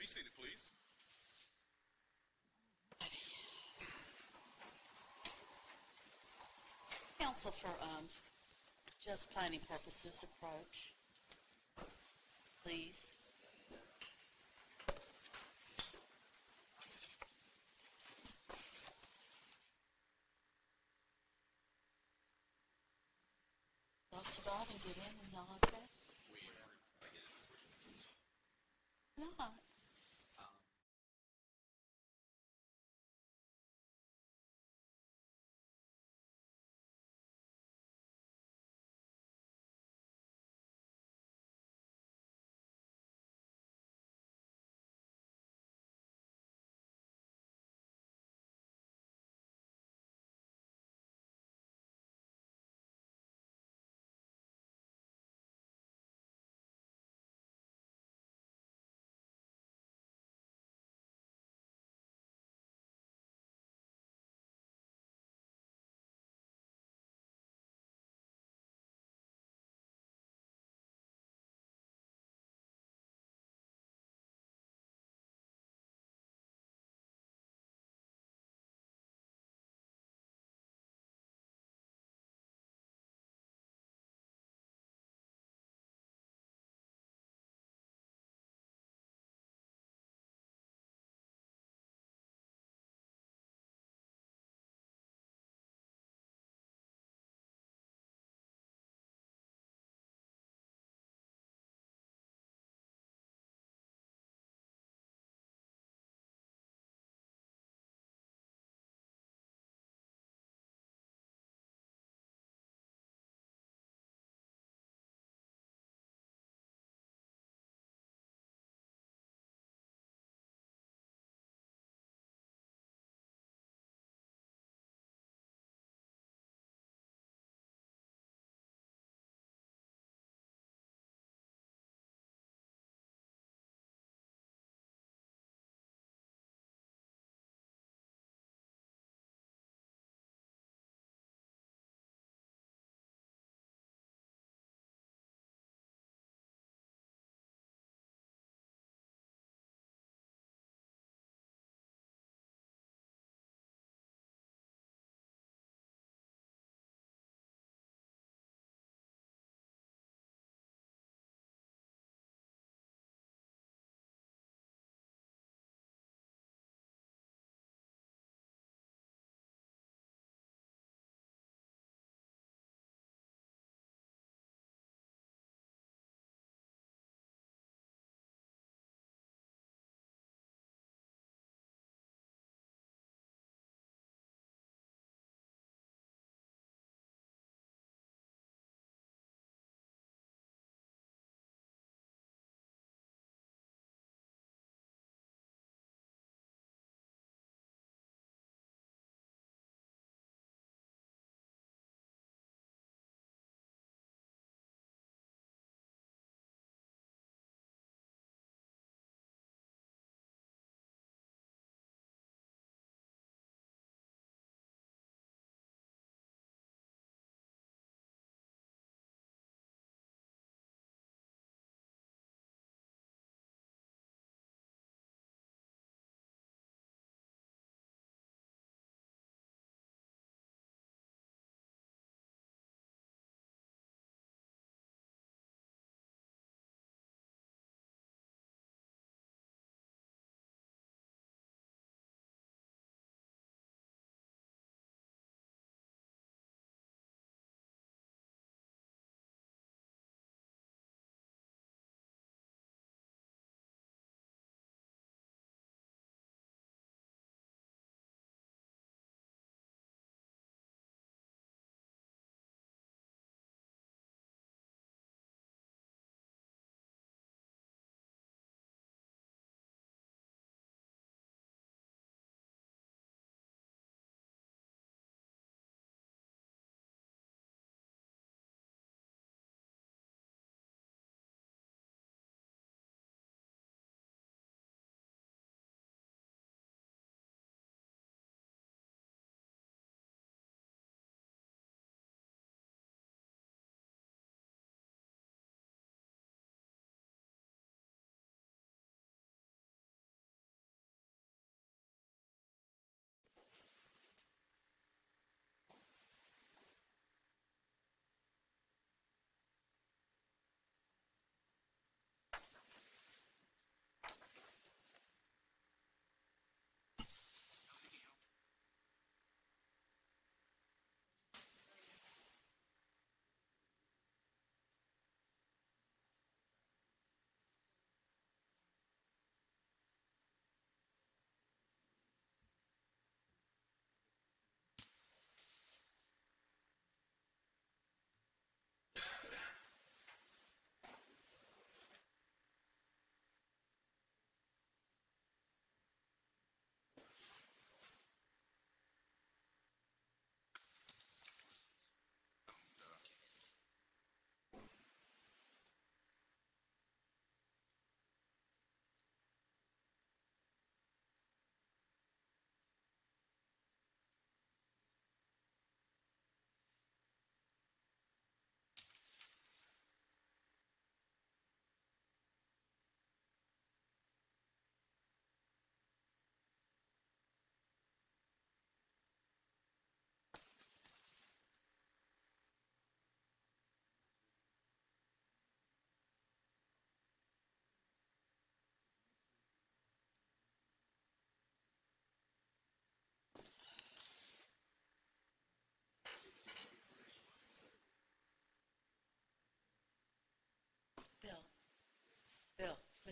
seated, please. Counsel for just planning purposes approach, please. Y'all survive and get in and y'all okay? Not.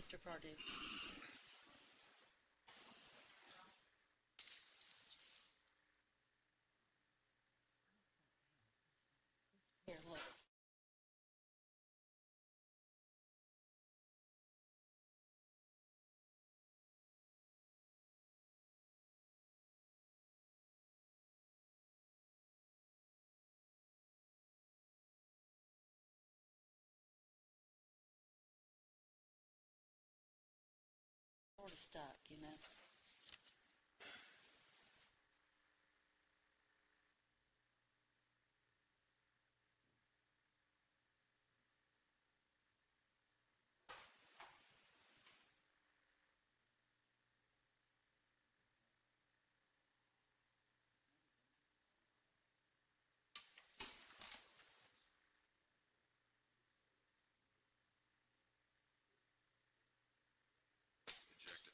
Mr. Pardue. Here, look. Sort of stuck, you know. Ejected.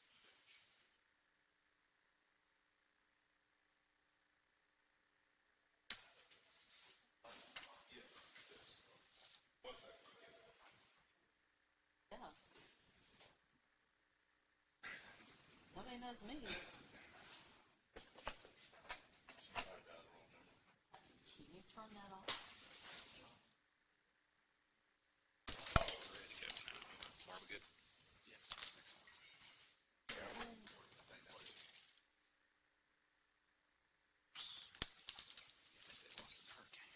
Yeah. Nobody knows me. Can you turn that off? Ready to go now. Are we good? Yeah. Excellent. They lost in the hurricane.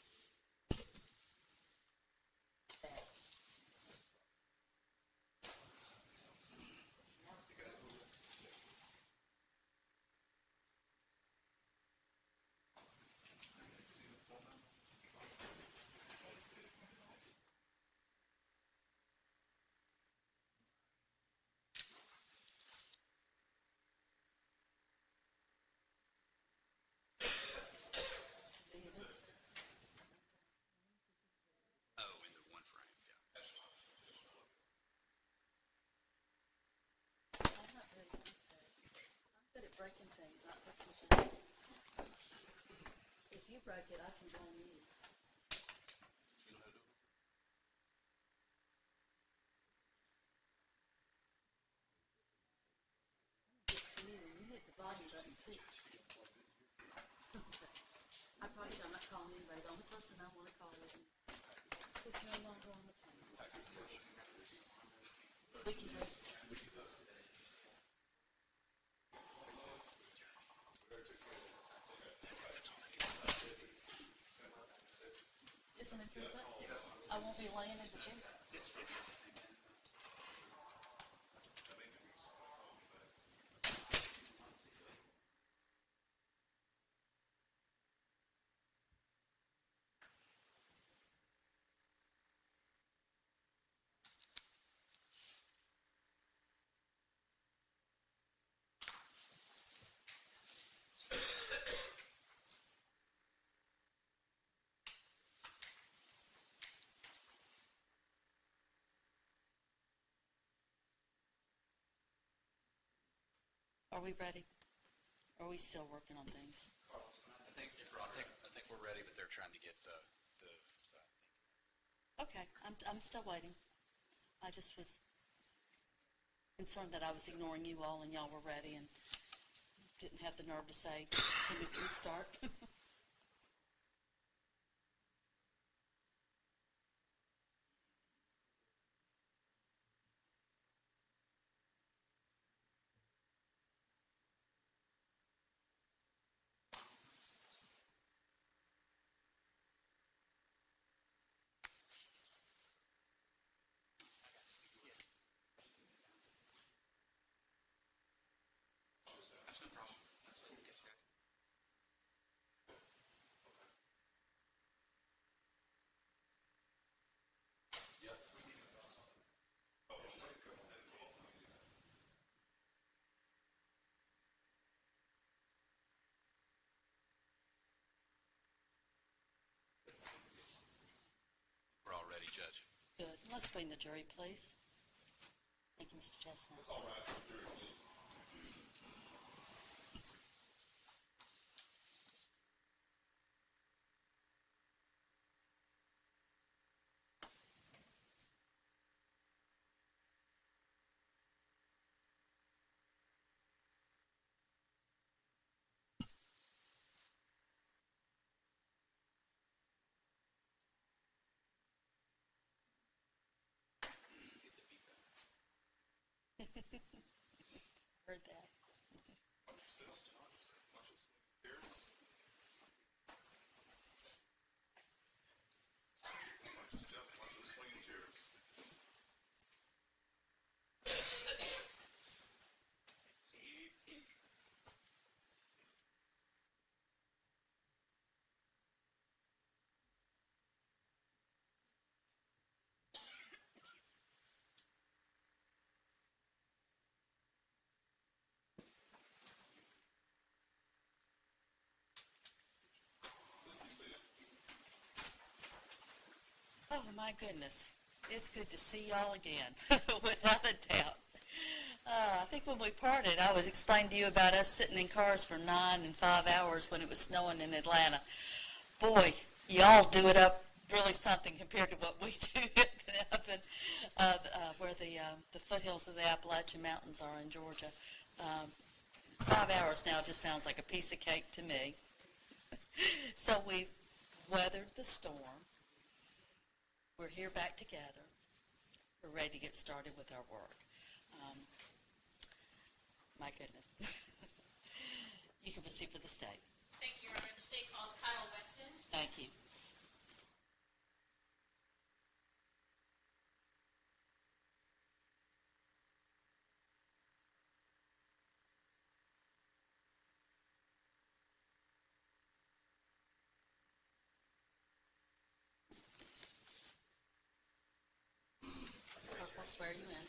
See, it is. Oh, into one frame, yeah. I'm not very good at that. I'm good at breaking things, not fixing things. If you break it, I can blame you. You know how to do it? Good to you, and you hit the volume button too. I probably I'm not calling anybody. The only person I want to call is no longer on the phone. Wiki Leaks. It's an improvement. I won't be laying in the chair. Are we ready? Or are we still working on things? I think we're ready, but they're trying to get the Okay, I'm still waiting. I just was concerned that I was ignoring you all and y'all were ready and didn't have the nerve to say, we can start. That's no problem. That's okay. We're all ready, Judge. Good. Let's bring the jury, please. Thank you, Mr. Chestnut. All right, jury, please. heard that. Oh, my goodness. It's good to see y'all again, without a doubt. I think when we parted, I was explaining to you about us sitting in cars for 9 and 5 hours when it was snowing in Atlanta. Boy, y'all do it up really something compared to what we do up in where the foothills of the Appalachian Mountains are in Georgia. 5 hours now just sounds like a piece of cake to me. So we've weathered the storm. We're here back together. We're ready to get started with our work. My goodness. You can proceed for the state. Thank you, Your Honor. The state calls Kyle Weston. Thank you. Clerk will swear you in.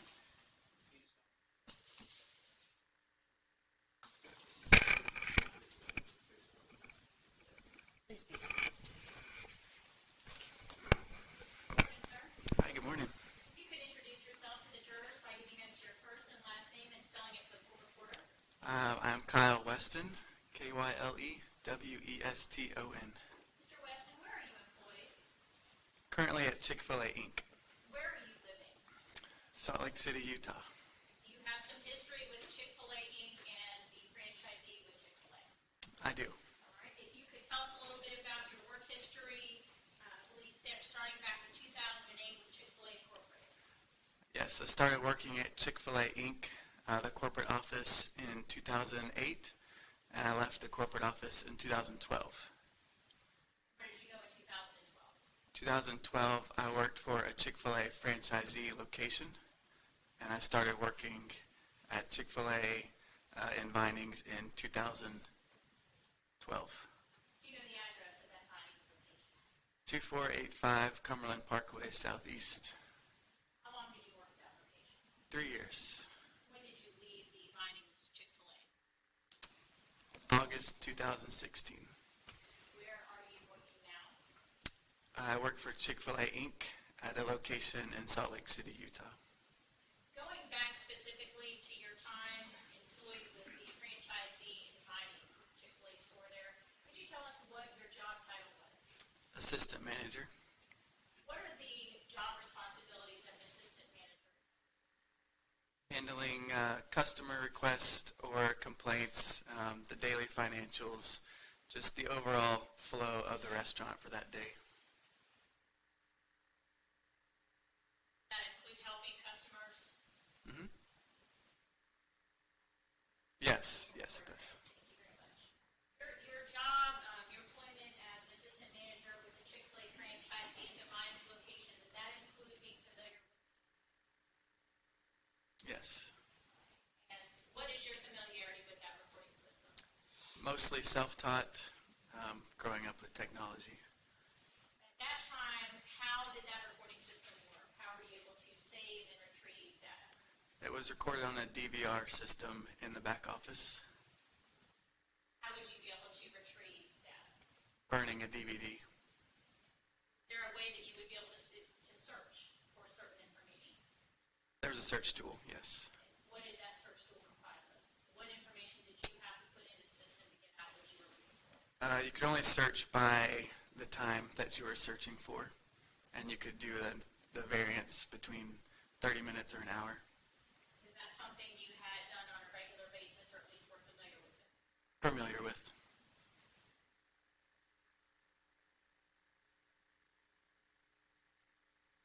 Please be seated. Hi, good morning. If you could introduce yourself to the jurors by giving us your first and last name and spelling it for the court reporter. I'm Kyle Weston, K-Y-L-E-W-E-S-T-O-N. Mr. Weston, where are you employed? Currently at Chick-fil-A, Inc., Where are you living? Salt Lake City, Utah. Do you have some history with Chick-fil-A Inc. and the franchisee with Chick-fil-A? I do. All right. If you could tell us a little bit about your work history, I believe starting back in 2008 with Chick-fil-A Incorporated. Yes, I started working at Chick-fil-A, Inc., the corporate office in 2008, and I left the corporate office in 2012. Where did you go in 2012? 2012, I worked for a Chick-fil-A franchisee location, and I started working at Chick-fil-A in Vinings in 2012. Do you know the address of that Vinings location? 2485 Cumberland Parkway, Southeast. How long did you work at that location? 3 years. When did you leave the Vinings Chick-fil-A? August 2016. Where are you working now? I work for Chick-fil-A Inc. at a location in Salt Lake City, Utah. Going back specifically to your time employed with the franchisee in Vinings, the Chick-fil-A store there, could you tell us what your job title was? Assistant manager. What are the job responsibilities of an assistant manager? Handling customer requests or complaints, the daily financials, just the overall flow of the restaurant for that day. Does that include helping customers? Yes, it does. Thank you very much. Your job, your employment as an assistant manager with the Chick-fil-A franchisee in the Vinings location, did that include being familiar with? Yes. And what is your familiarity with that reporting system? Mostly self-taught, growing up with technology. At that time, how did that reporting system work? How were you able to save and retrieve data? It was recorded on a DVR system in the back office, How would you be able to retrieve data? burning a DVD. Is there a way that you would be able to search for certain information? There was a search tool, yes. What did that search tool comprise of? What information did you have to put into the system to get out what you were looking for? You could only search by the time that you were searching for, and you could do the variance between 30 minutes or an hour. Is that something you had done on a regular basis, or at least were familiar with it? Familiar with.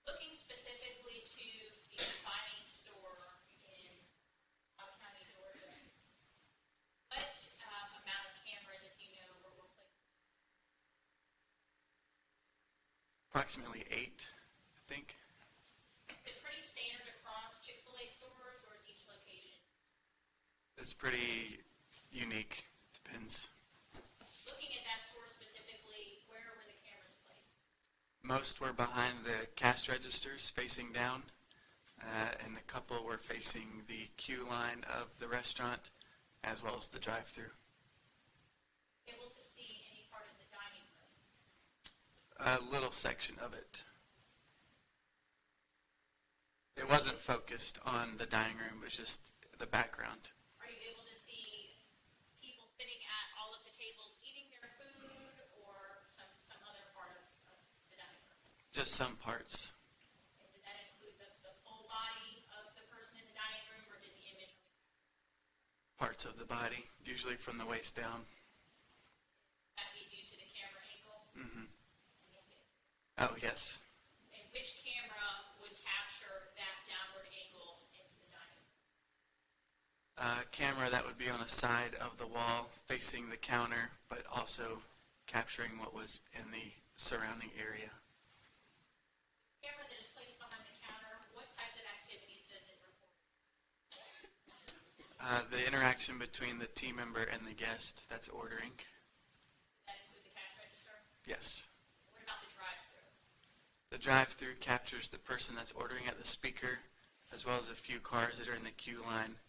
Looking specifically to the Vinings store in County, Georgia, approximately 8, I think. Is it pretty standard across Chick-fil-A stores, or is each location? It's pretty unique. Depends. Looking at that store specifically, where were the cameras placed? Most were behind the cash registers facing down, and a couple were facing the queue line of the restaurant as well as the drive-thru. Able to see any part of the dining room? A little section of it. It wasn't focused on the dining room, it was just the background. Are you able to see people sitting at all of the tables eating their food, or some other part of the dining room? Just some parts. And did that include the full body of the person in the dining room, or did the image only Parts of the body, usually from the waist down. that be due to the camera angle? Hmm. And the idea? Oh, yes. And which camera would capture that downward angle into the dining room? Camera that would be on a side of the wall facing the counter, but also capturing what was in the surrounding area. Camera that is placed behind the counter, what types of activities does it report? The interaction between the team member and the guest that's ordering. Does that include the cash register? Yes. What about the drive-thru? The drive-thru captures the person that's ordering at the speaker, as well as a few cars that are in the queue line,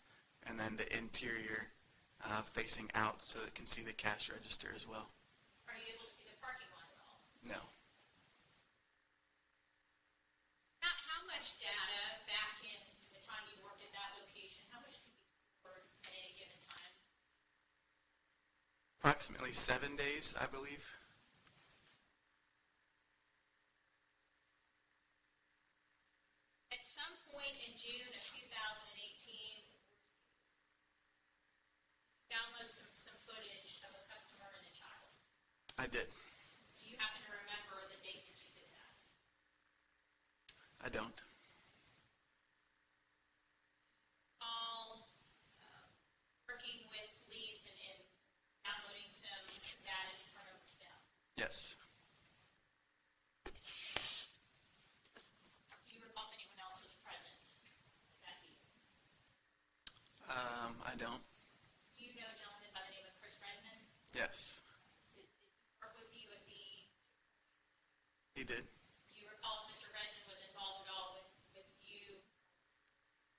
and then the interior facing out so it can see the cash register as well. Are you able to see the parking lot at all? No. How much data back in the time you worked at that location, how much can be stored at any given time? Approximately 7 days, I believe. At some point in June of 2018, download some footage of a customer and a child. I did. Do you happen to remember the date that you did that? I don't. All working with Lise and downloading some data to turn over to them. Yes. Do you recall if anyone else was present at that meeting? I don't. Do you know a gentleman by the name of Chris Redmond? Yes. Did he work with you at the? He did. Do you recall if Mr. Redmond was involved at all with you,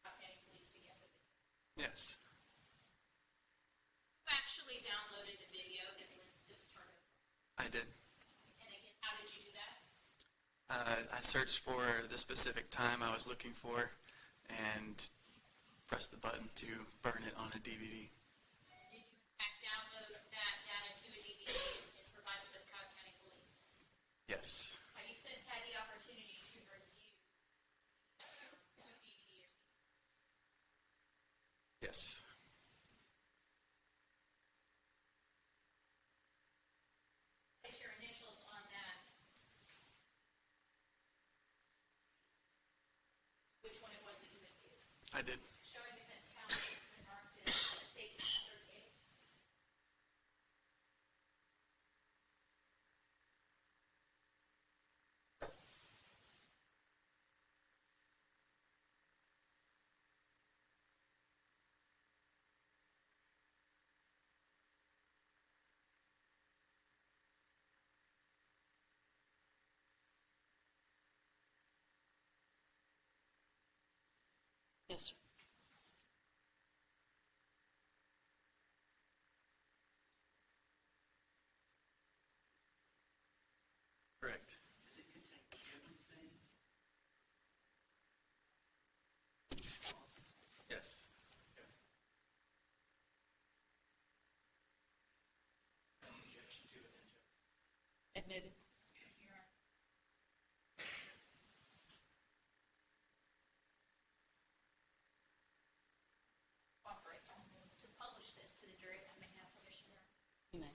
County Police to get with it? Yes. Who actually downloaded the video that was turned over? I did. And again, how did you do that? I searched for the specific time I was looking for and pressed the button to burn it on a DVD. Did you in fact download that data to a DVD and provide it to the Cobb County Police? Yes. Have you since had the opportunity to review the DVD or CD? Yes. Place your initials on that. Which one it was that you reviewed? I did. Showing defense counsel has been marked as States 38. Yes, sir. Correct. Does it contain everything? Yes. No objection to it, then, Judge. Admitted. Operates. To publish this to the jury, I may have permission there. You may.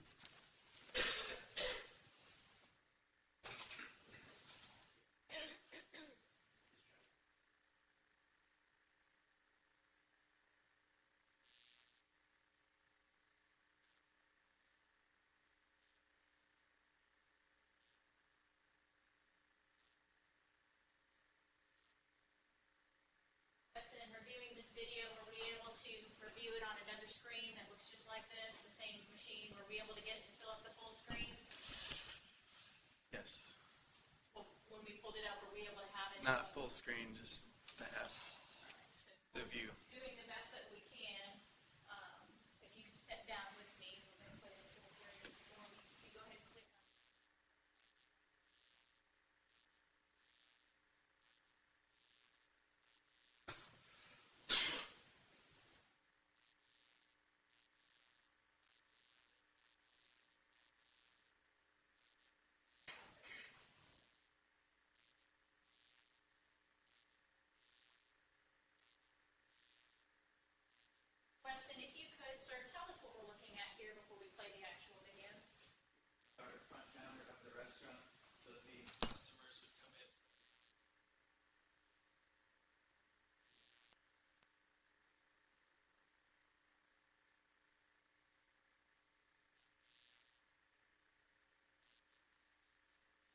video, were we able to review it on another screen that looks just like this, the same machine? Were we able to get it to fill up the full screen? Yes. Well, when we pulled it up, were we able to have it? Not full screen, just the half, So the view. doing the best that we can. If you could step down with me, we're going to play this little carrier form. If you go ahead and click on it. Weston, if you could, sir, tell us what we're looking at here before we play the actual video. Our front counter of the restaurant, so the customers would come in.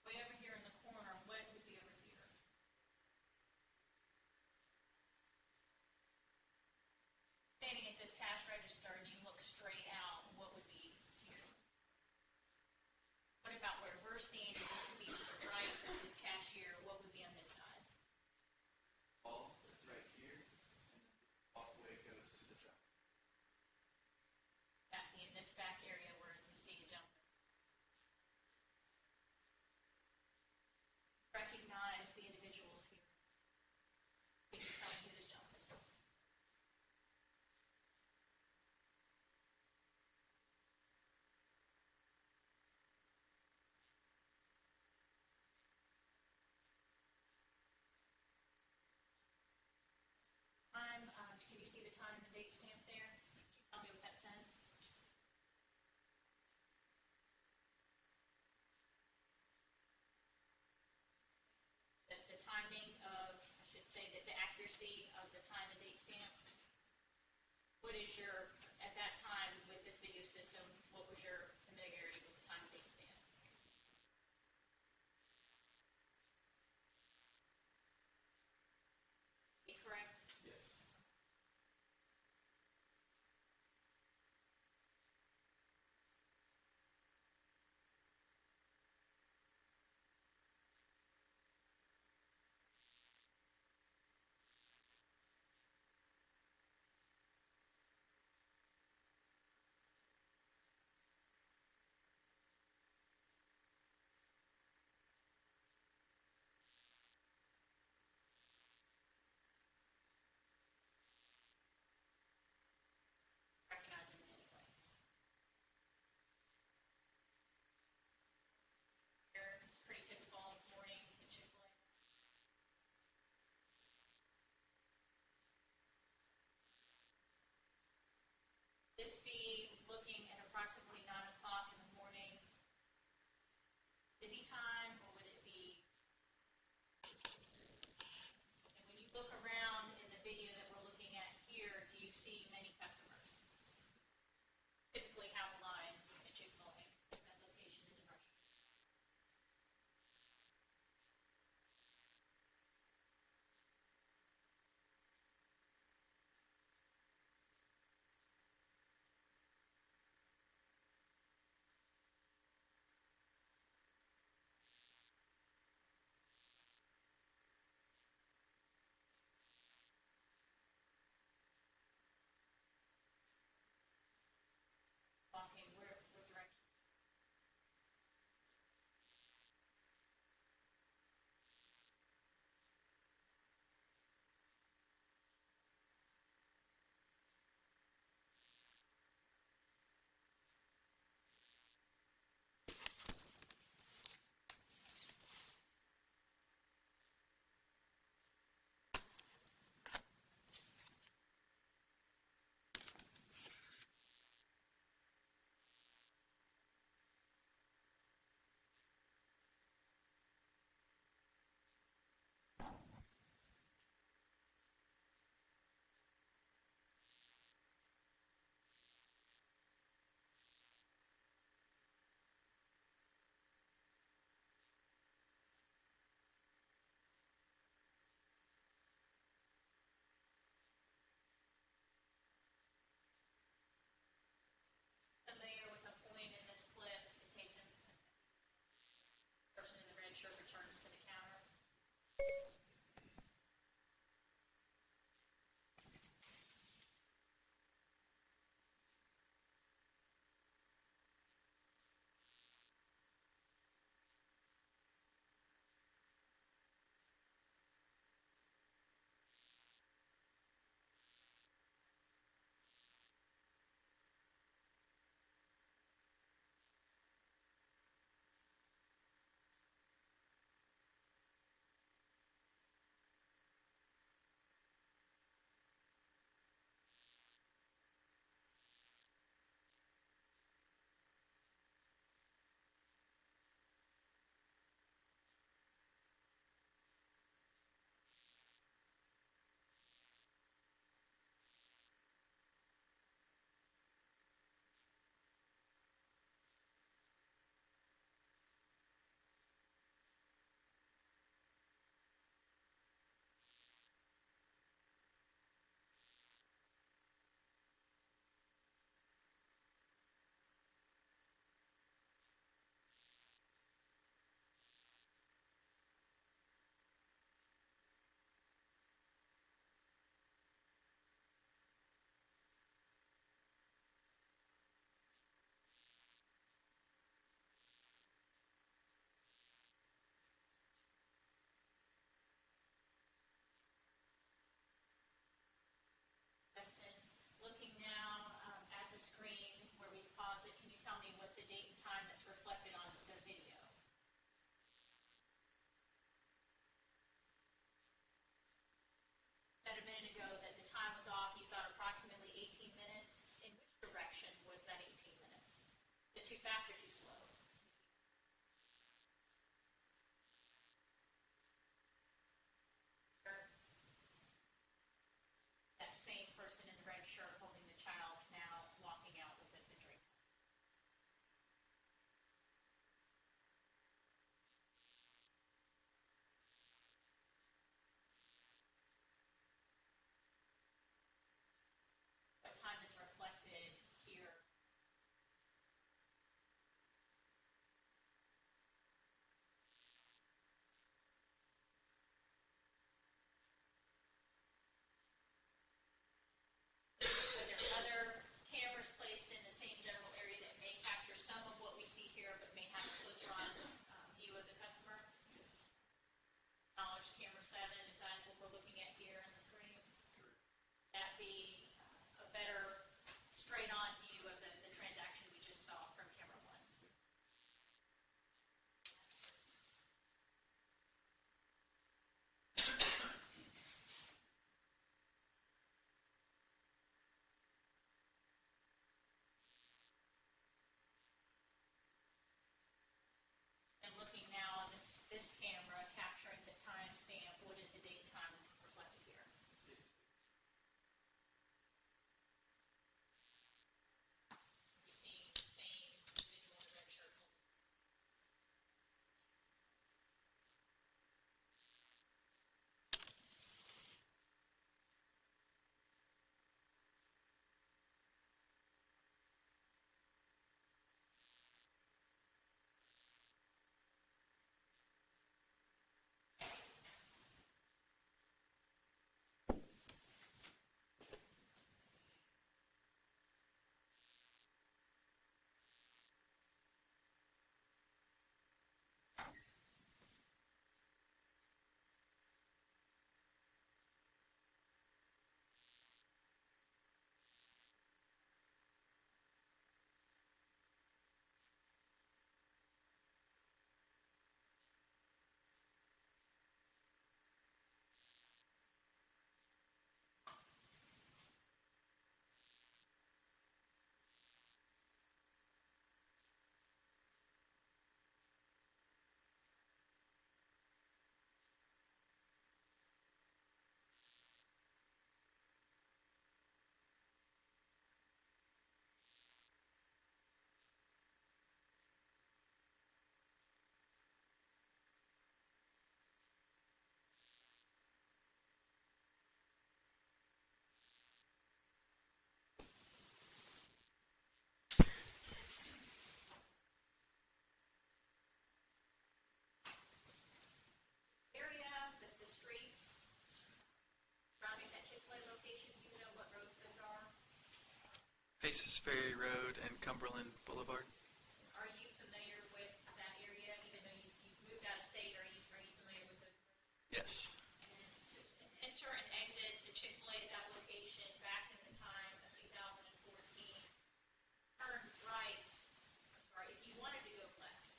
Way over here in the corner, what would be over here? Standing at this cash register and you look straight out, what would be to your? What about where we're standing, which would be to the right of this cashier, what would be on this side? Wall that's right here, and then the walkway goes to the drive. That in this back area where you see a gentleman. Recognize the individuals here. Can you tell me who this gentleman is? Can you see the time and the date stamp there? Can you tell me what that says? The timing of, I should say that the accuracy of the time and date stamp. What is your, at that time with this video system, what was your familiarity with the time and date stamp? Correct? Yes. Recognize him in any way. Here, it's pretty typical morning at Chick-fil-A. This be looking at approximately 9 o'clock in the morning. Busy time, or would it be? And when you look around in the video that we're looking at here, do you see many customers? Typically have a line at Chick-fil-A, that location in the restaurant. too fast or too slow? That same person in the red shirt holding the child now walking out with the drink. What time is reflected here? Are there other cameras placed in the same general area that may capture some of what we see here, but may have a closer on view of the customer? Yes. Knowledge camera 7, is that what we're looking at here on the screen? That be a better straight-on view of the transaction we just saw from camera 1? And looking now on this camera, capturing the timestamp, what is the date and time reflected here? 6. You see same individual in the red shirt. Area, the streets surrounding that Chick-fil-A location, do you know what roads those are? Paces Ferry Road and Cumberland Boulevard. Are you familiar with that area, even though you've moved out of state, are you familiar with those roads? Yes. And to enter and exit the Chick-fil-A at that location back in the time of 2014, turn right, I'm sorry, if you wanted to go left,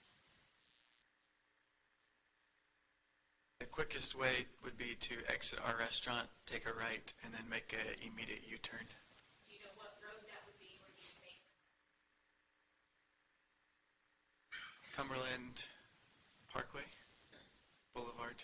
The quickest way would be to exit our restaurant, take a right, and then make an immediate U-turn. do you know what road that would be where you make? Cumberland Parkway Boulevard.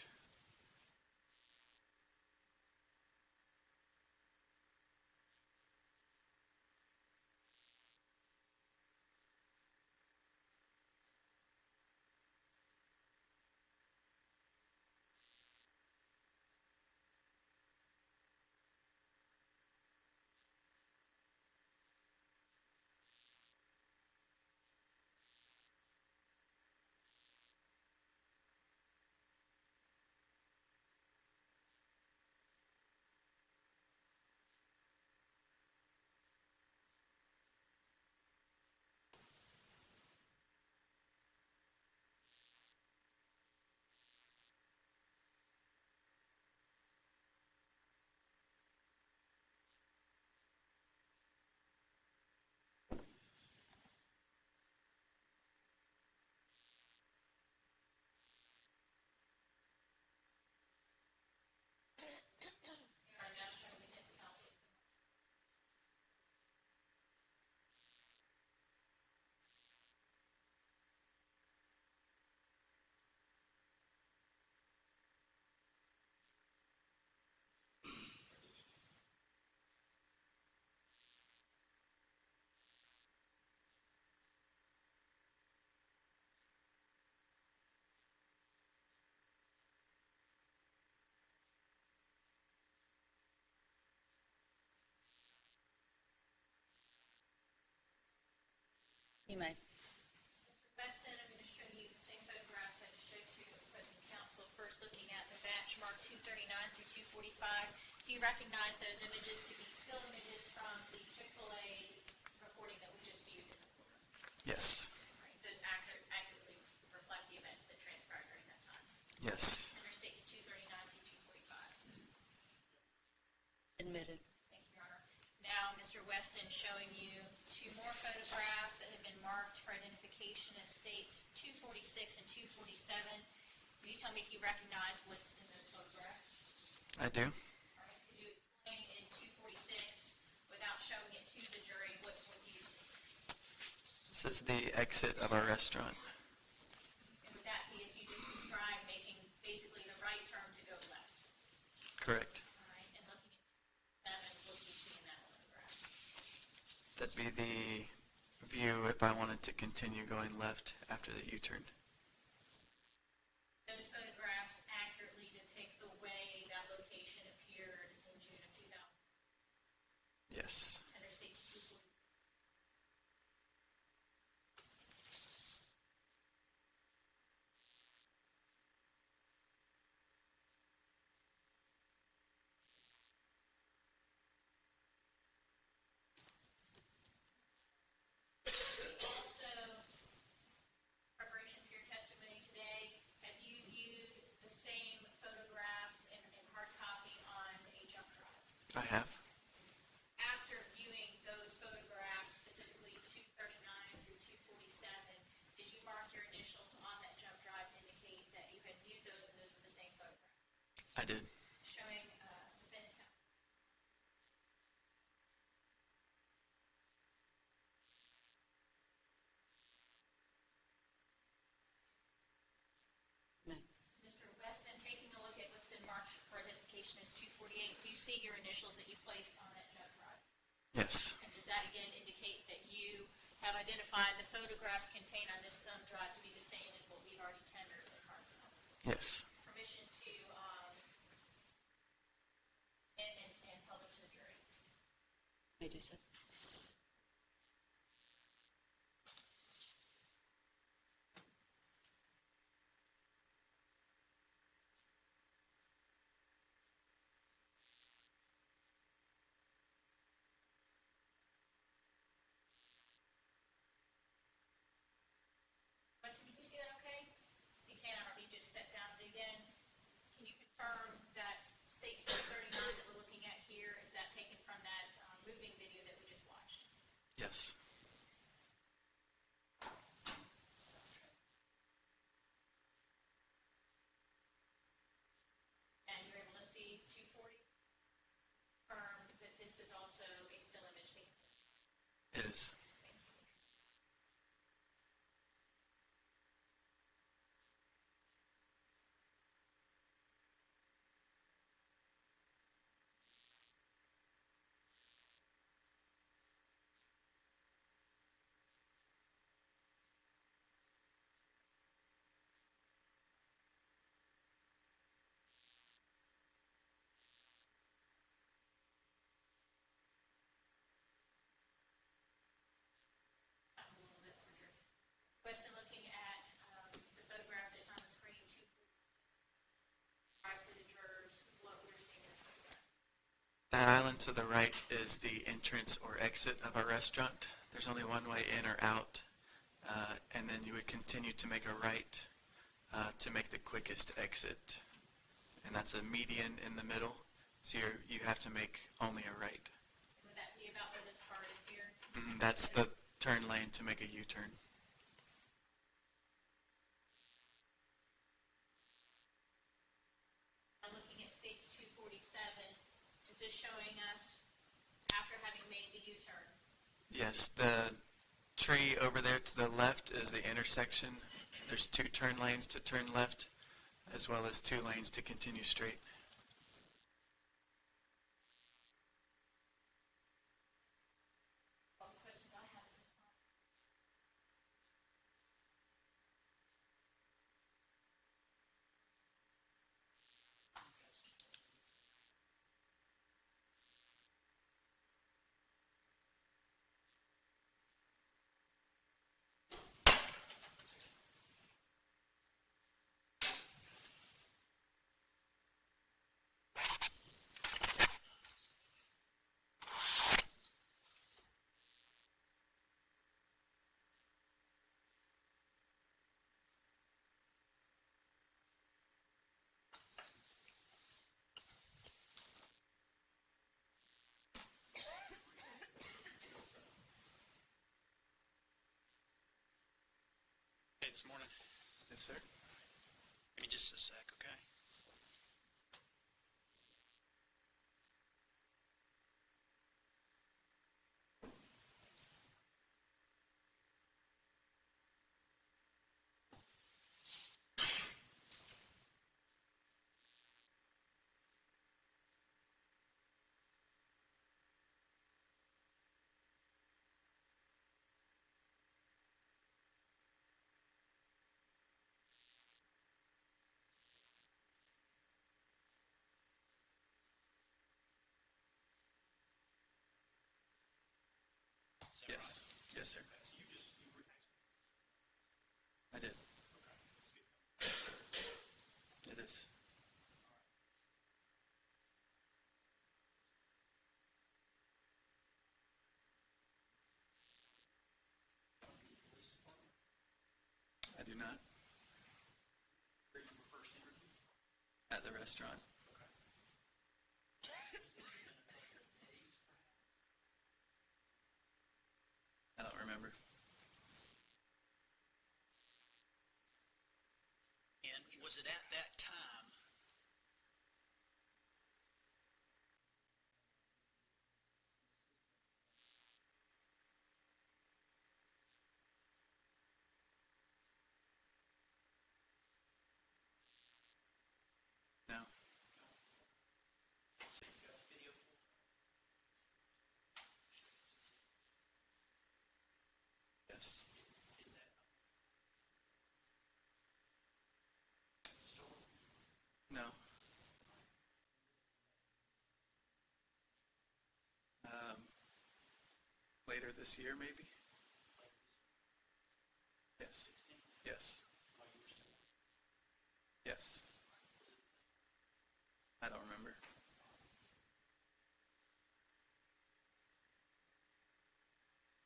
You may. Mr. Weston, I'm going to show you the same photographs I just showed to the opposing counsel. First, looking at the batch marked 239 through 245. Do you recognize those images to be still images from the Chick-fil-A recording that we just viewed in the court? Yes. Right. Those accurately reflect the events that transpired during that time. Yes. Interstates 239 through 245. Admitted. Thank you, Your Honor. Now, Mr. Weston showing you two more photographs that have been marked for identification as states 246 and 247. Can you tell me if you recognize what's in those photographs? I do. All right. Could you explain in 246, without showing it to the jury, what do you see? This is the exit of our restaurant. And would that be, as you just described, making basically the right turn to go left? Correct. All right. And looking at 7, what do you see in that photograph? That'd be the view if I wanted to continue going left after the U-turn. Those photographs accurately depict the way that location appeared in June of 2000. Yes. Interstates 246. Also, preparation for your testimony today, have you viewed the same photographs in hard copy on a jump drive? I have. After viewing those photographs, specifically 239 through 247, did you mark your initials on that jump drive to indicate that you had viewed those and those were the same photographs? I did. Showing defense counsel. May. Mr. Weston, taking a look at what's been marked for identification as 248, do you see your initials that you placed on that jump drive? Yes. And does that again indicate that you have identified the photographs contained on this thumb drive to be the same as what we've already tendered in hard film? Yes. Permission to and publish to the jury. May do so. Weston, can you see that okay? If you can, I don't need you to step down it again. Can you confirm that states 239 that we're looking at here, is that taken from that moving video that we just watched? Yes. And you're able to see 240? Confirm that this is also a still image taken. It is. Thank you. A little bit larger. Weston, looking at the photograph that's on the screen, right for the jurors, what we're seeing in this photograph. That island to the right is the entrance or exit of our restaurant. There's only one way in or out, and then you would continue to make a right to make the quickest exit. And that's a median in the middle, so you have to make only a right. Would that be about where this card is here? That's the turn lane to make a U-turn. Now looking at states 247, is this showing us after having made the U-turn? Yes, the tree over there to the left is the intersection. There's 2 turn lanes to turn left, as well as 2 lanes to continue straight. All the questions I have at this time. this morning? Yes, sir. Give me just a sec, okay? Is that Yes. Yes, sir. right? So you were actually, I did. okay, that's good. It is. Police department, I do not. where you were first interviewed? At the restaurant. Okay. Was it within a couple of days, perhaps? I don't remember. And was it at that time? No. So you've got video for it? Yes. Is that stolen? No. Later this year, maybe? Like Yes. 16? Yes. While you were still? Yes. Was it the same? I don't remember.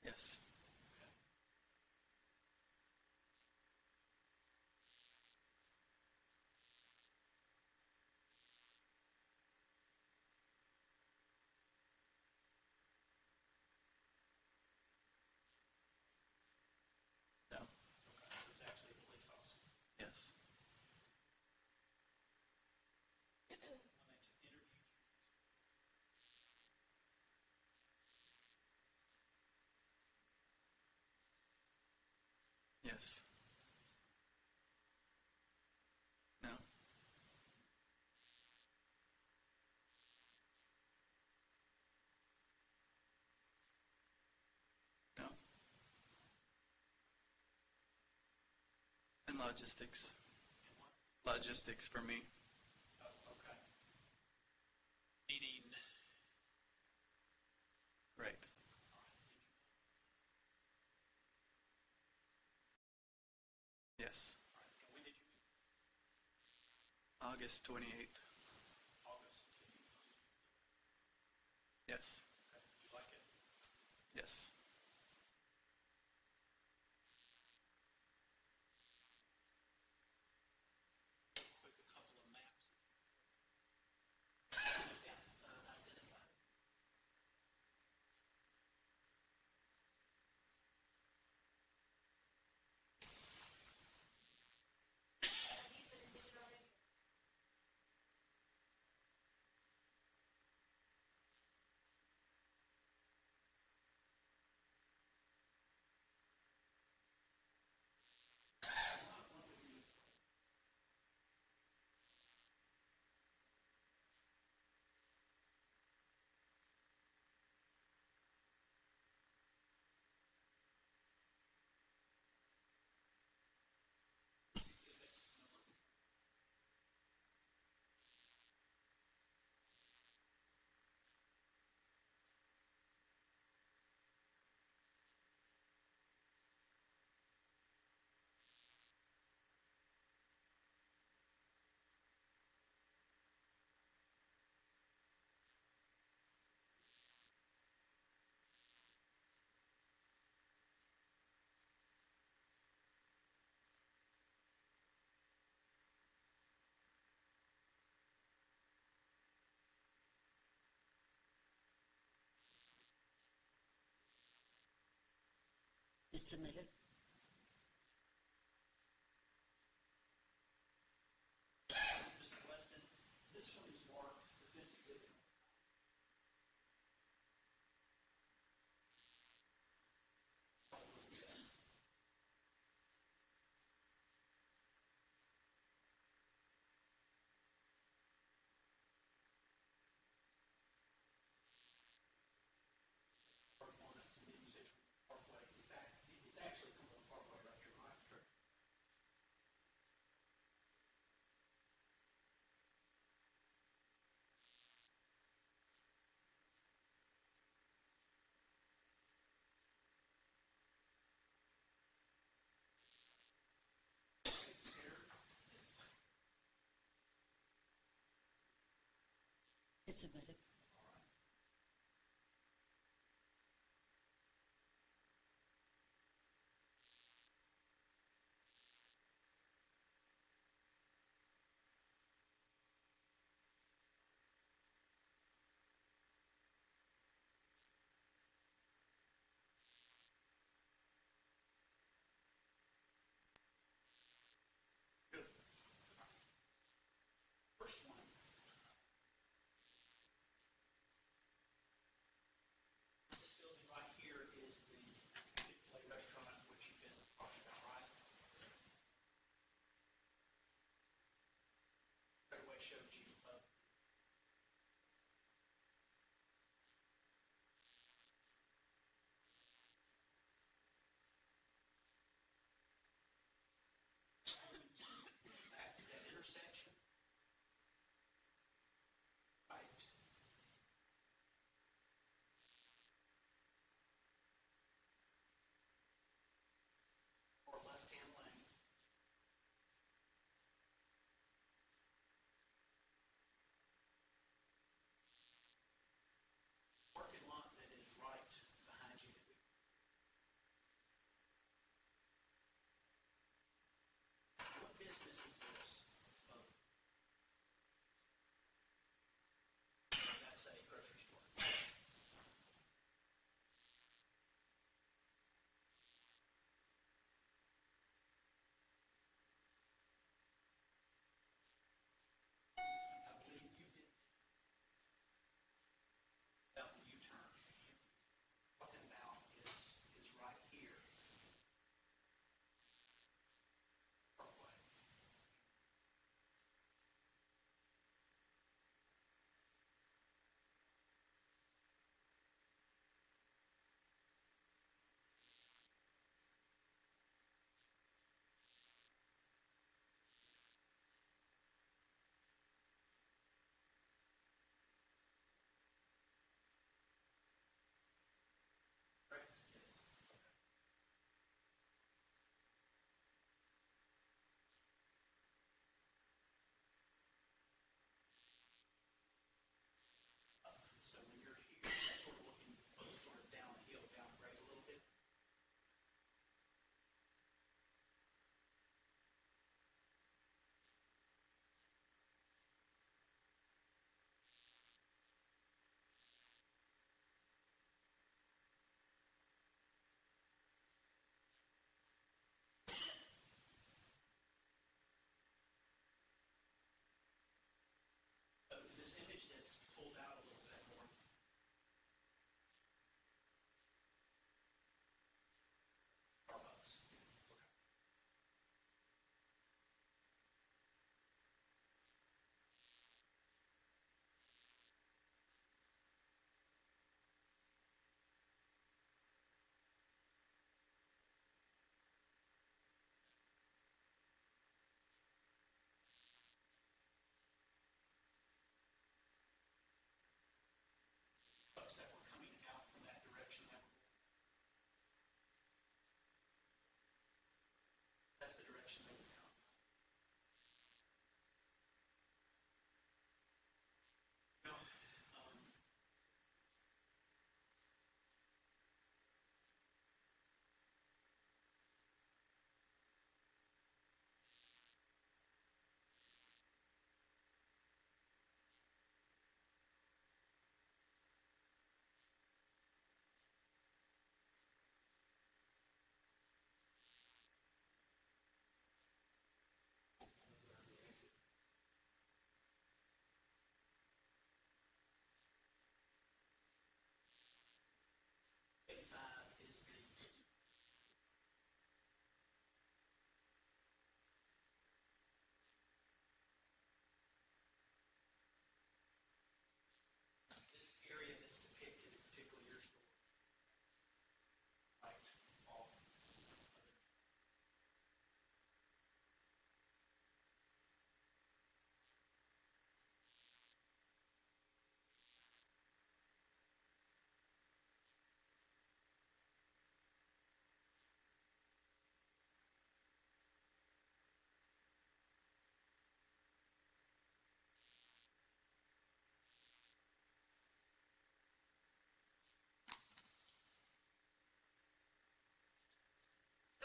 Yes. Okay. No. Okay. So it was actually a police officer. Yes. When they interviewed you? Yes. No. No. And logistics. And what? Logistics for me. Oh, okay. Meaning, Right. all right, did you, Yes. all right, and when did you move? August 28th. August, so you, Yes. okay, you like it? Yes. Quick, a couple of maps. Identified. It's submitted. It's submitted. Good. First one.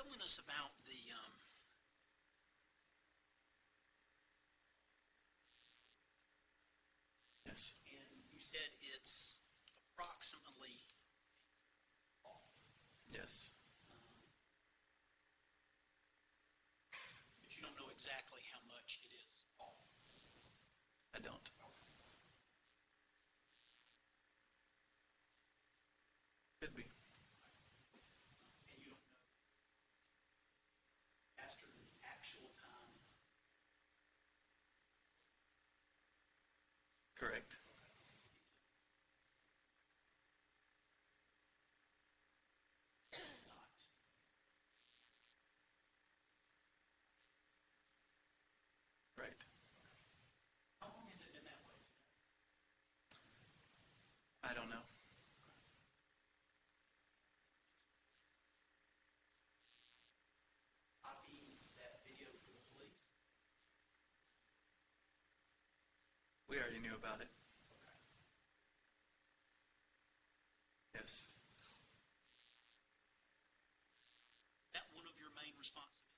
telling us about the, Yes. and you said it's approximately, Yes. but you don't know exactly how much it is. I don't. Could be. And you don't know faster than the actual time. Correct. It's not. Right. How long has it been that way? I don't know. Copying that video for the police? We already knew about it. Okay. Yes. That one of your main responsibilities?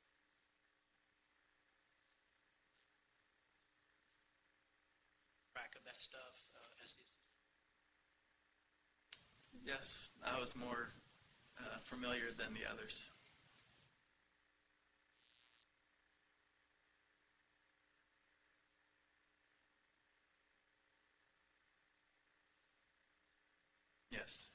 Track of that stuff as the assistant? Yes, I was more familiar than the others. Yes.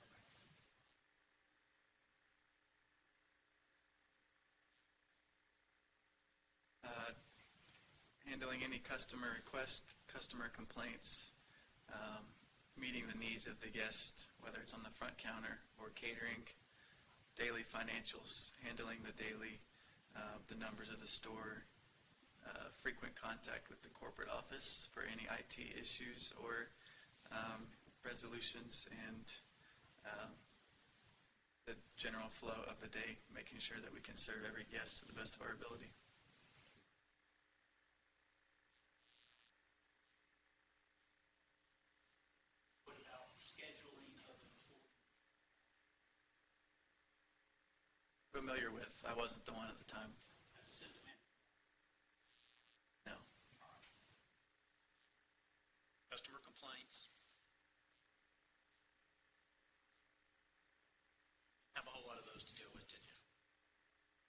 Handling any customer request, customer complaints, meeting the needs of the guest, whether it's on the front counter or catering, daily financials, handling the daily, the numbers of the store, frequent contact with the corporate office for any IT issues or resolutions, and the general flow of the day, making sure that we can serve every guest to the best of our ability. What about scheduling of employees? Familiar with. I wasn't the one at the time. As assistant manager? No. Customer complaints? Have a whole lot of those to deal with, didn't you?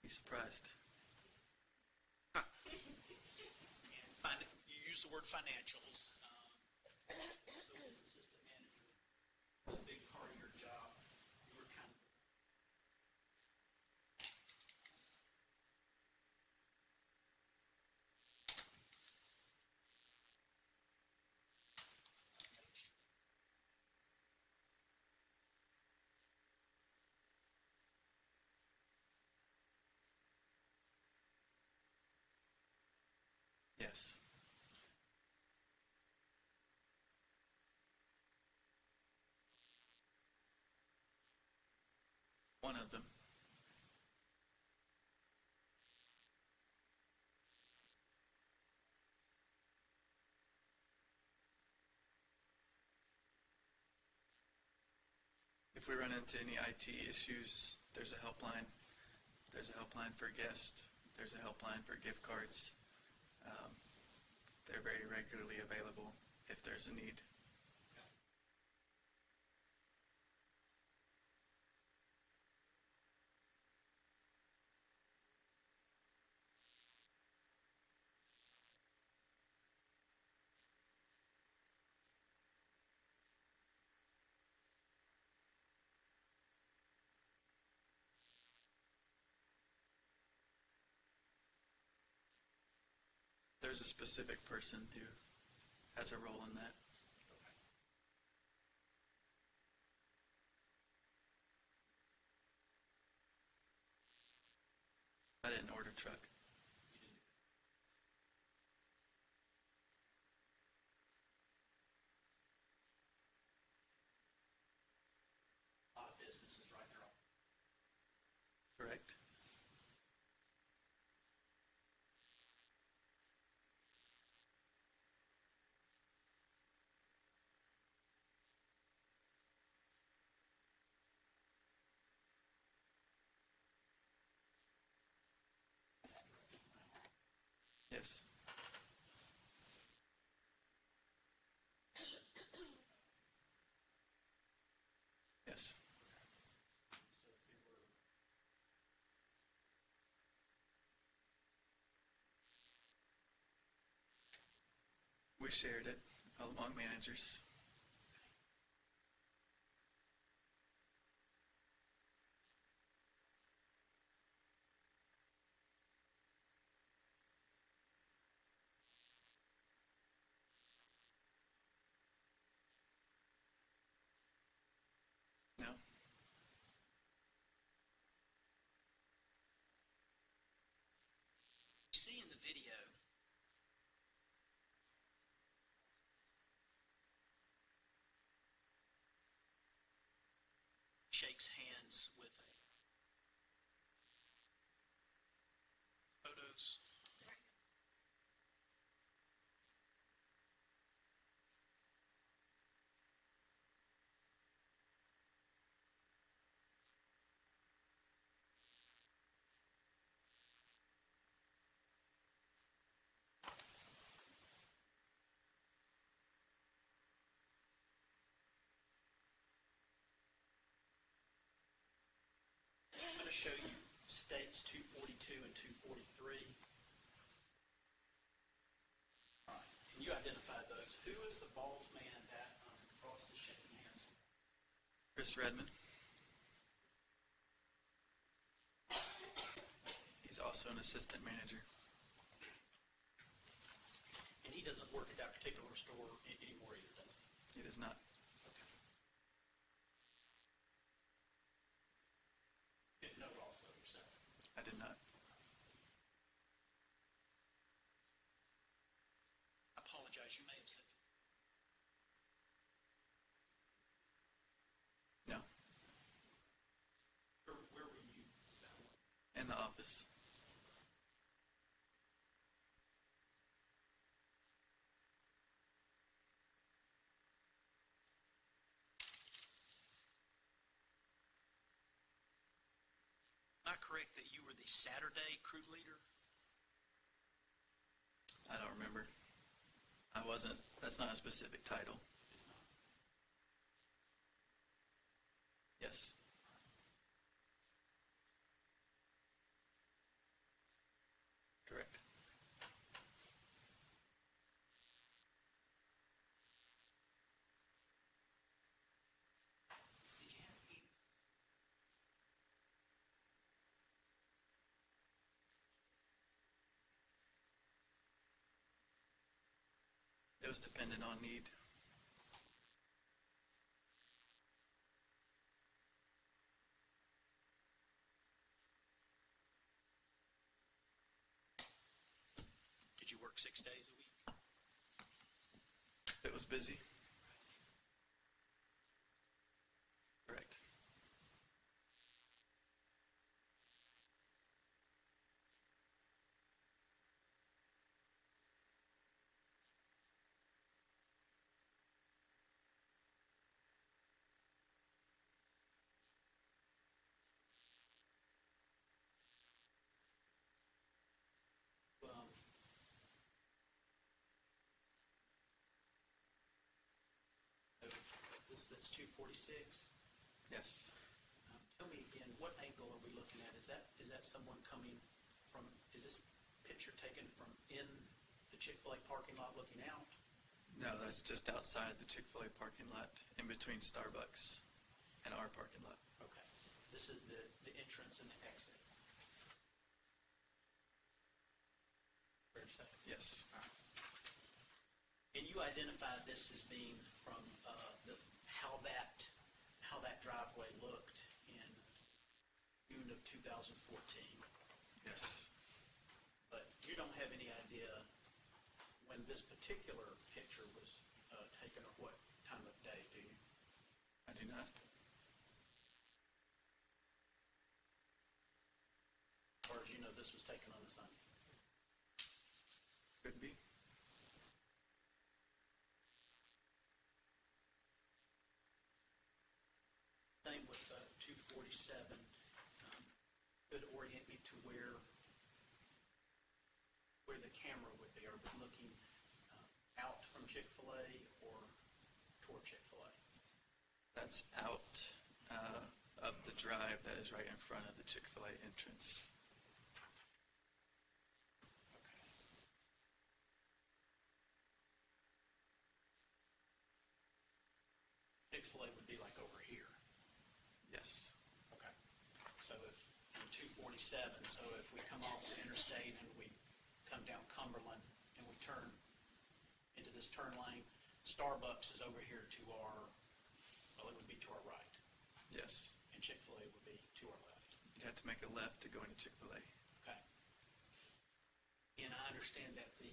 Be surprised. And you use the word financials. So as assistant manager, it's a big part of your job. You were kind of Yes. One of them. If we run into any IT issues, there's a helpline. There's a helpline for guests. There's a helpline for gift cards. They're very regularly available if there's a need. There's a specific person who has a role in that. I didn't order truck. a lot of businesses right there. Correct. Yes. Yes. So if they were, We shared it among managers. No. you see in the video, shakes hands with photos. I'm going to show you states 242 and 243. All right, and you identified those. Who is the bald man that Ross is shaking hands with? Chris Redmond. He's also an assistant manager. And he doesn't work at that particular store anymore either, does he? He does not. Okay. Didn't know Ross though yourself. I did not. I apologize, you may have said it. No. Where were you? In the office. Am I correct that you were the Saturday crew leader? I don't remember. I wasn't. That's not a specific title. Yes. Correct. Did you have any? It was dependent on need. Did you work 6 days a week? It was busy. Correct. So that's 246. Yes. Tell me again, what angle are we looking at? Is that someone coming from? Is this picture taken from in the Chick-fil-A parking lot looking out? No, that's just outside the Chick-fil-A parking lot, in between Starbucks and our parking lot. Okay. This is the entrance and the exit. Fair to say? Yes. All right. And you identified this as being from how that driveway looked in June of 2014. Yes. But you don't have any idea when this particular picture was taken or what time of day, do you? I do not. As far as you know, this was taken on a Sunday. Could be. Same with 247. Could orient me to where where the camera would be? Are we looking out from Chick-fil-A or toward Chick-fil-A? That's out of the drive that is right in front of the Chick-fil-A entrance. Okay. Chick-fil-A would be like over here. Yes. Okay. So if in 247, so if we come off the interstate and we come down Cumberland and we turn into this turn lane, Starbucks is over here to our, well, it would be to our right, Yes. and Chick-fil-A would be to our left. You'd have to make a left to go into Chick-fil-A. Okay. And I understand that the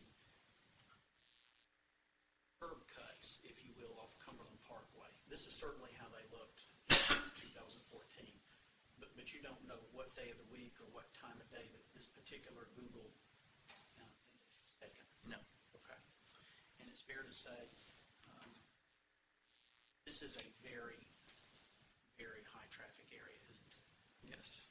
curb cuts, if you will, off Cumberland Parkway, this is certainly how they looked in 2014, but you don't know what day of the week or what time of day that this particular Google is taken? No. Okay. And it's fair to say, this is a very, very high traffic area, isn't it? Yes.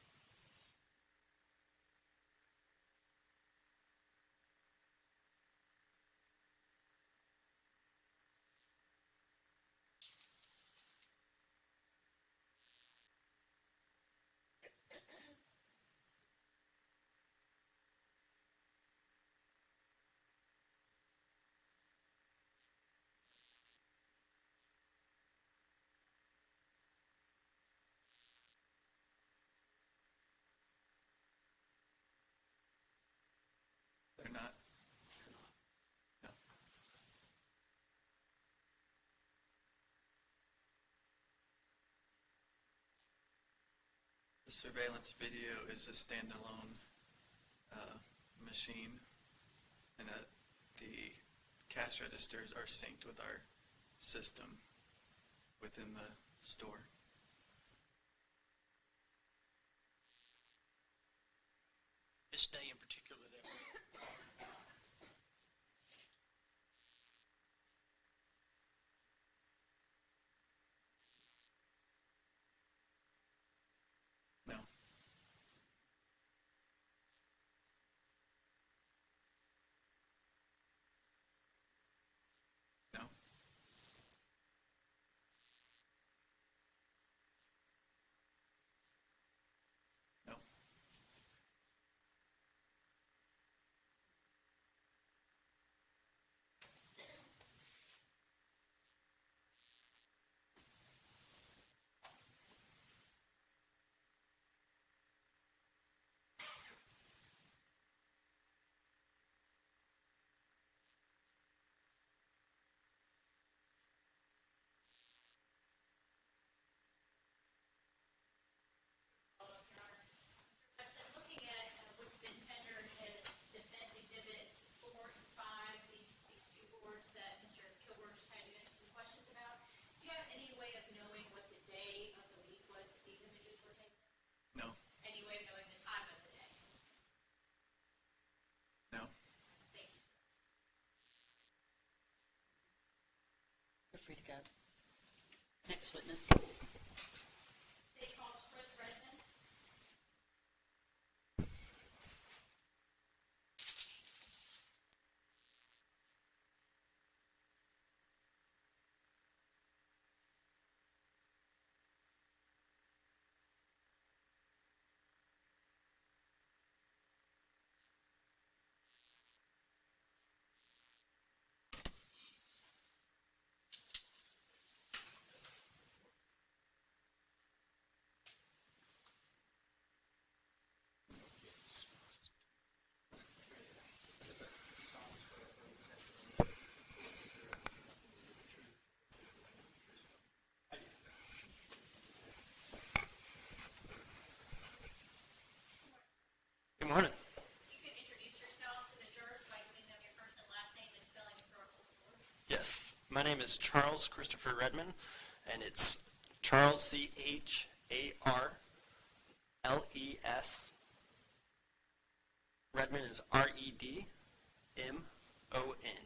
They're not. No. The surveillance video is a standalone machine, and the cash registers are synced with our system within the store. This day in particular that No. No. No. Weston, looking at what's been tendered as defense exhibits 4 and 5, these two boards that Mr. Kilgore just had you answer some questions about, do you have any way of knowing what the day of the week was that these images were taken? No. Any way of knowing the time of the day? No. Thank you, sir. You're free to go. Next witness. State calls Chris Redmond. Good morning. You can introduce yourself to the jurors by giving them your first and last name and spelling it for our full board. Yes, my name is Charles Christopher Redmond, and it's Charles C-H-A-R-L-E-S. Redmond is R-E-D-M-O-N. Redmond,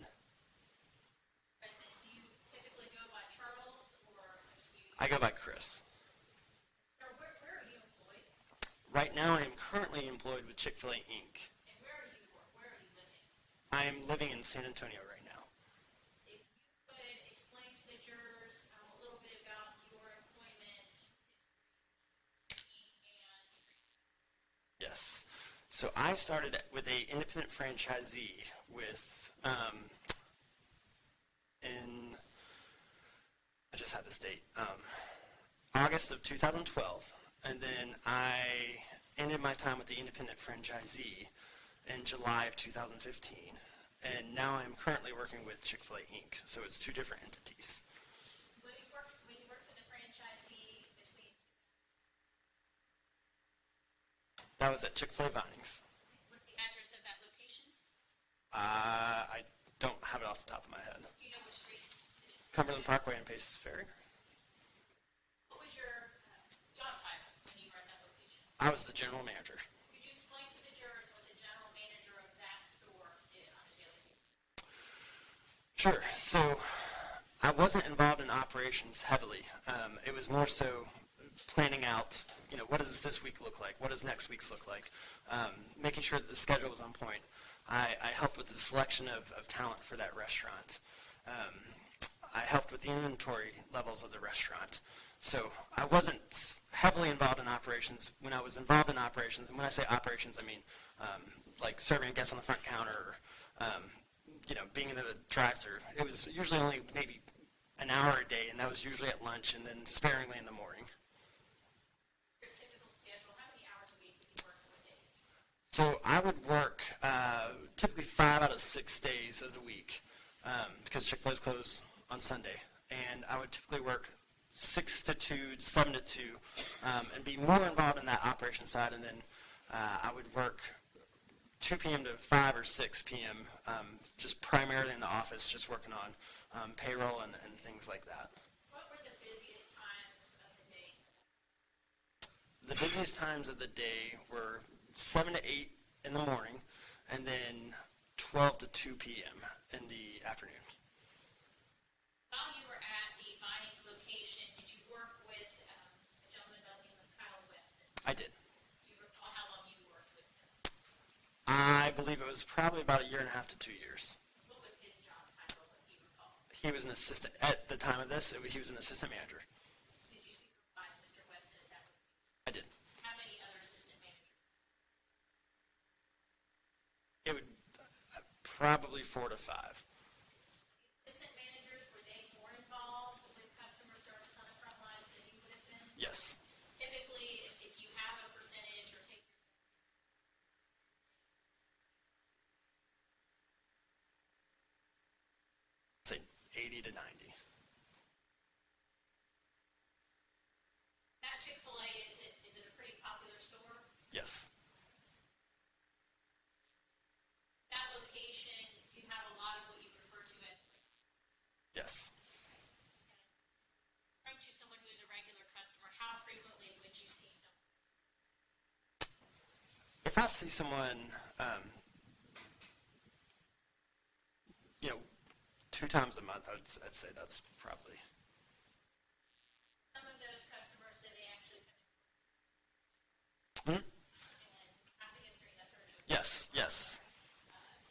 do you typically go by Charles or do you? I go by Chris. Sir, where are you employed? Right now I am currently employed with Chick-fil-A Inc. And where are you living? I am living in San Antonio right now. If you could explain to the jurors a little bit about your employment and Yes. So I started with a independent franchisee with in I just had this date August of 2012, and then I ended my time with the independent franchisee in July of 2015, and now I'm currently working with Chick-fil-A Inc. So it's two different entities. when you worked for the franchisee between, That was at Chick-fil-A Vinings. what's the address of that location? I don't have it off the top of my head. Do you know which streets? Cumberland Parkway and Paces Ferry. What was your job title when you were at that location? I was the general manager. Could you explain to the jurors what the general manager of that store did on a daily basis? Sure. So I wasn't involved in operations heavily. It was more so planning out, what does this week look like? What does next week's look like? Making sure that the schedule was on point. I helped with the selection of talent for that restaurant. I helped with the inventory levels of the restaurant. So I wasn't heavily involved in operations. When I was involved in operations, and when I say operations, I mean like serving guests on the front counter, or, being in the drive-thru. It was usually only maybe an hour a day, and that was usually at lunch and then sparingly in the morning. Your typical schedule, how many hours a week would you work, what days? So I would work typically 5 out of 6 days of the week because Chick-fil-A is closed on Sunday. And I would typically work 6 to 2, 7 to 2, and be more involved in that operation side. And then I would work 2 p.m. to 5 or 6 p.m., just primarily in the office, just working on payroll and things like that. What were the busiest times of the day? The busiest times of the day were 7 to 8 in the morning, and then 12 to 2 p.m. in the afternoon. While you were at the Vinings location, did you work with a gentleman by the name of Weston? I did. Do you recall how long you worked with him? I believe it was probably about 1.5 years to 2 years. What was his job title, if you recall? He was an assistant, at the time of this, he was an assistant manager. Did you supervise Mr. Weston at that location? I did. How many other assistant managers? It would probably 4 to 5. Assistant managers, were they more involved with customer service on the front lines than you would have been? Yes. Typically, if you have a percentage or take Say 80 to 90. that Chick-fil-A, is it a pretty popular store? Yes. That location, you have a lot of what you refer to as Yes. referring to someone who is a regular customer. How frequently would you see someone? If I see someone, 2 times a month, I'd say that's probably. Some of those customers, do they actually come in? Mhm. And have to answer yes or no. Yes, yes,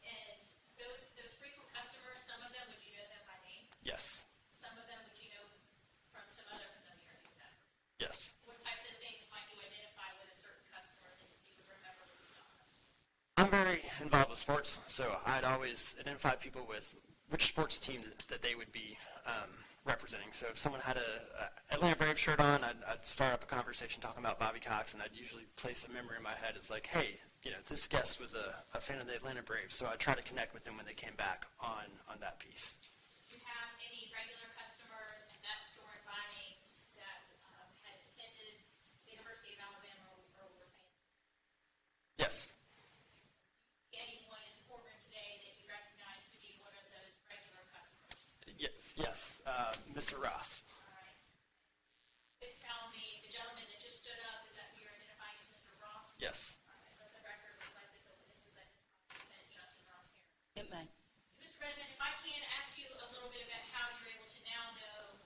And those frequent customers, some of them, would you know them by name? yes, Some of them, would you know from some other familiarity with that person? yes. What types of things might you identify with a certain customer that you would remember when you saw them? I'm very involved with sports, so I'd always identify people with which sports team that they would be representing. So if someone had a Atlanta Braves shirt on, I'd start up a conversation talking about Bobby Cox, and I'd usually place a memory in my head. It's like, hey, this guest was a fan of the Atlanta Braves, so I try to connect with them when they came back on that piece. Do you have any regular customers at that store in Vinings that had attended the University of Alabama or were fans? Yes, Anyone in the courtroom today that you recognize to be one of those regular customers? yes, Mr. Ross. All right. Please tell me, the gentleman that just stood up, is that who you're identifying as Mr. Ross? Yes. All right, let the record reflect that the witness is identifying Lieutenant Justin Ross here. It may. Mr. Redmond, if I can ask you a little bit about how you're able to now know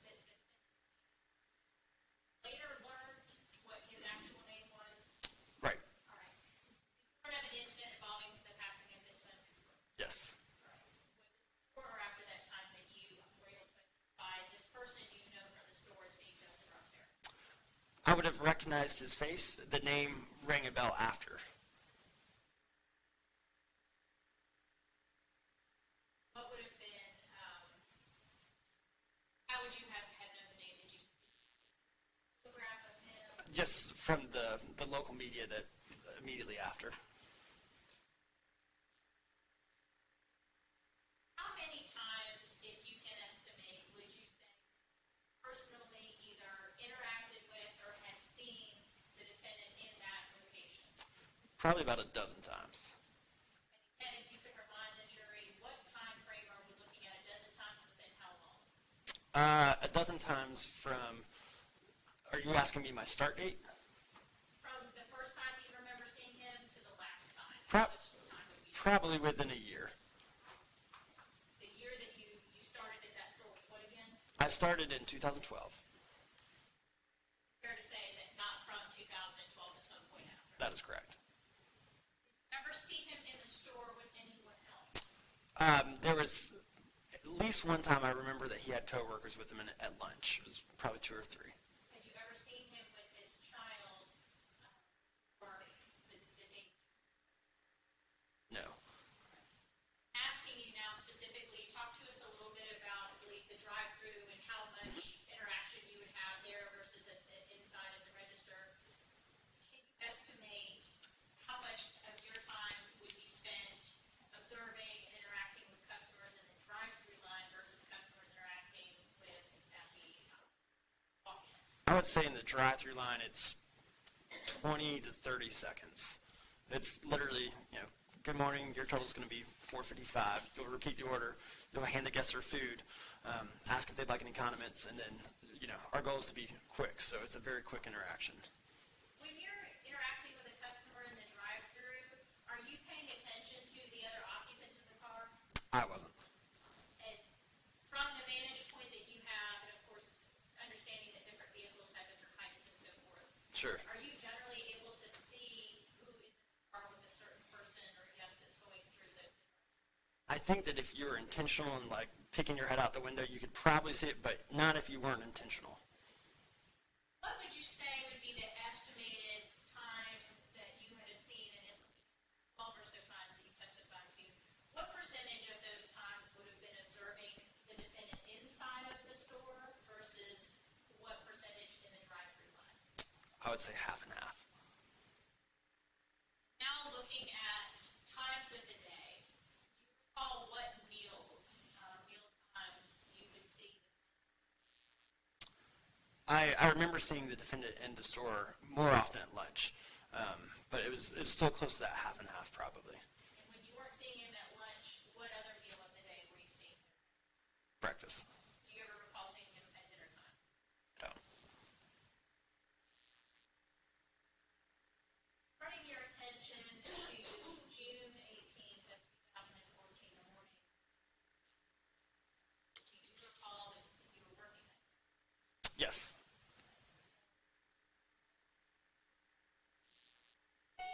that later learned what his actual name was. Right. All right. You learned of an incident involving the passing of Miss Smith. would have recognized his face. The name rang a bell after. What would have been, how would you have known the name? Did you see a photograph of him? Just from the local media that immediately after. How many times, if you can estimate, would you say personally either interacted with or had seen the defendant in that location? Probably about a dozen times. And if you could remind the jury, what time frame are we looking at? A dozen times within how long? A dozen times from, are you asking me my start date? From the first time you remember seeing him to the last time? Pro- Which time would be? Probably within a year. The year that you started at that store was what again? I started in 2012. Fair to say that not from 2012 to some point after. That is correct. Ever see him in the store with anyone else? There was at least one time I remember that he had coworkers with him at lunch. It was probably 2 or 3. Had you ever seen him with his child or the date? No. Asking you now specifically, talk to us a little bit about the drive-through and how much interaction you would have there versus inside of the register. Can you estimate how much of your time would be spent observing and interacting with customers in the drive-through line versus customers interacting with at the walk-in? I would say in the drive-through line it's 20 to 30 seconds. It's literally, good morning, your total is going to be $4.55. You'll repeat the order. You'll hand the guests their food, ask if they'd like any condiments, and then, our goal is to be quick, so it's a very quick interaction. When you're interacting with a customer in the drive-through, are you paying attention to the other occupants of the car? I wasn't. And from the vantage point that you have, and of course, understanding that different vehicles have different heights and so forth, Sure. are you generally able to see who is in the car with a certain person or guest that's going through the... I think that if you were intentional and picking your head out the window, you could probably see it, but not if you weren't intentional. What would you say would be the estimated time that you had seen in his 12 or so times that you testified to? What percentage of those times would have been observing the defendant inside of the store versus what percentage in the drive-through line? I would say half and half. Now looking at times of the day, do you recall what meal times you would see? I remember seeing the defendant in the store more often at lunch, but it was still close to that half and half probably. And when you weren't seeing him at lunch, what other meal of the day were you seeing him? Breakfast. Do you ever recall seeing him at dinner time? No. Turning your attention to June 18th of 2014, the morning, do you recall if you were working that day? Yes. The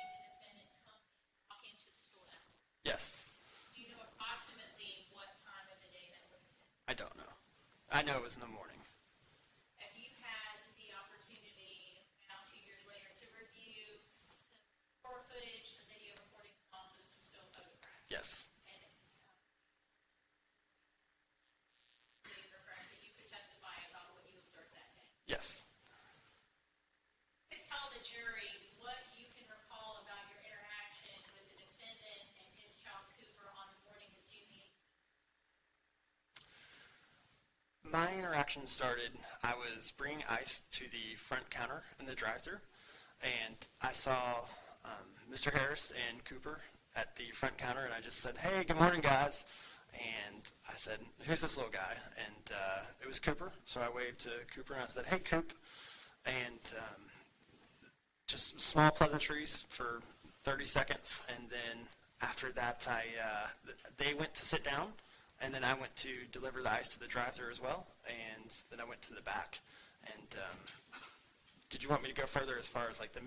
defendant walk into the store that morning. Yes. Do you know approximately what time of the day that would have been? I don't know. I know it was in the morning. Have you had the opportunity now 2 years later to review some store footage, some video recordings, and also some still photographs? Yes. And refresh that you could testify about what you observed that day. Yes. You could tell the jury what you can recall about your interaction with the defendant and his child Cooper on the morning of June 18th. My interaction started, I was bringing ice to the front counter in the drive-thru, and I saw Mr. Harris and Cooper at the front counter, and I just said, "Hey, good morning, guys." And I said, "Who's this little guy?" And it was Cooper, so I waved to Cooper, and I said, "Hey, Coop." And just small pleasantries for 30 seconds, and then after that, they went to sit down, and then I went to deliver the ice to the drive-thru as well, and then I went to the back. And did you want me to go further as far as the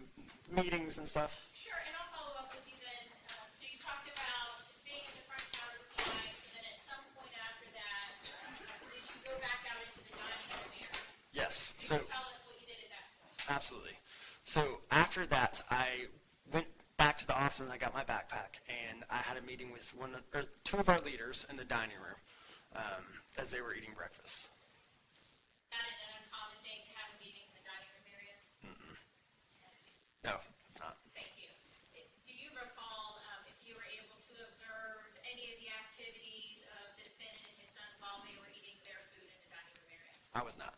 meetings and stuff? Sure, and I'll follow up with you then. So you talked about being at the front counter with the ice, and then at some point after that, did you go back out into the dining room area? Yes. Can you tell us what you did at that point? Absolutely. So after that, I went back to the office and I got my backpack, and I had a meeting with two of our leaders in the dining room as they were eating breakfast. Is that an uncommon thing to have a meeting in the dining room area? No, it's not. Thank you. Do you recall if you were able to observe any of the activities of the defendant and his son while they were eating their food in the dining room area? I was not.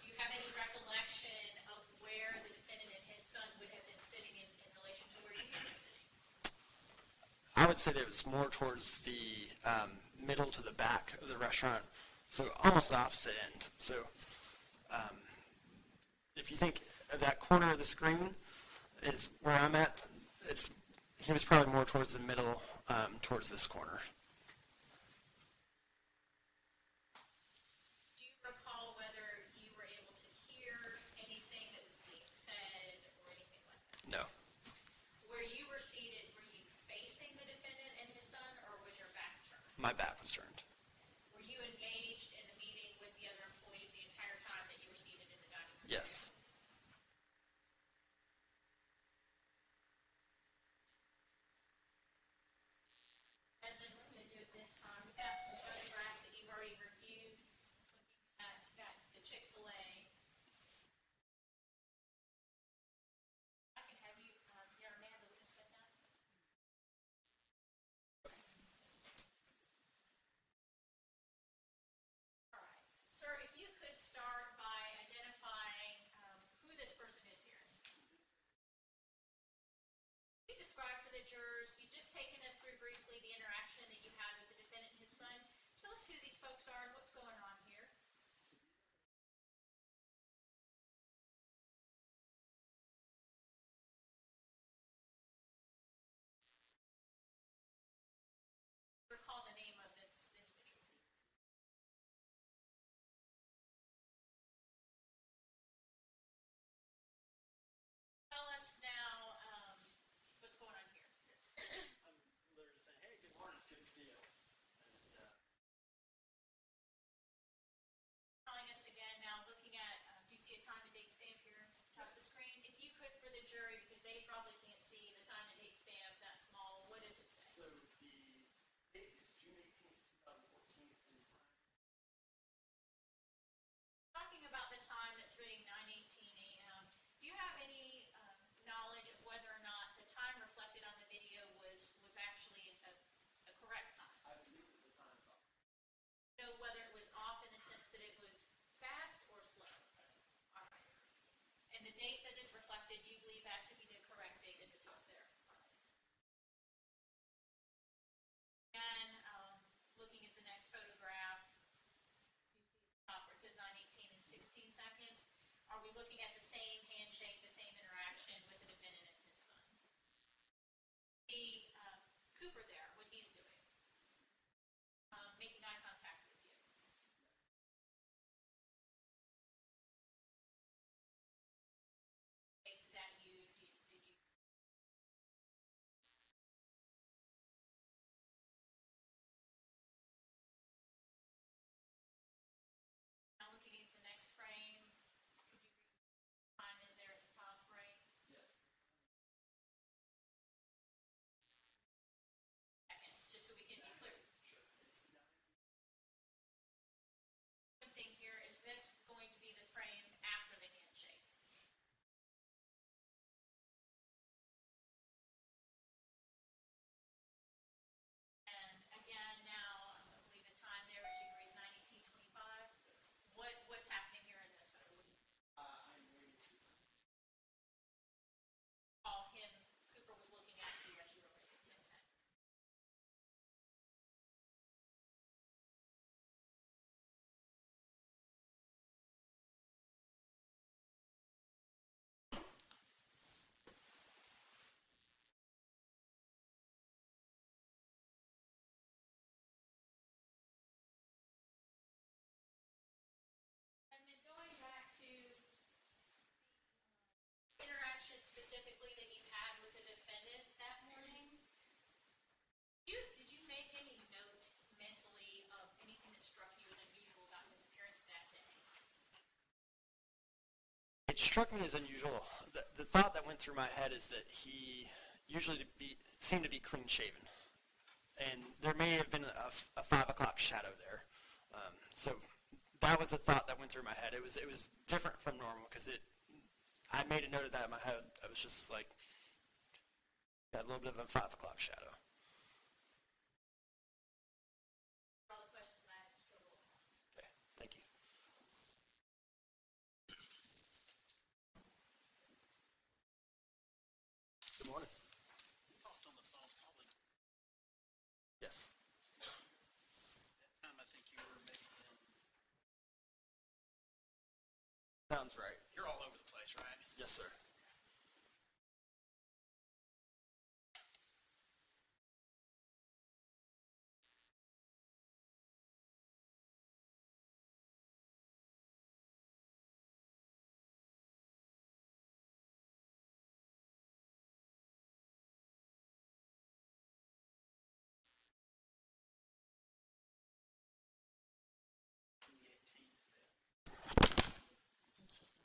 Do you have any recollection of where the defendant and his son would have been sitting in relation to where you were sitting? I would say that it was more towards the middle to the back of the restaurant, so almost the opposite end. So if you think of that corner of the screen is where I'm at, he was probably more towards the middle, towards this corner. Do you recall whether you were able to hear anything that was being said or anything like that? No. Where you were seated, were you facing the defendant and his son, or was your back turned? My back was turned. Were you engaged in the meeting with the other employees the entire time that you were seated in the dining room? Yes. And then we're going to do it this time. We've got some photographs that you've already reviewed. Looking at the Chick-fil-A. I can have you, your Amanda, will you step down? All right. Sir, if you could start by identifying who this person is here. You describe for the jurors, you've just taken us through briefly the interaction that you had with the defendant and his son. Tell us who these folks are and what's going on here. Recall the name of this individual. Tell us now what's going on here. I'm literally just saying, hey, good morning, it's good to see you. Telling us again now, looking at, do you see a time and date stamp here top of the screen? If you could for the jury, because they probably can't see the time and date stamp that small, what does it say? So the date is June 18th, 2014, and Talking about the time that's reading 9:18 a.m., do you have any knowledge of whether or not the time reflected on the video was actually a correct time? I believe that the time is off. Know whether it was off in the sense that it was fast or slow? All right. And the date that is reflected, do you believe that to be the correct date at the top there? Again, looking at the next photograph, you see the top where it says 9:18 and 16 seconds. Are we looking at the same handshake, the same interaction with the defendant and his son? See Cooper there, what he's doing, making eye contact with you. Is that you? Did you? Now looking at the next frame, could you read what time is there at the top frame? Yes. Seconds, just so we can be clear. Sure. It's 9. Sequencing here, is this going to be the frame after the handshake? And again, now, I believe the time there, which you agree is 9:18:25. What's happening here in this photo? I'm waiting to. All him, Cooper was looking at you as you were waiting to that. And then going back to the interaction specifically that you had with the defendant that morning, did you make any note mentally of anything that struck you as unusual about his appearance that day? It struck me as unusual. The thought that went through my head is that he usually seemed to be clean shaven. And there may have been a 5 o'clock shadow there. So that was the thought that went through my head. It was different from normal because I made a note of that in my head. I was just like, got a little bit of a 5 o'clock shadow. All the questions I had to go ask. Okay, thank you. Good morning. We talked on the phone probably Yes. that time. I think you were maybe in. Sounds right. You're all over the place, right? Yes, sir. I'm so sorry.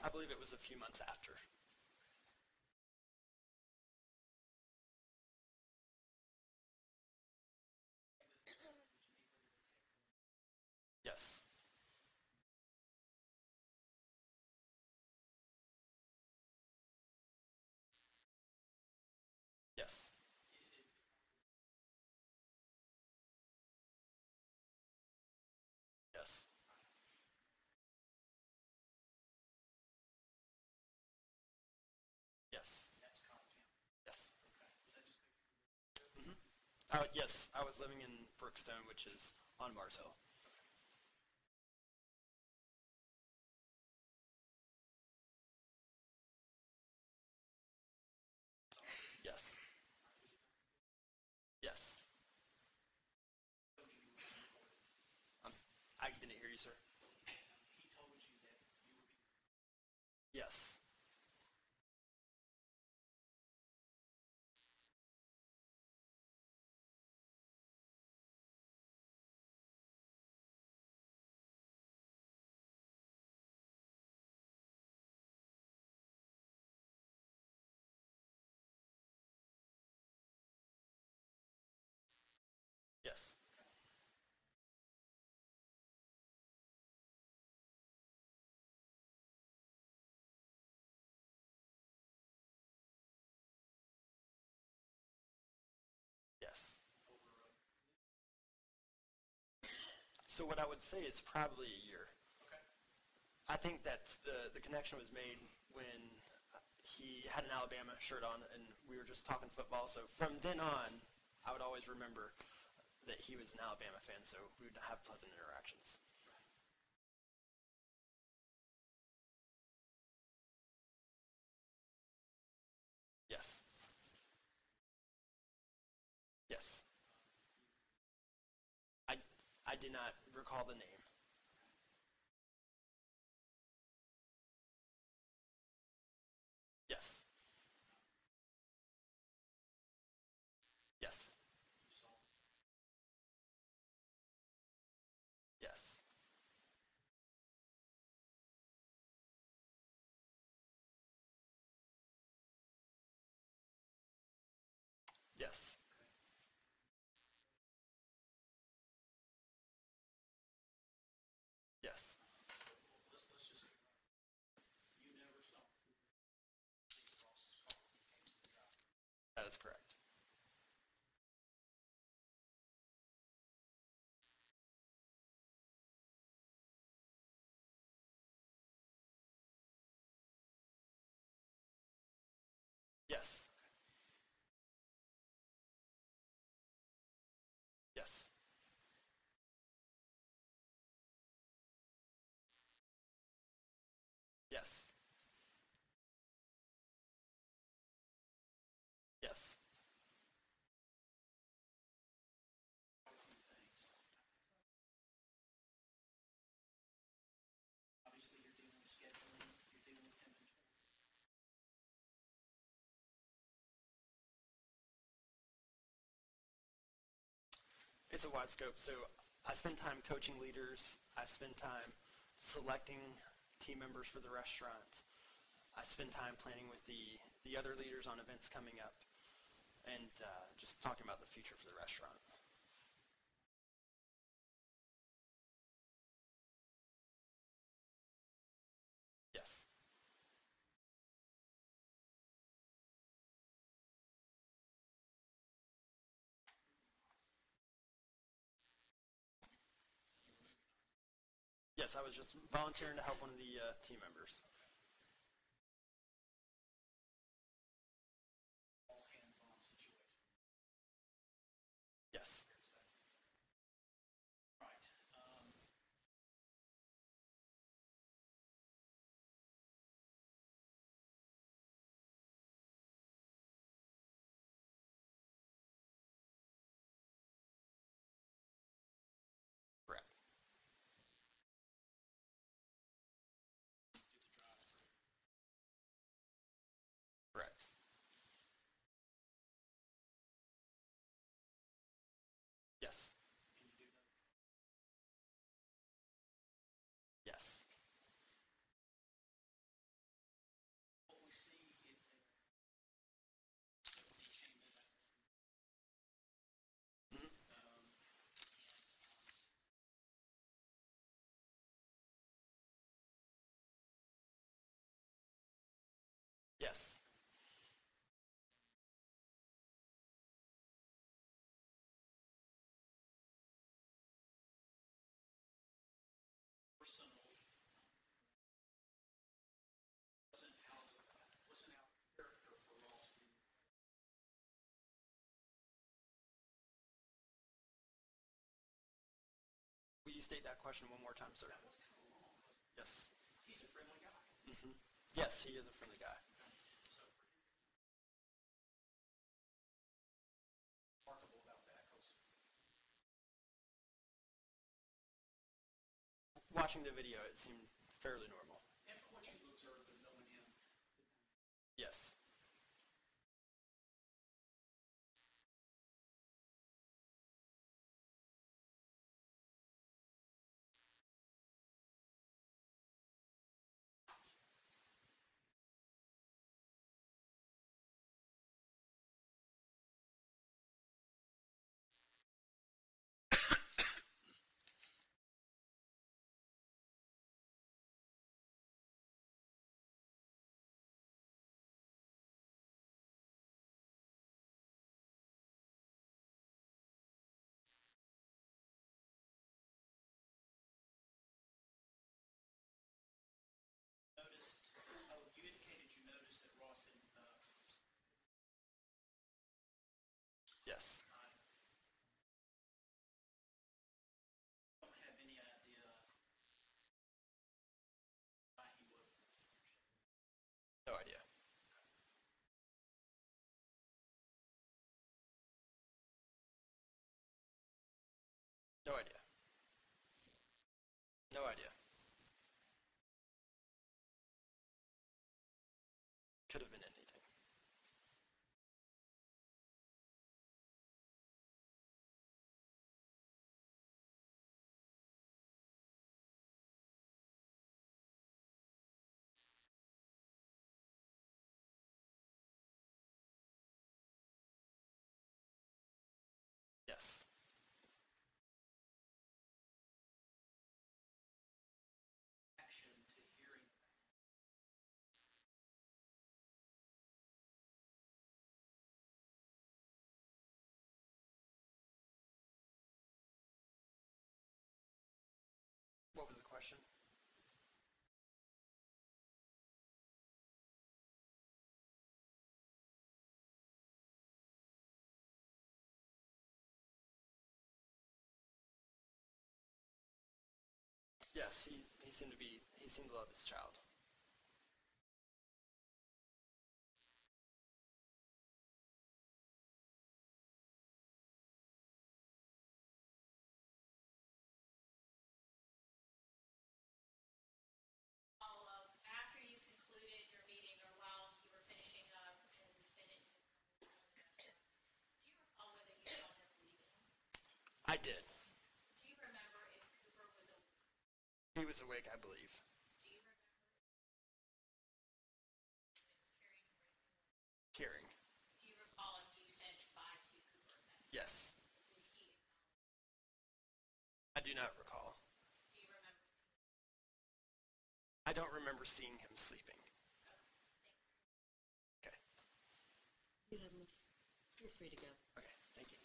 I believe it was a few months after. Yes. Yes. Yes. Yes. That's Cobb County. Yes. Okay. Was that just? Yes, I was living in Brookstone, which is on Mars Hill. Yes. Yes. I didn't hear you, sir. He told you that you were being. Yes. Yes. Yes. So what I would say is probably a year. Okay. I think that the connection was made when he had an Alabama shirt on and we were just talking football. So from then on, I would always remember that he was an Alabama fan, so we would have pleasant interactions. Yes. Yes. I did not recall the name. Yes. Yes. Yes. Yes. Yes. Let's just. You never saw. That is correct. Yes. Yes. Yes. Yes. Obviously, you're dealing with scheduling. You're dealing with inventory. It's a wide scope. So I spend time coaching leaders. I spend time selecting team members for the restaurant. I spend time planning with the other leaders on events coming up and just talking about the future for the restaurant. Yes. Yes, I was just volunteering to help one of the team members. All hands-on situation. Yes. Right. Correct. Do the drive-through. Correct. Yes. Can you do that? Yes. What we see if somebody came in that Yes. personal wasn't out of character for Ross. Will you state that question one more time, sir? That was kind of long. Yes. He's a friendly guy. Yes, he is a friendly guy. So remarkable about that because Watching the video, it seemed fairly normal. and from what you observed and knowing him, Yes. noticed, you indicated you noticed that Ross had, Yes. I don't have any idea why he was. No idea. No idea. No idea. Could have been anything. Yes. Action to hearing. What was the question? Yes, he seemed to love his child. Follow up, after you concluded your meeting or while you were finishing up and finished, do you recall whether you saw him leaving? I did. Do you remember was awake, I believe. Do you remember? Hearing. Do you recall if you said bye to Cooper then? Yes. Did he acknowledge? I do not recall. Do you remember? I don't remember seeing him sleeping. Okay. You're free to go. Okay. Thank you.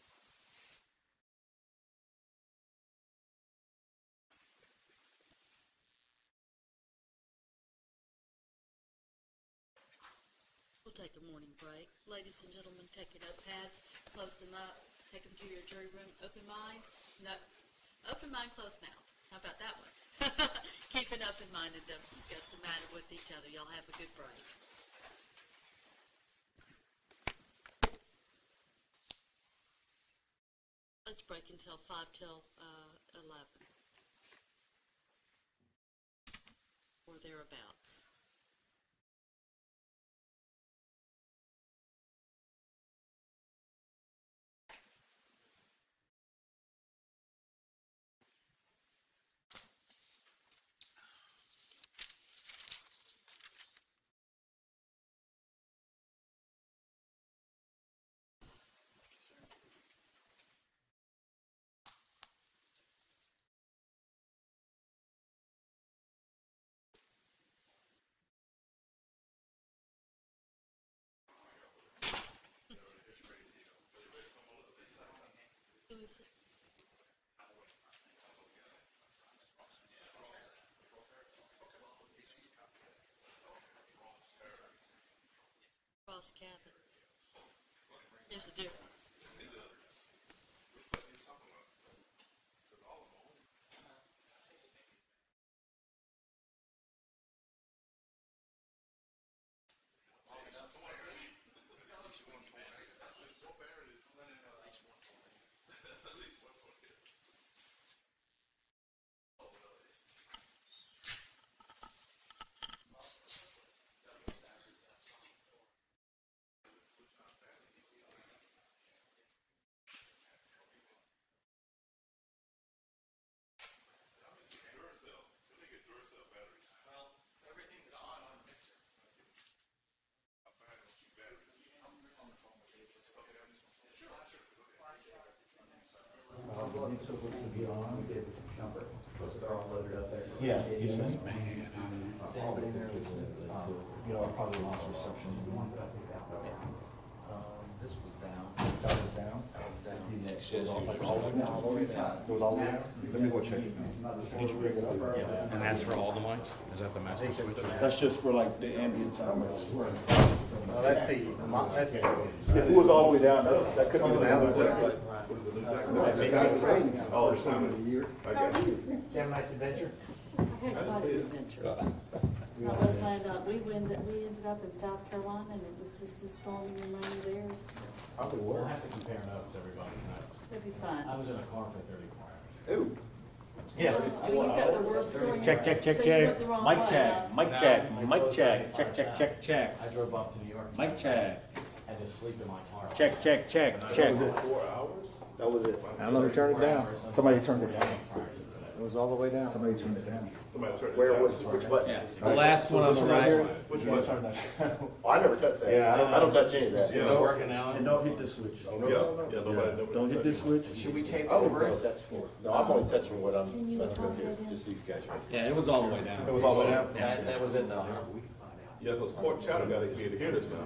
We'll take a morning break. Ladies and gentlemen, take your notepads, close them up, take them to your jury room. Open mind, no, open mind, closed mouth. How about that one? Keep an open mind and don't discuss the matter with each other. Y'all have a good break. Let's break until 5 till 11. Or thereabouts. Who is it? Ross Cabot. There's a difference. Yeah, you know, I probably lost reception. This was down. That was down. Next It was all the way down. It was all the way down. Let me go check it. Did you bring it up? Yeah. And that's for all the mics? Is that the master switch? That's just for like the ambient sound. Well, that's If it was all the way down, that couldn't be the Oh, it's time of the year. I got you. Did you have a nice adventure? I had quite an adventure. Now, we ended up in South Carolina, and it was just as stormy and rainy there as, Probably will. We'll have to compare notes, everybody. it'd be I fun. was in a car for 34 hours. Ooh. Yeah. Well, you got the worst story. Check, check, check, So you went check. the wrong Mic way, check, huh? mic check, mic check, check, check, check, check. I drove up to New York. Mic check. Had to sleep in my car. Check, check, check, check. 4 hours? That was it. I don't know who turned it down. Somebody turned it down. It was all the way down. Somebody turned it down. Somebody turned it Where down. was, which button? Yeah, the last one on the right. Which You one? turn that. Oh, I never touched that. Yeah, I don't touch any of that. It was working out. And don't hit the switch. Yeah, nobody. Don't hit this switch. Should we take I don't know over? what that's for. No, I'm only touching what I'm, Can you that's gonna talk do, again? just these guys right Yeah, it was all the way down. It was all the way down? Yeah, that was it though. Yeah, because court chatter got to be able to hear this now.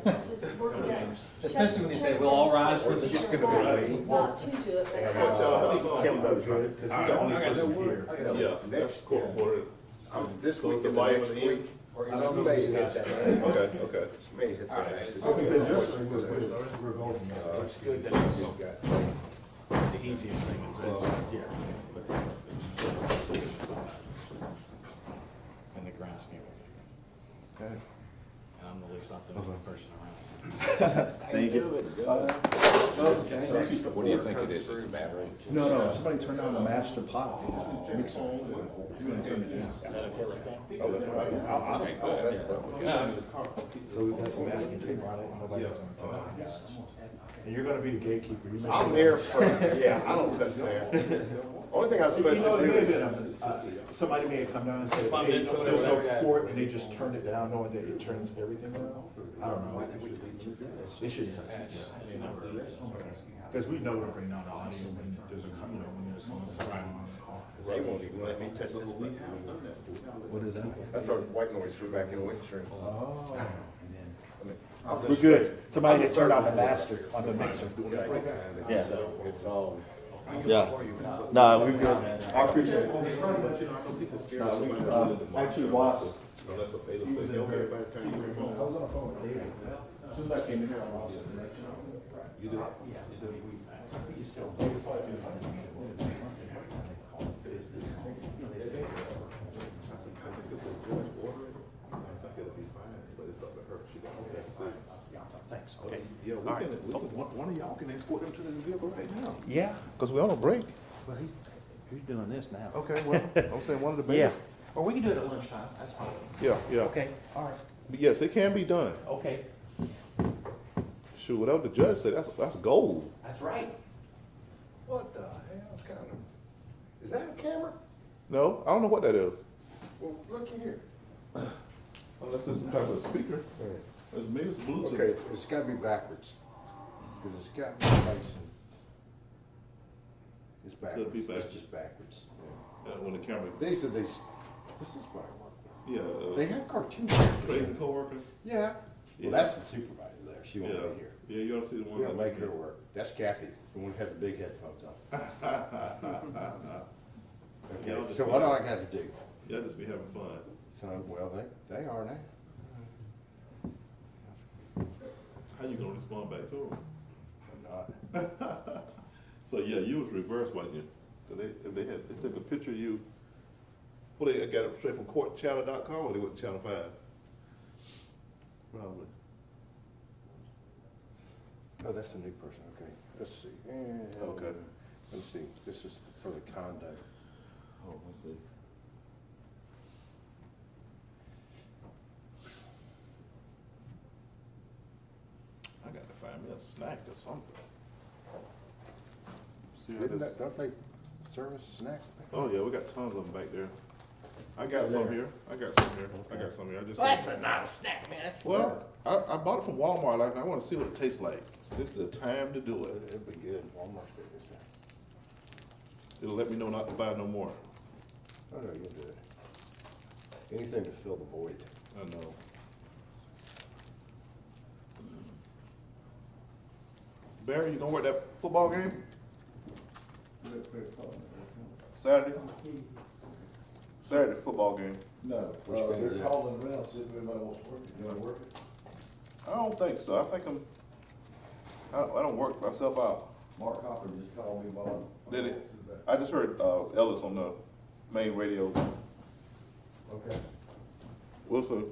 Yeah, just work it out. Especially when you say, we'll all rise for the. Just gonna be Not to do it, but Court chatter, how. Kim knows, good, right? because he's the only person here. Yeah, that's court reporter. This So week it's the and the volume next of the end? week. I don't know May if this hit is that. Okay, okay. May hit that. It's good that It's it's got- The easiest thing to do. Yeah. In the grand scheme of things. Okay. And I'm the least optimistic person around. Thank you. What do you think it is? It's a battery? No, somebody turned on the master pot. Mixer. You're gonna turn it down. Oh, that's right. Oh, that's the- So we've got some masking tape on it, and nobody else on it. And you're gonna be the gatekeeper. You make I'm sure- there for, yeah, I don't touch that. Only thing I was supposed to do is, Somebody may have come down and said, Bump hey, into it or there's no whatever, yeah. port, and they just turned it down, knowing that it turns everything down. I don't know. It shouldn't touch it. Because we know to bring down the audio when there's a, when there's something on. they won't even let me touch this. What is that? That's our white noise for back in the winter. Oh. I was We're just- good. Somebody had turned on the master, on the mixer. Yeah, it's all. Yeah. No, we're good. I appreciate it. Actually, Watson. Unless a fatal says, yo, everybody turn your I phone. was on the phone with David. As soon as I came in here, I lost the connection. You did? I think if the judge order it, I think it'll be fine, but it's up to her. She got to say. Thanks, okay. Yeah, one of y'all can escort them to the vehicle right now. Yeah, Because we're on a break. well, he's doing this now. Okay, well, I'm saying one of the Yeah, babies. or we can do it at lunchtime, that's fine. Yeah, yeah. Okay, all right, But yes, it can be done. okay, Shoot, whatever the judge said, that's gold. that's right. What the hell kind of, is that a camera? No, I don't know what that is. Well, looky here. Unless it's some type of speaker. Maybe it's Bluetooth. Okay, it's gotta be backwards, because it's got to be facing. It's backwards, be it's backwards. just backwards. When the camera, They said this is why I work. yeah. They have cartoons. Crazy coworkers. Yeah. Yeah. Well, that's the supervisor there, she won't Yeah. be here. Yeah, you ought to see the one. We're gonna make her work. That's Kathy, the one who has the big headphones on. Yeah, Okay, so what do I gotta do? Y'all just be having fun. So, well, they are now. How you gonna respond back to them? I'm not. So yeah, you was reverse, wasn't you? So if they took a picture of you, well, they got it straight from courtchatter.com or they went to Channel 5? Probably. Oh, that's a new person, okay. Let's see. Okay. Let's see, this is for the condo. Oh, let's see. I got to find me a snack or something. See how Isn't this- that, don't they service snacks? Oh yeah, we got tons of them back there. I got some here. I got some here. I got some here. I just. not a snack, man, that's. Well, I bought it from Walmart. Like, I want to see what it tastes like. So this is the time to do it. It'd be good, Walmart's good this time. It'll let me know not to buy no more. Oh, no, you'll do it. Anything to fill the void. I know. Barry, you gonna work that football game? Saturday? Saturday football game. No, Which game is they're it? calling around, see if anybody wants to work it. You wanna work it? I don't think so. I think I don't work myself out. Mark Hopper just called me while. Did it? I just heard Ellis on the main radio. Okay. Wilson.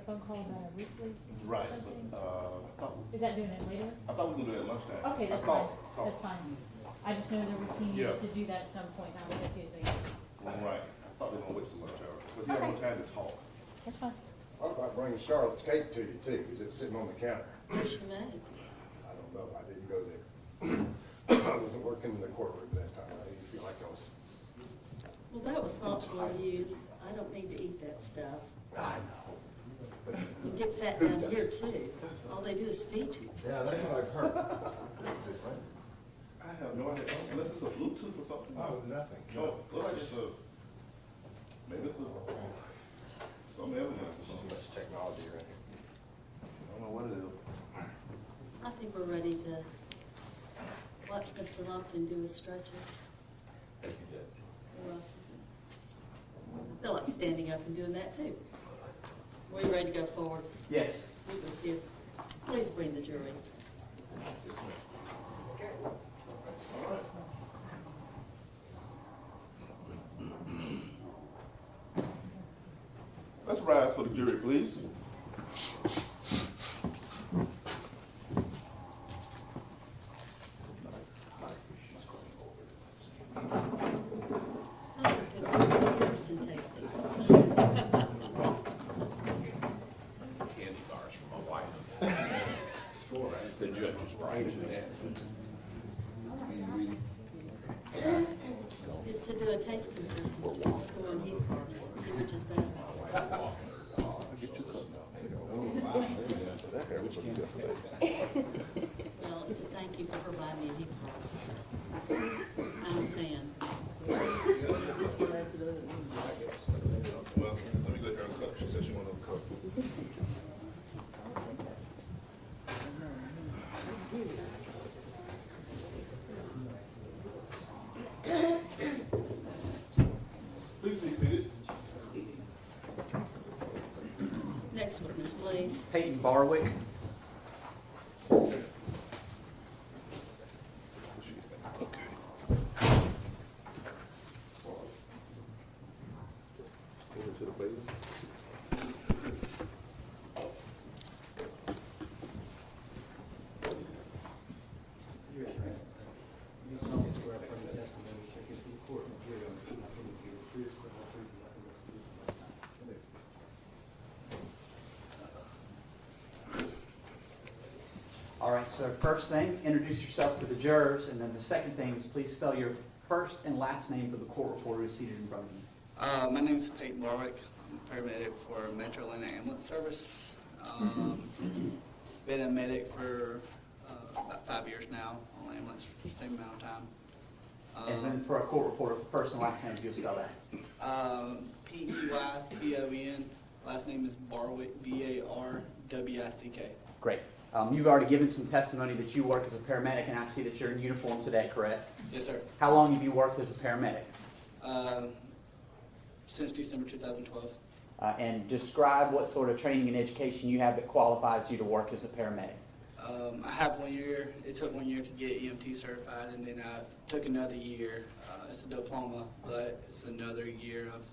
phone call about a weekly Right, something? but, I thought, Is that doing it later? I thought we were gonna do it at lunchtime. Okay, that's I fine, thought- that's fine. I just know there was, he Yeah. needed to do that at some point, and I was confused me. Right, I thought they were gonna wait till lunch hour, because he had no Okay. time to talk. That's fine. What about bringing Charlotte's cake to you too? Is it sitting on the counter? She may. I don't know, I didn't go there. I wasn't working in the courtroom that time, I didn't feel like I was. Well, that was thoughtful of you. I don't need to eat that stuff. I know. You get fat down here too. All they do is feed you. Yeah, that's what I've heard. What is this thing? I have no idea, unless it's a Bluetooth or something. Oh, nothing. No, look like it's a, maybe it's a, some evidence or Too something. much technology around here. I don't know what it is. I think we're ready to watch Mr. Lumpkin do his stretches. Thank you, Judge. You're welcome. I feel like standing up and doing that too. Are you ready to go forward? Yes. You go here. Please bring the jury. Yes, ma'am. Let's rise for the jury, please. Oh, good Weston tasting. Candy bars for my wife. The judge is right. It's to do a taste comparison between school and heat bars, see which is better. Well, it's a thank you for her buying me a heat bar. I'm a fan. Well, let me go here and cut. She said she wanted to cut. Please be seated. Next witness, please. Payton Barwick. Over to the podium. All right, so first thing, introduce yourself to the jurors, and then the second thing is please spell your first and last name for the court reporter who's seated in front of you. My name is Payton Barwick. I'm a paramedic for Metro Atlanta Ambulance Service. Been a medic for about 5 years now on ambulance for the same amount of time. And then for a court reporter, first and last name, if you'll spell that. Peyton, last name is Barwick, Barwick. Great. You've already given some testimony that you work as a paramedic, and I see that you're in uniform today, correct? Yes, sir. How long have you worked as a paramedic? Since December 2012. And describe what sort of training and education you have that qualifies you to work as a paramedic. I have 1 year. It took 1 year to get EMT certified, and then I took another year. It's a diploma, but it's another year of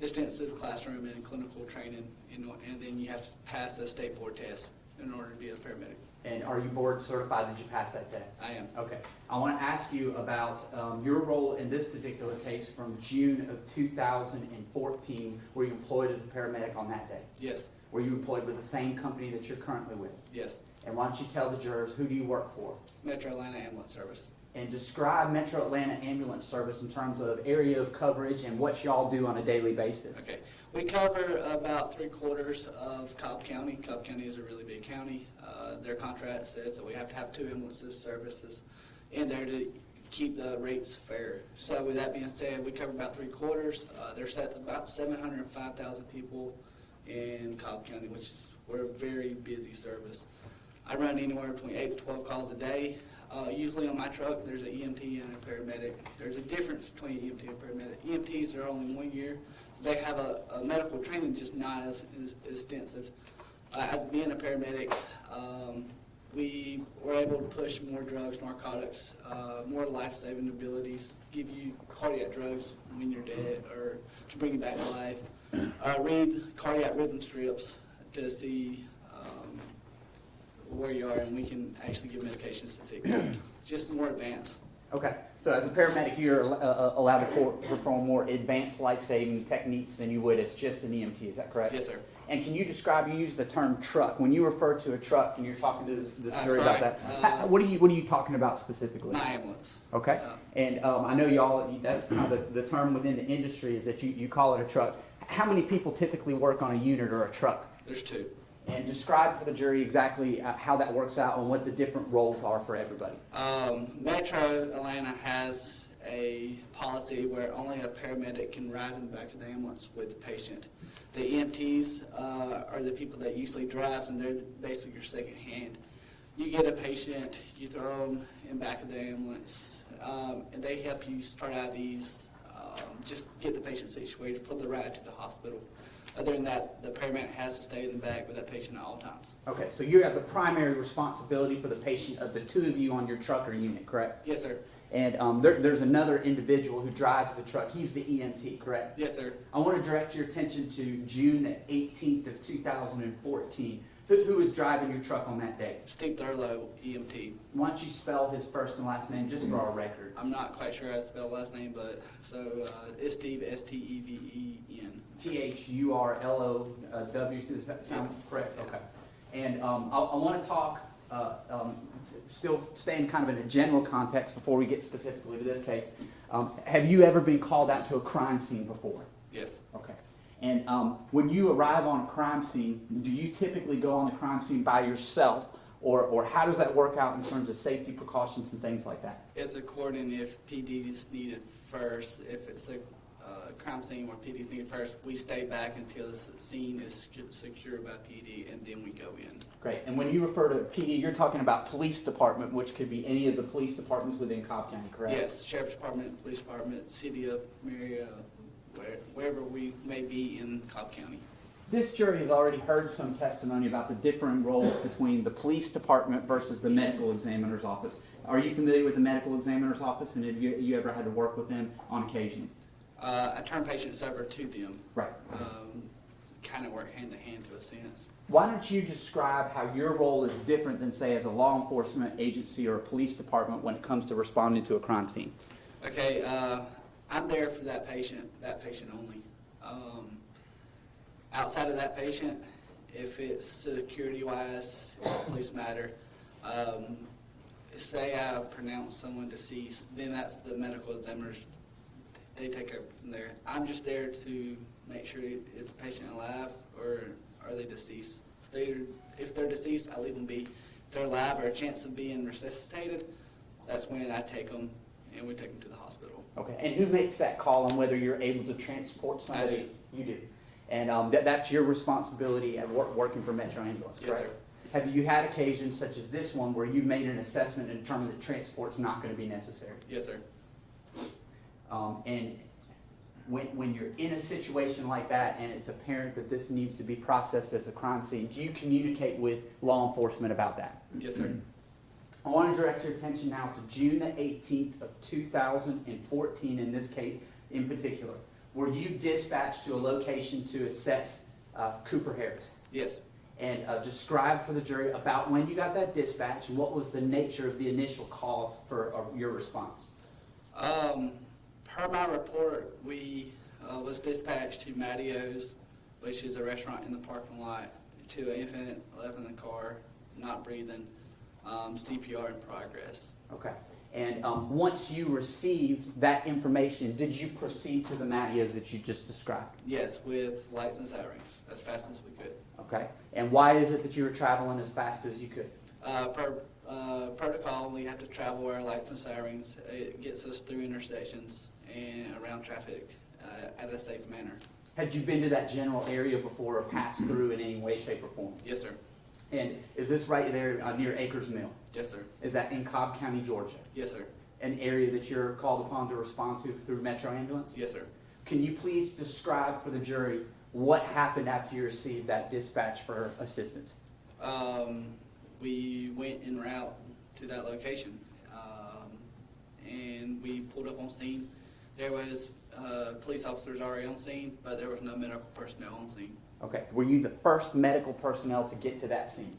extensive classroom and clinical training, and then you have to pass a state board test in order to be a paramedic. And are you board certified? Did you pass that test? I am. Okay. I want to ask you about your role in this particular case from June of 2014. Were you employed as a paramedic on that day? Yes. Were you employed with the same company that you're currently with? Yes. And why don't you tell the jurors, who do you work for? Metro Atlanta Ambulance Service. And describe Metro Atlanta Ambulance Service in terms of area of coverage and what y'all do on a daily basis. Okay. We cover about 3/4 of Cobb County. Cobb County is a really big county. Their contract says that we have to have 2 ambulances services in there to keep the rates fair. So with that being said, we cover about 3/4. There's about 705,000 people in Cobb County, which is, we're a very busy service. I run anywhere between 8 to 12 calls a day. Usually on my truck, there's an EMT and a paramedic. There's a difference between EMT and paramedic. EMTs are only 1 year, so they have a medical training just not as extensive. As being a paramedic, we were able to push more drugs, narcotics, more life-saving abilities, give you cardiac drugs when you're dead or to bring you back to life, read cardiac rhythm strips to see where you are, and we can actually give medications to fix it. Just more advanced. Okay, so as a paramedic, you're allowed to perform more advanced life-saving techniques than you would as just an EMT, is that correct? Yes, sir. And can you describe, you use the term truck. When you refer to a truck and you're talking to this jury about that, what are you talking about specifically? My ambulance. Okay, and I know y'all, that's kind of the term within the industry is that you call it a truck. How many people typically work on a unit or a truck? There's 2. And describe for the jury exactly how that works out and what the different roles are for everybody. Metro Atlanta has a policy where only a paramedic can ride in the back of the ambulance with the patient. The EMTs are the people that usually drives, and they're basically your second hand. You get a patient, you throw them in back of the ambulance, and they help you start IVs, just get the patient situated for the ride to the hospital. Other than that, the paramedic has to stay in the back with that patient at all times. Okay, so you have the primary responsibility for the patient of the 2 of you on your truck or unit, correct? Yes, sir. And there's another individual who drives the truck. He's the EMT, correct? Yes, sir. I want to direct your attention to June the 18th of 2014. Who was driving your truck on that day? Steve Thurlow, EMT. Why don't you spell his first and last name just for our record? I'm not quite sure how to spell the last name, but it's Steve, S-T-E-V-E-N. Thurlow, does that sound correct? Okay. And I want to talk, still staying kind of in a general context before we get specifically to this case. Have you ever been called out to a crime scene before? Yes. Okay. And when you arrive on a crime scene, do you typically go on the crime scene by yourself, or how does that work out in terms of safety precautions and things like that? It's according if PD is needed first. If it's a crime scene where PD is needed first, we stay back until the scene is secured by PD, and then we go in. Great. And when you refer to PD, you're talking about police department, which could be any of the police departments within Cobb County, correct? Yes, Sheriff's Department, Police Department, City of Marietta, wherever we may be in Cobb County. This jury has already heard some testimony about the differing roles between the police department versus the medical examiner's office. Are you familiar with the medical examiner's office, and have you ever had to work with them on occasion? I turn patients over to them. Right. Kind of work hand in hand to a sense. Why don't you describe how your role is different than, say, as a law enforcement agency or a police department when it comes to responding to a crime scene? Okay, I'm there for that patient only. Outside of that patient, if it's security-wise, it's a police matter. Say I pronounce someone deceased, then that's the medical examiners. They take over from there. I'm just there to make sure it's a patient alive or are they deceased. If they're deceased, I leave them be. If they're alive or a chance of being resuscitated, that's when I take them and we take them to the hospital. Okay. And who makes that call on whether you're able to transport somebody? I do. You do. And that's your responsibility at working for Metro Ambulance, Yes, correct? sir. Have you had occasions such as this one where you made an assessment and determined that transport's not going to be necessary? Yes, sir. And when you're in a situation like that and it's apparent that this needs to be processed as a crime scene, do you communicate with law enforcement about that? Yes, sir. I want to direct your attention now to June the 18th of 2014 in this case in particular. Were you dispatched to a location to assess Cooper Harris? Yes. And describe for the jury about when you got that dispatch and what was the nature of the initial call for your response. Per my report, we was dispatched to Mattio's, which is a restaurant in the parking lot, to an infant left in the car, not breathing, CPR in progress. Okay. And once you received that information, did you proceed to the Mattio's that you just described? Yes, with lights and sirens, as fast as we could. Okay. And why is it that you were traveling as fast as you could? Per protocol, we have to travel where our lights and sirens. It gets us through intersections and around traffic at a safe manner. Had you been to that general area before or passed through in any way, shape, or form? Yes, sir. And is this right there near Acres Mill? Yes, sir. Is that in Cobb County, Georgia? Yes, sir. An area that you're called upon to respond to through Metro Ambulance? Yes, sir. Can you please describe for the jury what happened after you received that dispatch for assistance? We went en route to that location, and we pulled up on scene. There was police officers already on scene, but there was no medical personnel on scene. Okay. Were you the first medical personnel to get to that scene?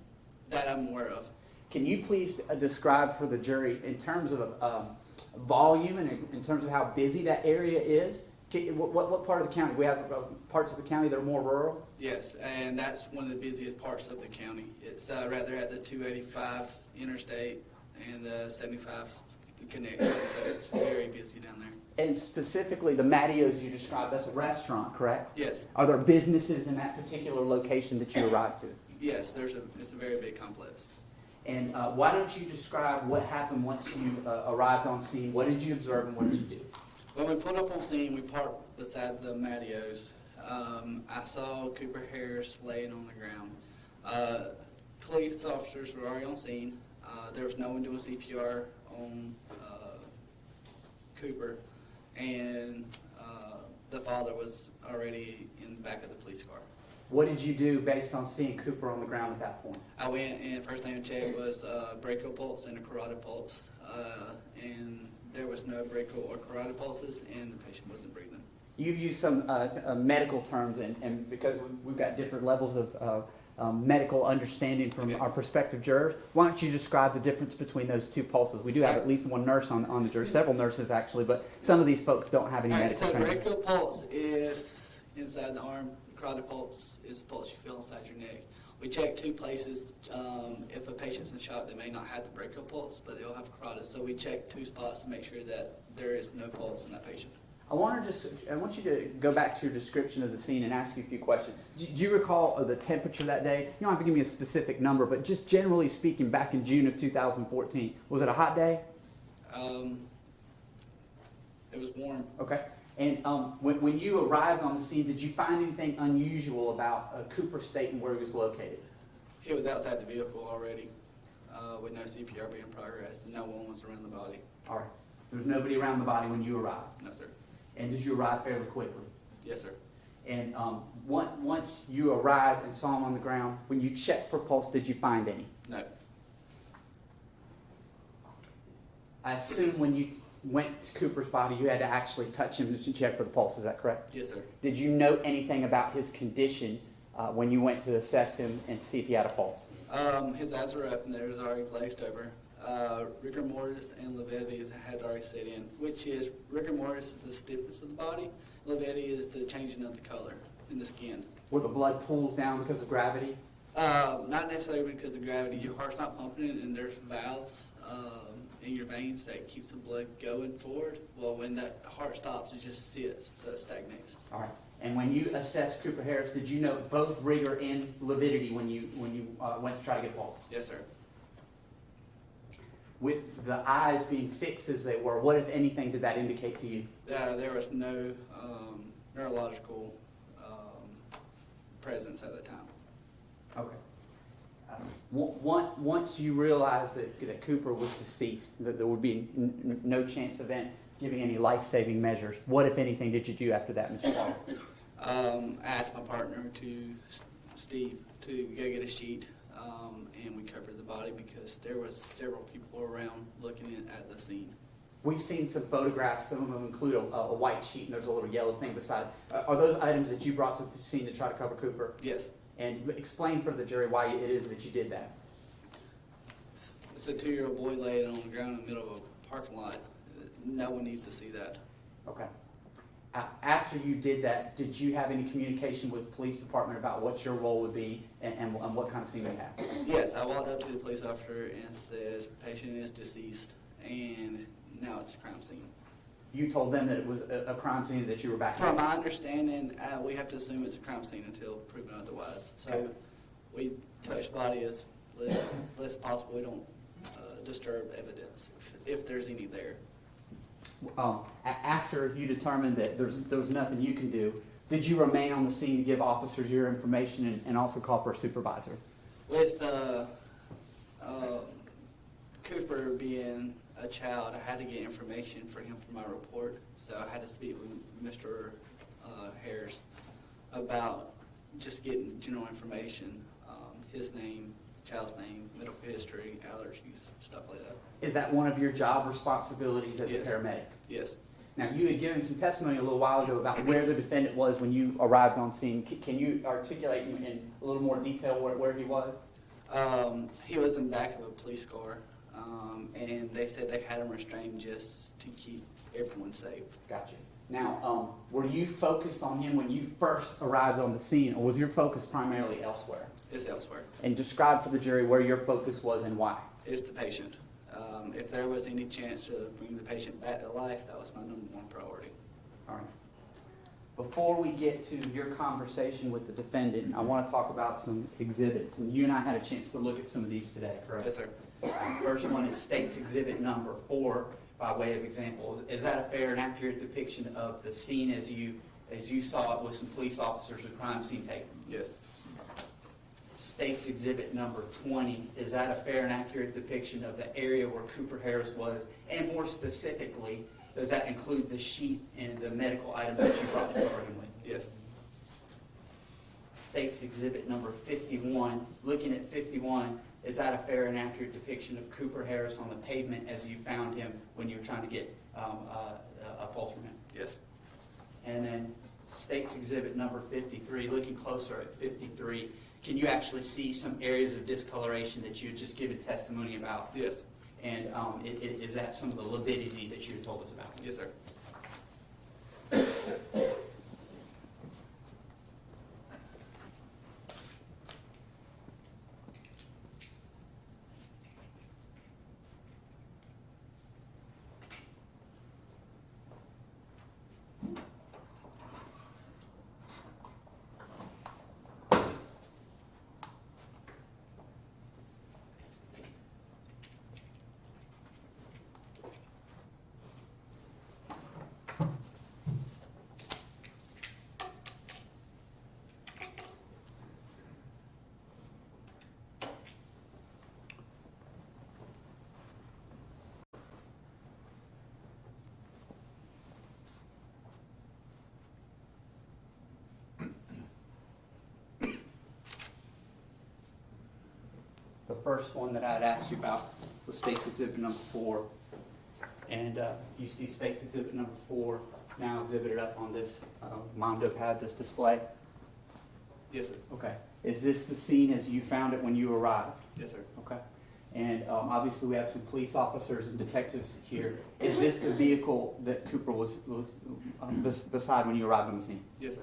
That I'm aware of. Can you please describe for the jury in terms of volume and in terms of how busy that area is? What part of the county? We have parts of the county that are more rural? Yes, and that's one of the busiest parts of the county. It's right there at the 285 interstate and the 75 connection, so it's very busy down there. And specifically, the Mattios you described, that's a restaurant, correct? Yes. Are there businesses in that particular location that you arrived to? Yes, it's a very big complex. And why don't you describe what happened once you arrived on scene? What did you observe and what did you do? When we pulled up on scene, we parked beside the Mattios. I saw Cooper Harris laying on the ground. Police officers were already on scene. There was no one doing CPR on Cooper, and the father was already in the back of the police car. What did you do based on seeing Cooper on the ground at that point? I went and first thing I checked was brachial pulse and a carotid pulse, and there was no brachial or carotid pulses, and the patient wasn't breathing. You've used some medical terms, and because we've got different levels of medical understanding from our prospective jurors, why don't you describe the difference between those two pulses? We do have at least one nurse on the jury, several nurses actually, but some of these folks don't have any medical So training. brachial pulse is inside the arm. Carotid pulse is the pulse you feel inside your neck. We check two places. If a patient's in shock, they may not have the brachial pulse, but they'll have carotid. So we check two spots to make sure that there is no pulse in that patient. I want you to go back to your description of the scene and ask you a few questions. Do you recall the temperature that day? You don't have to give me a specific number, but just generally speaking, back in June of 2014, was it a hot day? It was warm. Okay. And when you arrived on the scene, did you find anything unusual about Cooper State and where he was located? He was outside the vehicle already with no CPR being progressed, and no one was around the body. All right. There was nobody around the body when you arrived? No, sir. And did you arrive fairly quickly? Yes, sir. And once you arrived and saw him on the ground, when you checked for pulse, did you find any? No. I assume when you went to Cooper's body, you had to actually touch him to check for the pulse. Is that correct? Yes, sir. Did you note anything about his condition when you went to assess him and see if he had a pulse? His eyes were up and there was already glazed over. Rigor mortis and levities had already set in, which is rigor mortis is the stiffness of the body. Levity is the changing of the color in the skin. Were the blood pools down because of gravity? Not necessarily because of gravity. Your heart's not pumping and there's valves in your veins that keeps the blood going forward. Well, when that heart stops, it just sits, so it stagnates. All right. And when you assessed Cooper Harris, did you note both rigor and lividity when you went to try to get a pulse? Yes, sir. With the eyes being fixed as they were, what, if anything, did that indicate to you? There was no neurological presence at the time. Okay. Once you realized that Cooper was deceased, that there would be no chance of them giving any life-saving measures, what, if anything, did you do after that, Mr. Farrow? I asked my partner, Steve, to go get a sheet, and we covered the body because there was several people around looking at the scene. We've seen some photographs. Some of them include a white sheet, and there's a little yellow thing beside it. Are those items that you brought to the scene to try to cover Cooper? Yes. And explain for the jury why it is that you did that. It's a 2-year-old boy laying on the ground in the middle of a parking lot. No one needs to see that. Okay. After you did that, did you have any communication with the police department about what your role would be and what kind of scene you have? Yes, I walked up to the police officer and says the patient is deceased and now it's a crime scene. You told them that it was a crime scene, that you were back From my understanding, we have to assume it's a crime scene until proven otherwise. So okay. We touch body as less as possible. We don't disturb evidence if there's any there. After you determined that there was nothing you can do, did you remain on the scene to give officers your information and also call for a supervisor? With Cooper being a child, I had to get information for him for my report, so I had to speak with Mr. Harris about just getting general information, his name, child's name, medical history, allergies, stuff like that. Is that one of your job responsibilities as Yes. a paramedic? Yes. Now, you had given some testimony a little while ago about where the defendant was when you arrived on scene. Can you articulate in a little more detail where he was? He was in the back of a police car, and they said they had him restrained just to keep everyone safe. Gotcha. Now, were you focused on him when you first arrived on the scene, or was your focus primarily elsewhere? It's elsewhere. And describe for the jury where your focus was and why. It's the patient. If there was any chance to bring the patient back to life, that was my number one priority. All right. Before we get to your conversation with the defendant, I want to talk about some exhibits. And you and I had a chance to look at some of these today, correct? Yes, sir. First one is State's Exhibit number 4, by way of example. Is that a fair and accurate depiction of the scene as you saw it with some police officers with crime scene tape? Yes. State's Exhibit number 20, is that a fair and accurate depiction of the area where Cooper Harris was? And more specifically, does that include the sheet and the medical items that you brought to the courtroom with? Yes. State's Exhibit number 51, looking at 51, is that a fair and accurate depiction of Cooper Harris on the pavement as you found him when you were trying to get a pulse from him? Yes. And then State's Exhibit number 53, looking closer at 53, can you actually see some areas of discoloration that you had just given testimony about? Yes. And is that some of the lividity that you had told us about? Yes, sir. The first one that I had asked you about was State's Exhibit number 4. And you see State's Exhibit number 4 now exhibited up on this Mondo pad, this display. Yes, sir. Okay. Is this the scene as you found it when you arrived? Yes, sir. Okay. And obviously we have some police officers and detectives here. Is this the vehicle that Cooper was beside when you arrived on the scene? Yes, sir.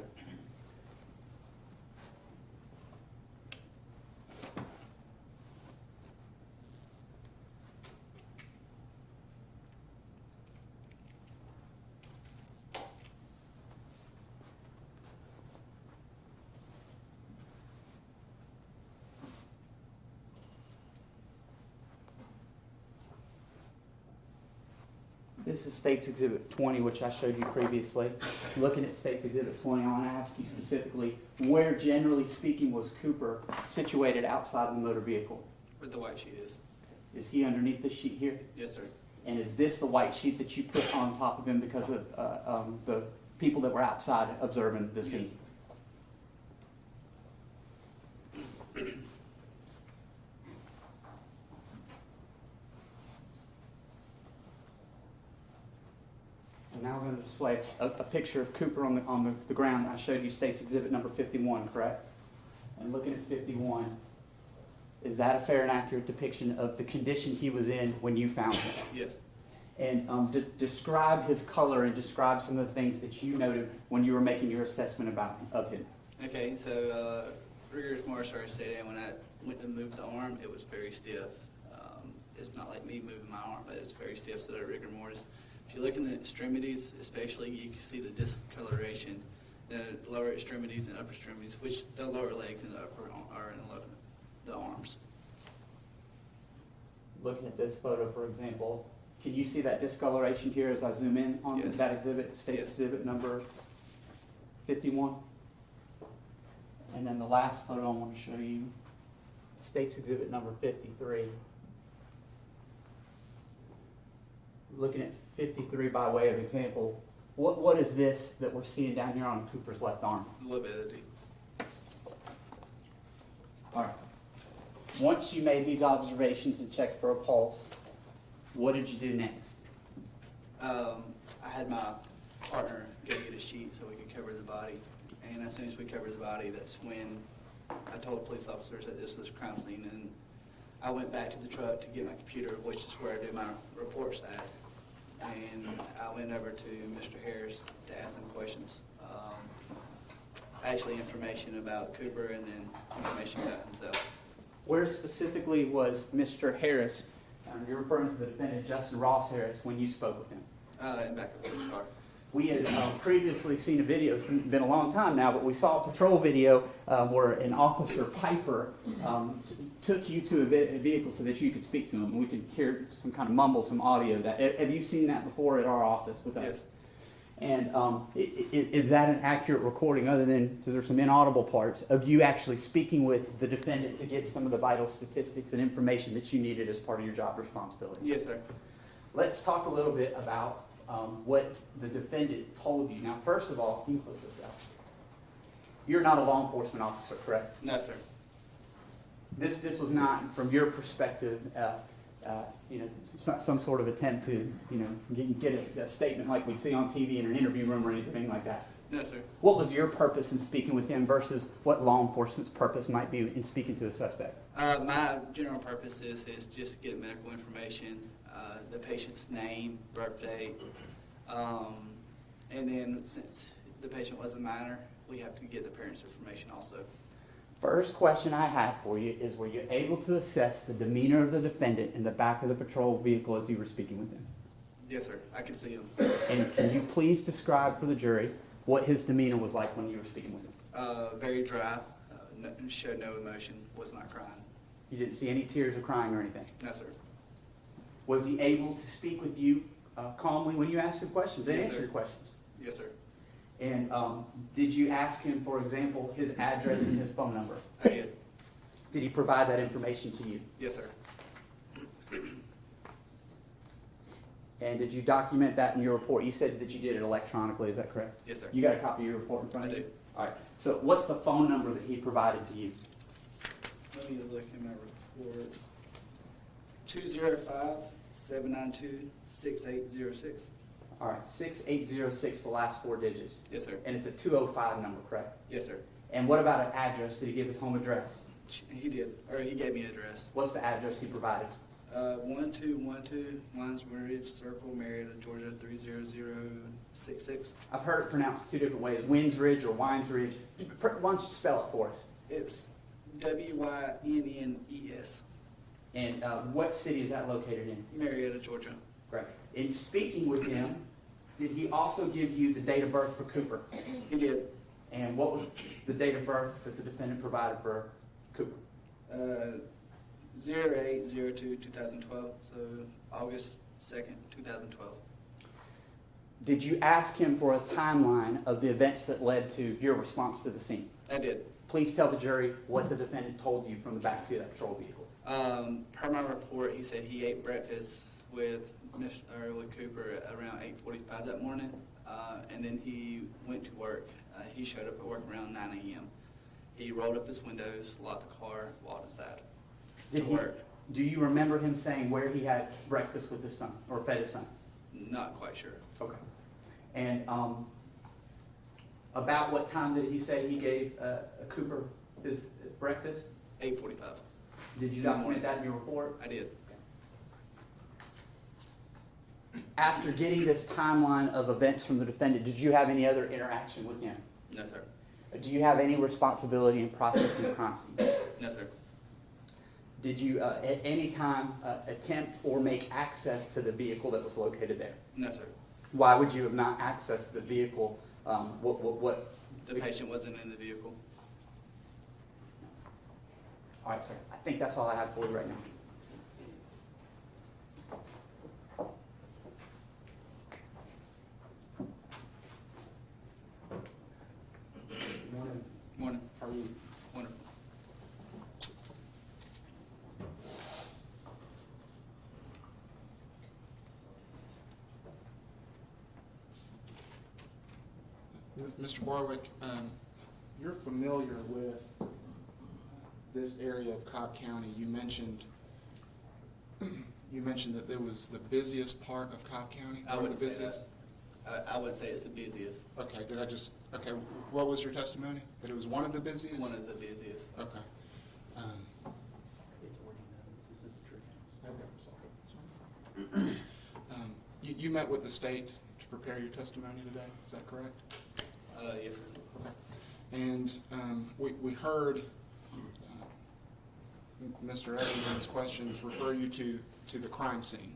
This is State's Exhibit 20, which I showed you previously. Looking at State's Exhibit 20, I want to ask you specifically, where, generally speaking, was Cooper situated outside of the motor vehicle? Where the white sheet is. Is he underneath this sheet here? Yes, sir. And is this the white sheet that you put on top of him because of the people that were outside observing the scene? Yes. Now we're going to display a picture of Cooper on the ground. I showed you State's Exhibit number 51, correct? And looking at 51, is that a fair and accurate depiction of the condition he was in when you found him? Yes. And describe his color and describe some of the things that you noted when you were making your assessment of him. Okay, so rigorous martial arts stayed in. When I went to move the arm, it was very stiff. It's not like me moving my arm, but it's very stiff, so the rigor mortis. If you look in the extremities, especially, you can see the discoloration, the lower extremities and upper extremities, which the lower legs and the upper are in the arms. Looking at this photo, for example, can you see that discoloration here as I zoom in on Yes. that exhibit, State's Yes. Exhibit number 51? And then the last photo I want to show you, State's Exhibit number 53. Looking at 53 by way of example, what is this that we're seeing down here on Cooper's left arm? Lividity. All right. Once you made these observations and checked for a pulse, what did you do next? I had my partner go get a sheet so we could cover the body. And as soon as we covered the body, that's when I told police officers that this was a crime scene. And I went back to the truck to get my computer, which is where I do my reports at. And I went over to Mr. Harris to ask him questions. Actually, information about Cooper and then information about himself. Where specifically was Mr. Harris? You're referring to the defendant, Justin Ross Harris, when you spoke with him. In back of the police car. We had previously seen a video, it's been a long time now, but we saw a patrol video where an officer, Piper, took you to a vehicle so that you could speak to him, and we could hear some kind of mumble, some audio. Have you seen that before at our office with us? Yes. And is that an accurate recording, other than, so there's some inaudible parts, of you actually speaking with the defendant to get some of the vital statistics and information that you needed as part of your job responsibility? Yes, sir. Let's talk a little bit about what the defendant told you. Now, first of all, you can close this out. You're not a law enforcement officer, correct? No, sir. This was not, from your perspective, some sort of attempt to, get a statement like we'd see on TV in an interview room or anything like that. No, sir. What was your purpose in speaking with him versus what law enforcement's purpose might be in speaking to a suspect? My general purpose is just to get medical information, the patient's name, birth date, and then since the patient was a minor, we have to get the parents' information also. First question I have for you is, were you able to assess the demeanor of the defendant in the back of the patrol vehicle as you were speaking with him? Yes, sir. I can see him. And can you please describe for the jury what his demeanor was like when you were speaking with him? Very dry, showed no emotion, was not crying. You didn't see any tears or crying or anything? No, sir. Was he able to speak with you calmly when you asked him questions and Yes, answer sir. your questions? Yes, sir. And did you ask him, for example, his address and his phone number? I did. Did he provide that information to you? Yes, sir. And did you document that in your report? You said that you did it electronically, is that correct? Yes, sir. You got a copy of your report in front of I you? do. All right. So what's the phone number that he provided to you? Let me look in my report. 205-792-6806. All right, 6806, the last four digits. Yes, sir. And it's a 205 number, correct? Yes, sir. And what about an address? Did he give his home address? He did, or he gave me an address. What's the address he provided? 1212 Wines Ridge Circle, Marietta, Georgia 30066. I've heard it pronounced two different ways, Winds Ridge or Wines Ridge. Why don't you spell it for us? It's WYNNES. And what city is that located in? Marietta, Georgia. Right. In speaking with him, did he also give you the date of birth for Cooper? He did. And what was the date of birth that the defendant provided for Cooper? 08/02/2012, so August 2nd, 2012. Did you ask him for a timeline of the events that led to your response to the scene? I did. Please tell the jury what the defendant told you from the backseat of that patrol vehicle. Per my report, he said he ate breakfast with Cooper at around 8:45 that morning, and then he went to work. He showed up at work around 9 a.m. He rolled up his windows, locked the car, walked inside to work. Do you remember him saying where he had breakfast with his son, or fed his son? Not quite sure. Okay. And about what time did he say he gave Cooper his breakfast? 8:45. Did you document that in your report? I did. After getting this timeline of events from the defendant, did you have any other interaction with him? No, sir. Do you have any responsibility in processing the crime scene? No, sir. Did you at any time attempt or make access to the vehicle that was located there? No, sir. Why would you have not accessed the vehicle? The patient wasn't in the vehicle. All right, sir. I think that's all I have for you right now. Morning. How are you? Wonderful. Mr. Barwick, you're familiar with this area of Cobb County. You mentioned that it was the busiest part of Cobb County. I wouldn't the say busiest. I wouldn't say it's the busiest. Okay, okay, what was your testimony? That it was one of the busiest? One of the busiest. Okay. You met with the state to prepare your testimony today, is that correct? Yes, sir. And we heard Mr. Evans in his questions refer you to the crime scene,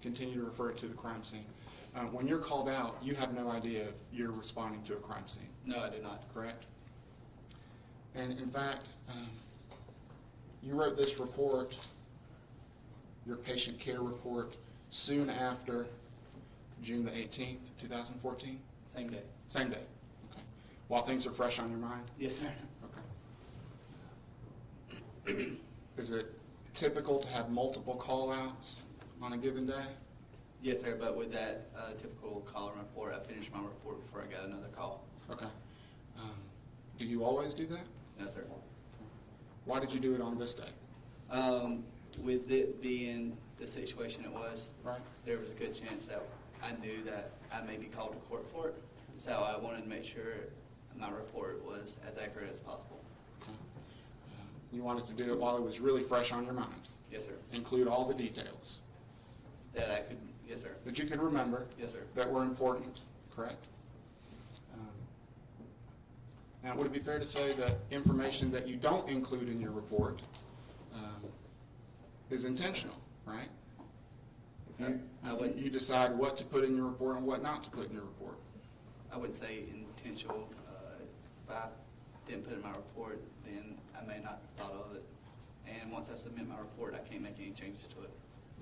continue to refer it to the crime scene. When you're called out, you have no idea if you're responding to a crime scene. No, I did not. Correct? And in fact, you wrote this report, your patient care report, soon after June the 18th, 2014? Same day. Same day. Okay. While things are fresh on your mind? Yes, sir. Okay. Is it typical to have multiple call-outs on a given day? Yes, sir, but with that typical call and report, I finished my report before I got another call. Okay. Do you always do that? No, sir. Why did you do it on this day? With it being the situation it was, Right. there was a good chance that I knew that I may be called to court for it. So I wanted to make sure my report was as accurate as possible. Okay. You wanted to do it while it was really fresh on your mind? Yes, sir. Include all the details? That I could, yes, sir. That you could remember? Yes, sir. That were important, correct? Now, would it be fair to say that information that you don't include in your report is intentional, right? If you decide what to put in your report and what not to put in your report. I would say intentional. If I didn't put it in my report, then I may not have thought of it. And once I submit my report, I can't make any changes to it.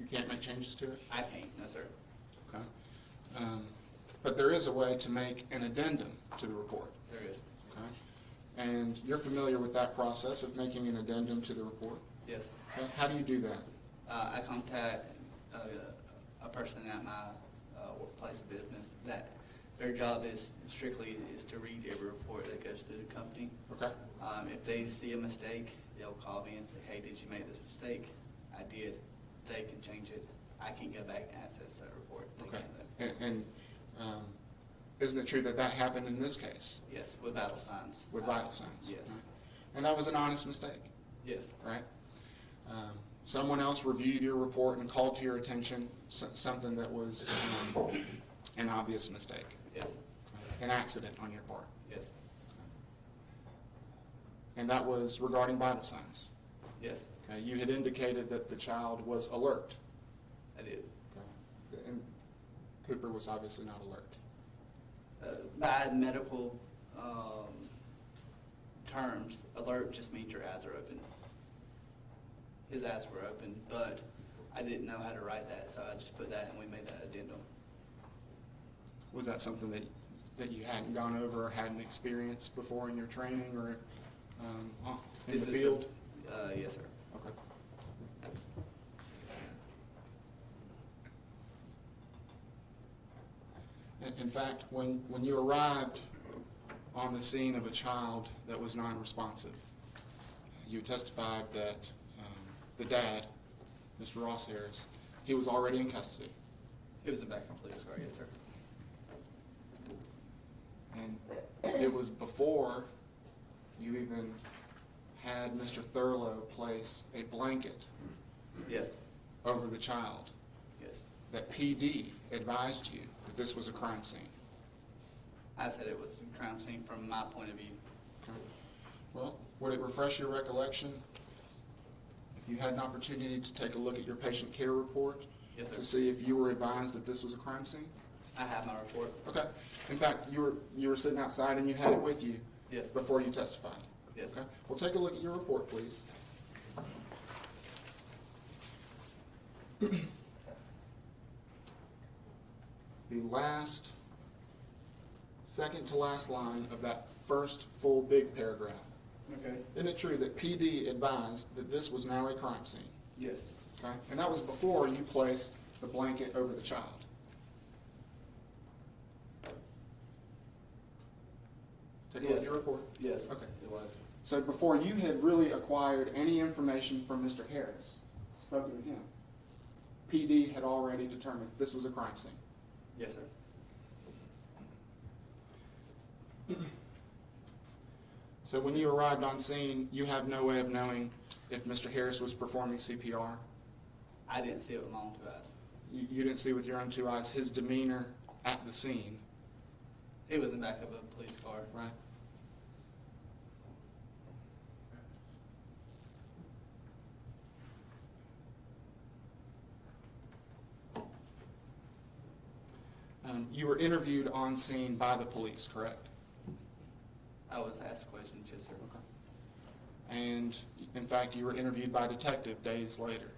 You can't make changes to it? I can't, no, sir. Okay. But there is a way to make an addendum to the report. There is. Okay. And you're familiar with that process of making an addendum to the report? Yes. Okay. How do you do that? I contact a person at my place of business that their job is strictly to read every report that goes through the company. Okay. If they see a mistake, they'll call me and say, hey, did you make this mistake? I did. They can change it. I can go back and access that report. Okay. And isn't it true that that happened in this case? Yes, with vital signs. With vital signs? Yes. Right. And that was an honest mistake? Yes. Right? Someone else reviewed your report and called to your attention something that was an obvious mistake? Yes. An accident on your part? Yes. And that was regarding vital signs? Yes. Okay. You had indicated that the child was alert? I did. Okay. And Cooper was obviously not alert? By medical terms, alert just means your eyes are open. His eyes were open, but I didn't know how to write that, so I just put that and we made that addendum. Was that something that you hadn't gone over or hadn't experienced before in your training or in the field? Yes, sir. Okay. In fact, when you arrived on the scene of a child that was non-responsive, you testified that the dad, Mr. Ross Harris, he was already in custody. He was in the back of the police car, yes, sir. And it was before you even had Mr. Thurlow place a blanket Yes. over the child Yes. that PD advised you that this was a crime scene. I said it was a crime scene from my point of view. Okay. Well, would it refresh your recollection if you had an opportunity to take a look at your patient care report? Yes, sir. To see if you were advised that this was a crime scene? I have my report. Okay. In fact, you were sitting outside and you had it with you Yes. before you testified. Yes. Okay. Well, take a look at your report, please. The last, second to last line of that first full big paragraph. Okay. Isn't it true that PD advised that this was now a crime scene? Yes. Okay? And that was before you placed the blanket over the child. Take a look at your report. Yes. Okay. It was. So before you had really acquired any information from Mr. Harris, spoken to him, PD had already determined this was a crime scene. Yes, sir. So when you arrived on scene, you have no way of knowing if Mr. Harris was performing CPR? I didn't see it with my own 2 eyes. You didn't see with your own 2 eyes his demeanor at the scene, He was in the back of a police car. right? You were interviewed on scene by the police, correct? I was asked questions, yes, sir. And in fact, you were interviewed by a detective days later.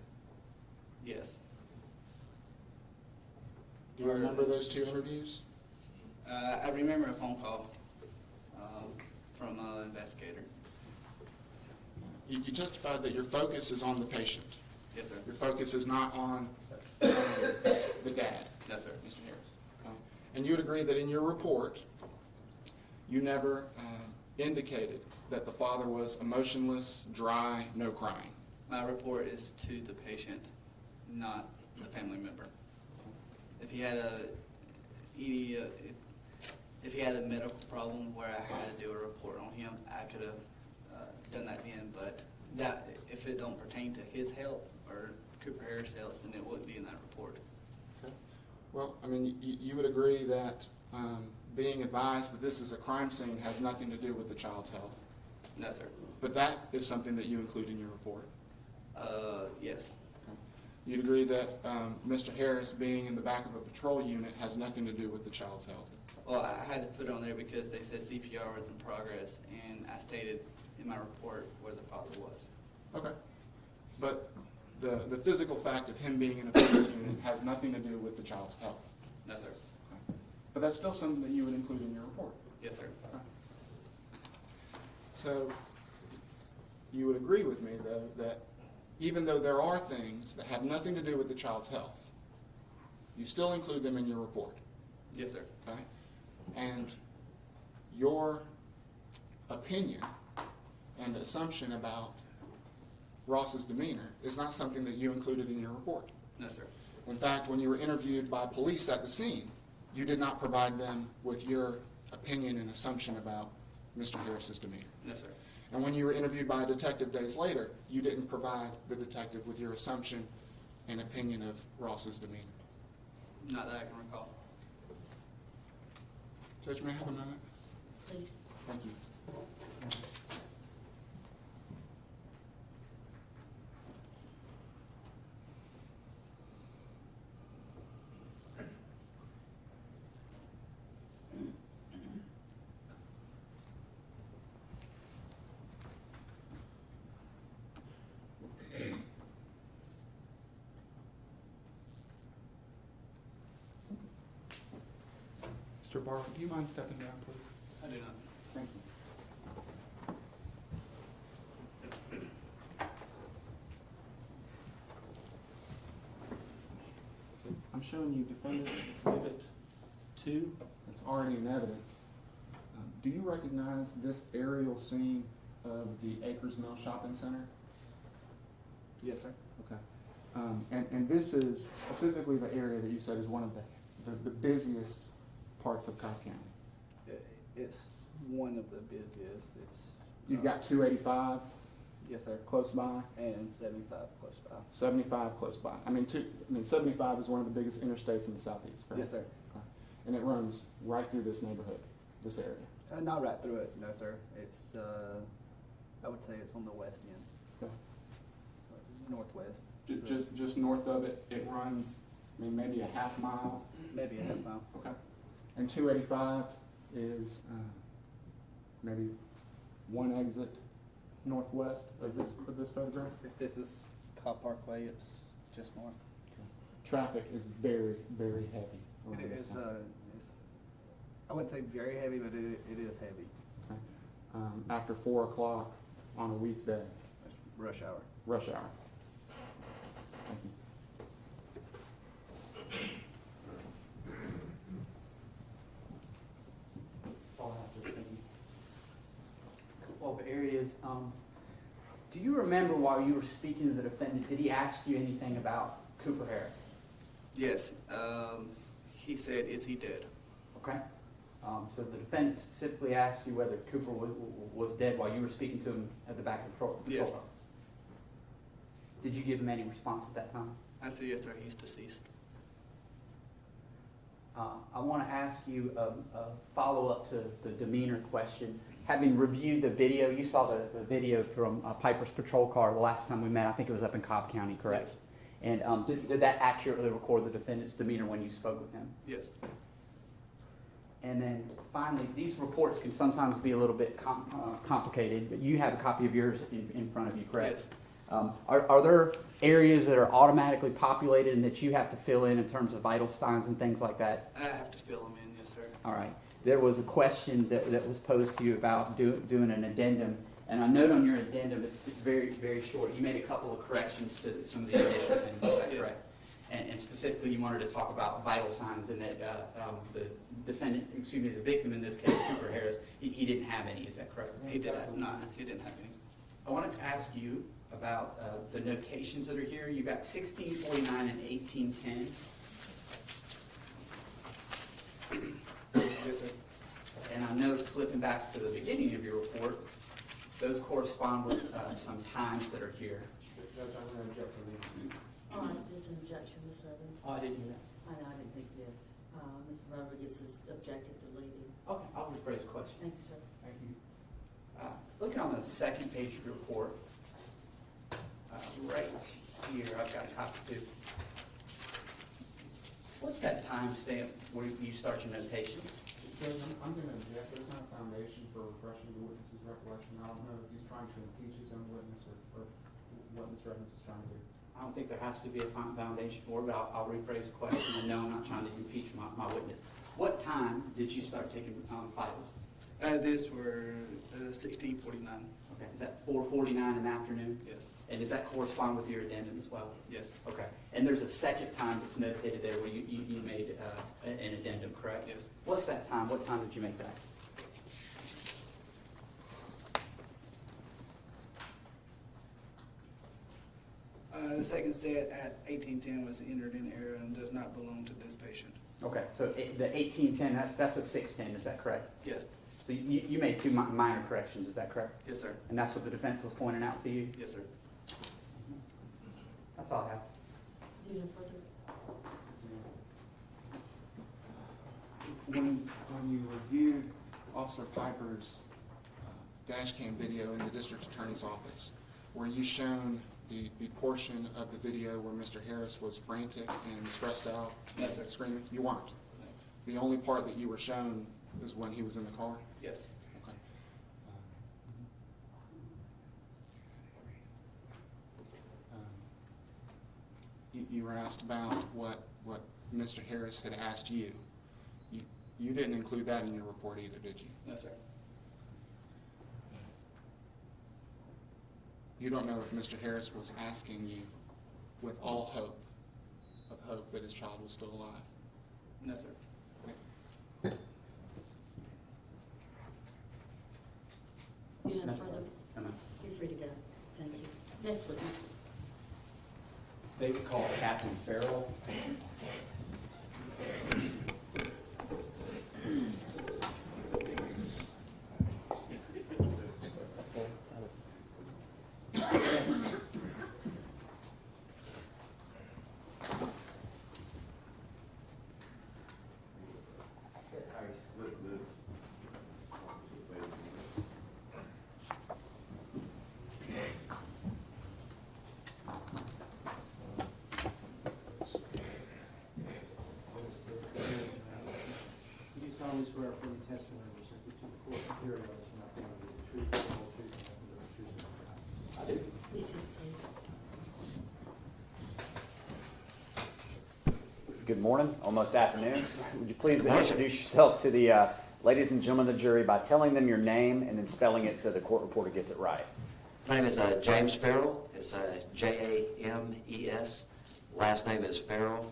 Yes. Do you remember those 2 interviews? I remember a phone call from an investigator. You testified that your focus is on the patient. Yes, sir. Your focus is not on the dad, Yes, sir. Mr. Harris. And you would agree that in your report, you never indicated that the father was emotionless, dry, no crying. My report is to the patient, not the family member. If he had if he had a medical problem where I had to do a report on him, I could have done that then. But that if it don't pertain to his health or Cooper Harris' health, then it wouldn't be in that report. Okay. Well, I mean, you would agree that being advised that this is a crime scene has nothing to do with the child's health. No, sir. But that is something that you include in your report. Yes. Okay. You'd agree that Mr. Harris being in the back of a patrol unit has nothing to do with the child's health. Well, I had to put it on there because they said CPR was in progress, and I stated in my report where the father was. Okay. But the physical fact of him being in a police unit has nothing to do with the child's health. No, sir. Okay. But that's still something that you would include in your report. Yes, sir. Okay. So you would agree with me, though, that even though there are things that have nothing to do with the child's health, you still include them in your report. Yes, sir. Okay? And your opinion and assumption about Ross's demeanor is not something that you included in your report. No, sir. In fact, when you were interviewed by police at the scene, you did not provide them with your opinion and assumption about Mr. Harris's demeanor. No, sir. And when you were interviewed by a detective days later, you didn't provide the detective with your assumption and opinion of Ross's demeanor. Not that I can recall. Judge, may I have a moment? Please. Thank you. Mr. Barwick, do you mind stepping down, please? I do not. Thank you. I'm showing you Defendant's Exhibit 2. It's already in evidence. Do you recognize this aerial scene of the Acres Mill Shopping Center? Yes, sir. Okay. And this is specifically the area that you said is one of the busiest parts of Cobb County. It's one of the busiest. You've got 285 Yes, sir. close by, And 75 close by. 75 close by. I mean, 75 is one of the biggest interstates in the southeast, correct? Yes, sir. Okay. And it runs right through this neighborhood, this area. Not right through it, no, sir. It's, I would say it's on the west end, Okay. northwest. Just north of it, it runs, I mean, maybe a half mile. Maybe a half mile. Okay. And 285 is maybe one exit northwest of this photograph. If this is Cobb Parkway, it's just north. Traffic is very, very heavy. around It this is, time. I wouldn't say very heavy, but it is heavy. Okay. After 4 o'clock on a weekday, It's rush hour. rush hour. Thank you. That's all I have to say. Couple of areas. Do you remember while you were speaking to the defendant, did he ask you anything about Cooper Harris? Yes, he said, is he dead? Okay. So So the defendant specifically asked you whether Cooper was dead while you were speaking to him at the back of the patrol Yes. car. Did you give him any response at that time? I said, yes, sir, he's deceased. I want to ask you a follow-up to the demeanor question. Having reviewed the video, you saw the video from Piper's patrol car the last time we met. I think it was up in Cobb County, correct? Yes. And did that accurately record the defendant's demeanor when you spoke with him? Yes. And then finally, these reports can sometimes be a little bit complicated, but you have a copy of yours in front of you, correct? Yes. Are there areas that are automatically populated and that you have to fill in terms of vital signs and things like that? I have to fill them in, yes, sir. All right. There was a question that was posed to you about doing an addendum, and I note on your addendum it's very, very short. You made a couple of corrections to some of the initial things, is that Yes. correct? And specifically, you wanted to talk about vital signs and that the the victim in this case, Cooper Harris, he didn't have any. Is that correct? He didn't have any. I wanted to ask you about the notations that are here. You got 1649 and 1810. Yes, sir. And I know, flipping back to the beginning of your report, those correspond with some times that are here. Judge, I'm going to object to the. All right, there's an objection, Ms. Robbins. Oh, I didn't hear that. I didn't think you did. Mr. Rodriguez has objected to leading. Okay, I'll rephrase the question. Thank you, sir. Thank you. Looking on the second page of your report, right here, I've got a copy too. What's that time stamp where you start your notations? Judge, I'm going to object. There's no foundation for refreshing the witness's recollection. I don't know if he's trying to impeach his own witness or what Mr. Evans is trying to do. I don't think there has to be a foundation for it, but I'll rephrase the question. And no, I'm not trying to impeach my witness. What time did you start taking vitals? These were 1649. Okay, is that 4:49 in the afternoon? Yes. And does that correspond with your addendum as well? Yes. Okay. And there's a second time that's notated there where you made an addendum, correct? Yes. What's that time? What time did you make that? The second set at 1810 was entered in error and does not belong to this patient. Okay, so the 1810, that's a 610, is that correct? Yes. So you made two minor corrections, is that correct? Yes, sir. And that's what the defense was pointing out to you? Yes, sir. That's all I have. Do you have further? When you reviewed Officer Piper's dash cam video in the district attorney's office, were you shown the portion of the video where Mr. Harris was frantic and stressed out Yes, sir. screaming? You weren't. The only part that you were shown was when he was in the car? Yes. Okay. You were asked about what Mr. Harris had asked you. You didn't include that in your report either, did you? No, sir. You don't know if Mr. Harris was asking you with all hope that his child was still alive? No, sir. You have No. further? No, ma'am. You're free to go. Thank you. Next witness. They could call Captain Ferrell. solemnly swear from the testimony which I give to the court and hearing of this not going to be the truth, the whole truth, and nothing but the truth, so help me God. I do. Be seated, please. Good morning, almost afternoon. Would you please introduce yourself to the ladies and gentlemen of the jury by telling them your name and then spelling it so the court reporter gets it right? My name is James Ferell. It's James. Last name is Ferell,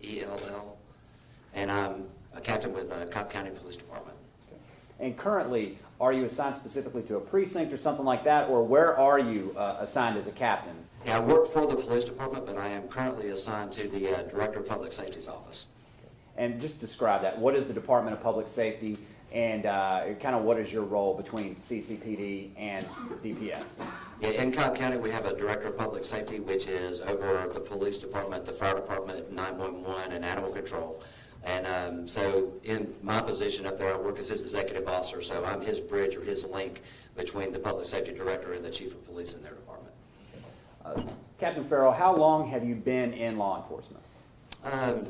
Ferrell. And I'm a captain with Cobb County Police Department. And currently, are you assigned specifically to a precinct or something like that, or where are you assigned as a captain? Yeah, I work for the police department, but I am currently assigned to the Director of Public Safety's office. And just describe that. What is the Department of Public Safety, and kind of what is your role between CCPD and DPS? Yeah, in Cobb County, we have a Director of Public Safety, which is over the police department, the fire department, 911, and animal control. And so in my position up there, I work as his executive officer, so I'm his bridge or his link between the public safety director and the chief of police in their department. Captain Ferell, how long have you been in law enforcement?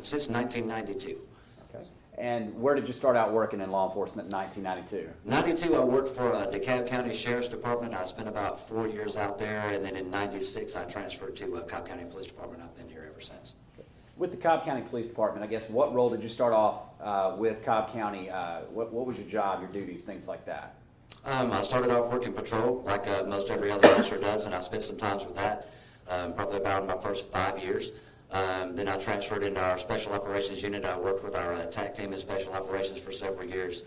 Since 1992. Okay. And where did you start out working in law enforcement in 1992? 92, I worked for DeKalb County Sheriff's Department. I spent about 4 years out there, and then in 96, I transferred to Cobb County Police Department. I've been here ever since. With the Cobb County Police Department, I guess, what role did you start off with Cobb County? What was your job, your duties, things like that? I started off working patrol, like most every other officer does, and I spent some time with that, probably about my first 5 years. Then I transferred into our Special Operations Unit. I worked with our attack team in Special Operations for several years.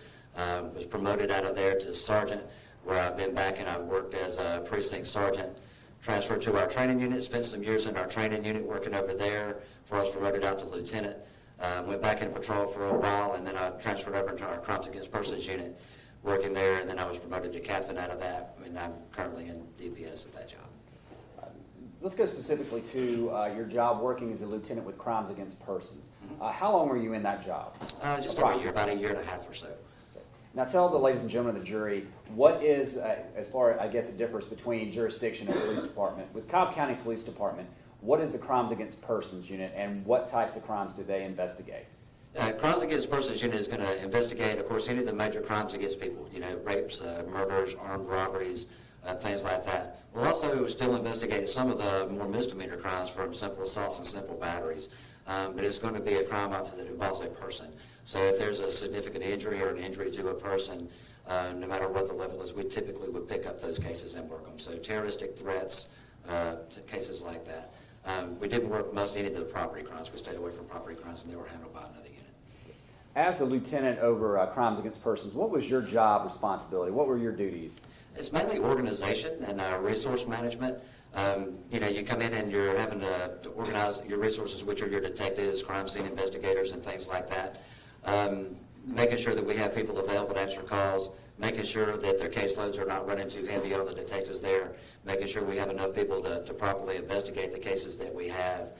Was promoted out of there to Sergeant, where I've been back and I've worked as a Precinct Sergeant. Transferred to our training unit, spent some years in our training unit working over there before I was promoted out to Lieutenant. Went back in patrol for a while, and then I transferred over into our Crimes Against Persons Unit, working there, and then I was promoted to captain out of that, and I'm currently in DPS at that job. Let's go specifically to your job working as a lieutenant with Crimes Against Persons. How long were you in that job? Just over a year, about a year and a half or so. Now tell the ladies and gentlemen of the jury, what is, as far, I guess it differs between jurisdiction and police department. With Cobb County Police Department, what is the Crimes Against Persons Unit, and what types of crimes do they investigate? Crimes Against Persons Unit is going to investigate, of course, any of the major crimes against people, rapes, murders, armed robberies, things like that. We'll also still investigate some of the more misdemeanor crimes, from simple assaults and simple batteries. But it's going to be a crime obviously that involves a person. So if there's a significant injury or an injury to a person, no matter what the level is, we typically would pick up those cases and work them. So terroristic threats, cases like that. We didn't work any of the property crimes. We stayed away from property crimes, and they were handled by another unit. As a lieutenant over Crimes Against Persons, what was your job responsibility? What were your duties? It's mainly organization and resource management. You come in and you're having to organize your resources, which are your detectives, crime scene investigators, and things like that. Making sure that we have people available to answer calls, making sure that their caseloads are not running too heavy on the detectives there, making sure we have enough people to properly investigate the cases that we have.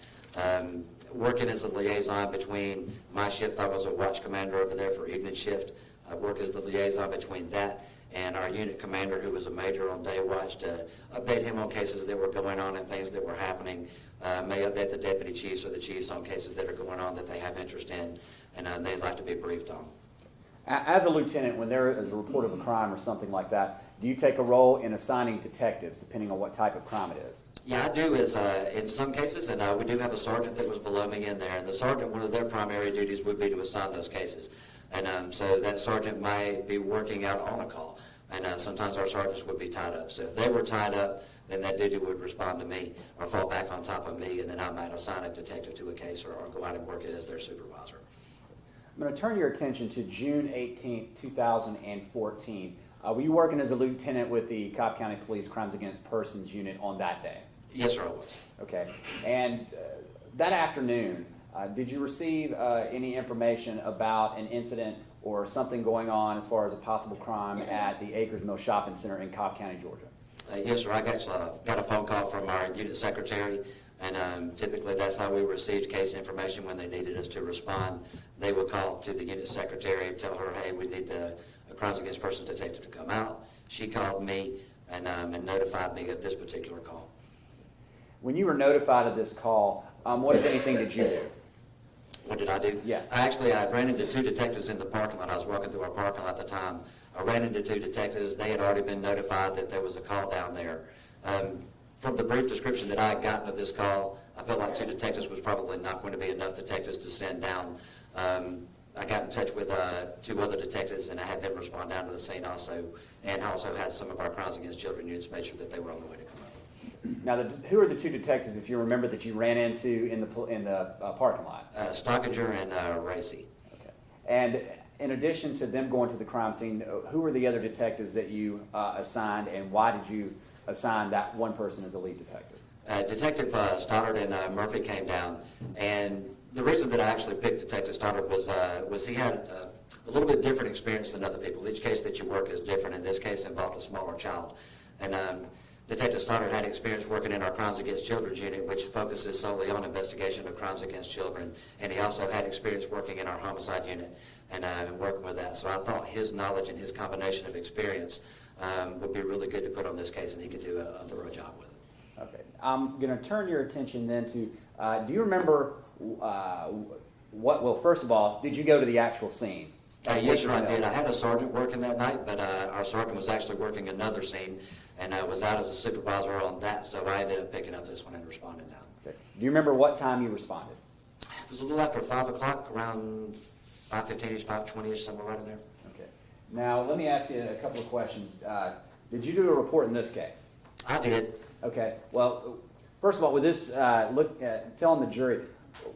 Working as a liaison between my shift, I was a watch commander over there for evening shift. I work as the liaison between that and our unit commander, who was a major on day watch, to update him on cases that were going on and things that were happening. May update the deputy chiefs or the chiefs on cases that are going on that they have interest in and they'd like to be briefed on. As a lieutenant, when there is a report of a crime or something like that, do you take a role in assigning detectives, depending on what type of crime it is? Yeah, I do in some cases, and we do have a sergeant that was below me in there, and the sergeant, one of their primary duties would be to assign those cases. And so that sergeant might be working out on a call, and sometimes our sergeants would be tied up. So if they were tied up, then that duty would respond to me or fall back on top of me, and then I might assign a detective to a case or go out and work it as their supervisor. I'm going to turn your attention to June 18, 2014. Were you working as a lieutenant with the Cobb County Police Crimes Against Persons Unit on that day? Yes, sir, I was. Okay. And that afternoon, did you receive any information about an incident or something going on as far as a possible crime at the Acres Mill Shopping Center in Cobb County, Georgia? Yes, sir. I got a phone call from our unit secretary, and typically that's how we received case information when they needed us to respond. They would call to the unit secretary and tell her, hey, we need the Crimes Against Persons detective to come out. She called me and notified me of this particular call. When you were notified of this call, what, if anything, did you do? What did I do? Yes. I ran into two detectives in the parking lot. I was walking through our parking lot at the time. I ran into two detectives. They had already been notified that there was a call down there. From the brief description that I had gotten of this call, I felt like two detectives was probably not going to be enough detectives to send down. I got in touch with two other detectives, and I had them respond down to the scene also, and also had some of our Crimes Against Children units make sure that they were on the way to come up. Now, who are the two detectives, if you remember, that you ran into in the parking lot? Stockinger and Racy. Okay. And in addition to them going to the crime scene, who were the other detectives that you assigned, and why did you assign that one person as a lead detective? Detective Stoddard and Murphy came down, and the reason that I actually picked Detective Stoddard was he had a little bit different experience than other people. Each case that you work is different. In this case, involved a smaller child. And Detective Stoddard had experience working in our Crimes Against Children's unit, which focuses solely on investigation of crimes against children. And he also had experience working in our homicide unit and working with that. So I thought his knowledge and his combination of experience would be really good to put on this case, and he could do a thorough job with it. Okay. I'm going to turn your attention then to, do you remember well, first of all, did you go to the actual scene? Yes, sir, I did. I had a sergeant working that night, but our sergeant was actually working another scene, and I was out as a supervisor on that, so I ended up picking up this one and responding now. Okay. Do you remember what time you responded? It was a little after 5 o'clock, around 5:15-ish, 5:20-ish, somewhere right in there. Okay. Now, let me ask you a couple of questions. Did you do a report in this case? I did. Okay. Well, first of all, with this, telling the jury,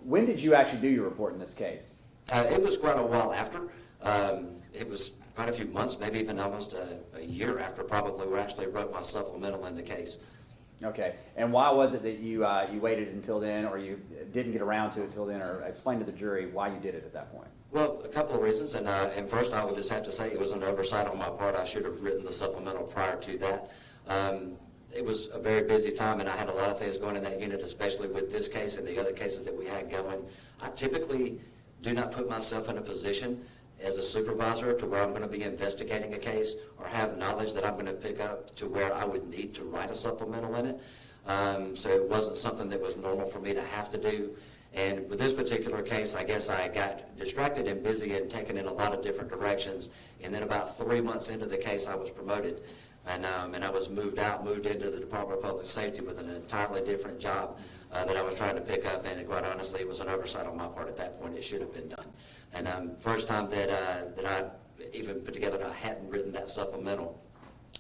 when did you actually do your report in this case? It was quite a while after. It was quite a few months, maybe even almost a year after probably we actually wrote my supplemental in the case. Okay. And why was it that you waited until then, or you didn't get around to it until then, or explain to the jury why you did it at that point? Well, a couple of reasons, and first I would just have to say it was an oversight on my part. I should have written the supplemental prior to that. It was a very busy time, and I had a lot of things going in that unit, especially with this case and the other cases that we had going. I typically do not put myself in a position as a supervisor to where I'm going to be investigating a case or have knowledge that I'm going to pick up to where I would need to write a supplemental in it. So it wasn't something that was normal for me to have to do. And with this particular case, I guess I got distracted and busy and taken in a lot of different directions. And then about 3 months into the case, I was promoted. And I was moved into the Department of Public Safety with an entirely different job that I was trying to pick up. And quite honestly, it was an oversight on my part at that point. It should have been done. And first time that I even put together that I hadn't written that supplemental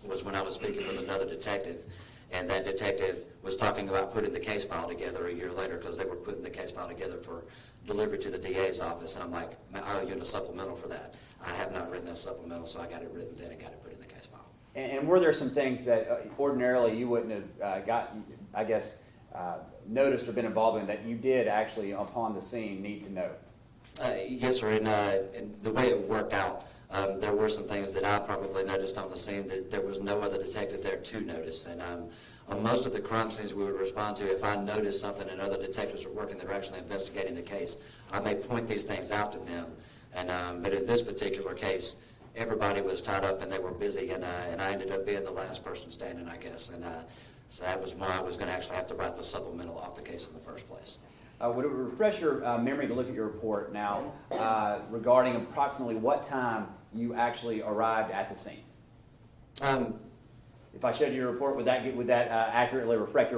was when I was speaking with another detective. And that detective was talking about putting the case file together a year later because they were putting the case file together for delivery to the DA's office. And I'm like, I owe you a supplemental for that. I have not written that supplemental, so I got it written then and got it put in the case file. And were there some things that ordinarily you wouldn't have noticed or been involved in that you did actually, upon the scene, need to know? Yes, sir. And the way it worked out, there were some things that I probably noticed on the scene that there was no other detective there to notice. And on most of the crime scenes we would respond to, if I noticed something and other detectives are working that are actually investigating the case, I may point these things out to them. And but in this particular case, everybody was tied up and they were busy, and I ended up being the last person standing, I guess. And so that was why I was going to actually have to write the supplemental off the case in the first place. Would it refresh your memory to look at your report now regarding approximately what time you actually arrived at the scene? If I showed you your report, would that accurately refresh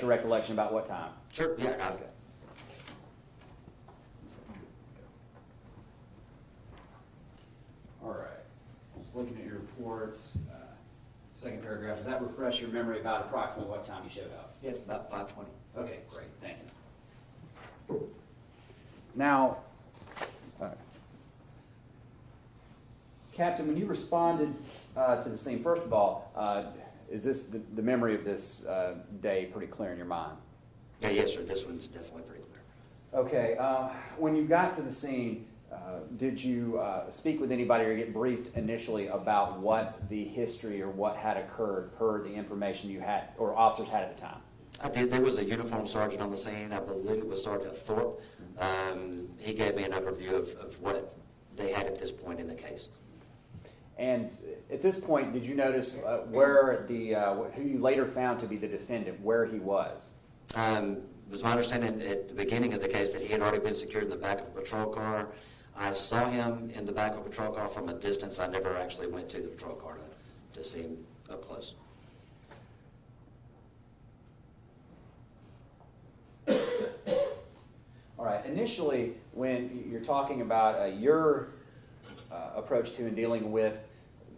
your recollection about what time? Sure. Yeah, I got it. All right. Just looking at your reports, second paragraph. Does that refresh your memory about approximately what time you showed up? Yes, about 5:20. Okay, great. Thank you. Now, Captain, when you responded to the scene, first of all, is this the memory of this day pretty clear in your mind? Yes, sir. This one's definitely pretty clear. Okay. When you got to the scene, did you speak with anybody or get briefed initially about what the history or what had occurred per the information you had or officers had at the time? I did. There was a uniformed sergeant on the scene. I believe it was Sergeant Thorpe. He gave me an overview of what they had at this point in the case. And at this point, did you notice where who you later found to be the defendant, where he was? It was my understanding at the beginning of the case that he had already been secured in the back of a patrol car. I saw him in the back of a patrol car from a distance. I never actually went to the patrol car to see him up close. All right. Initially, when you're talking about your approach to and dealing with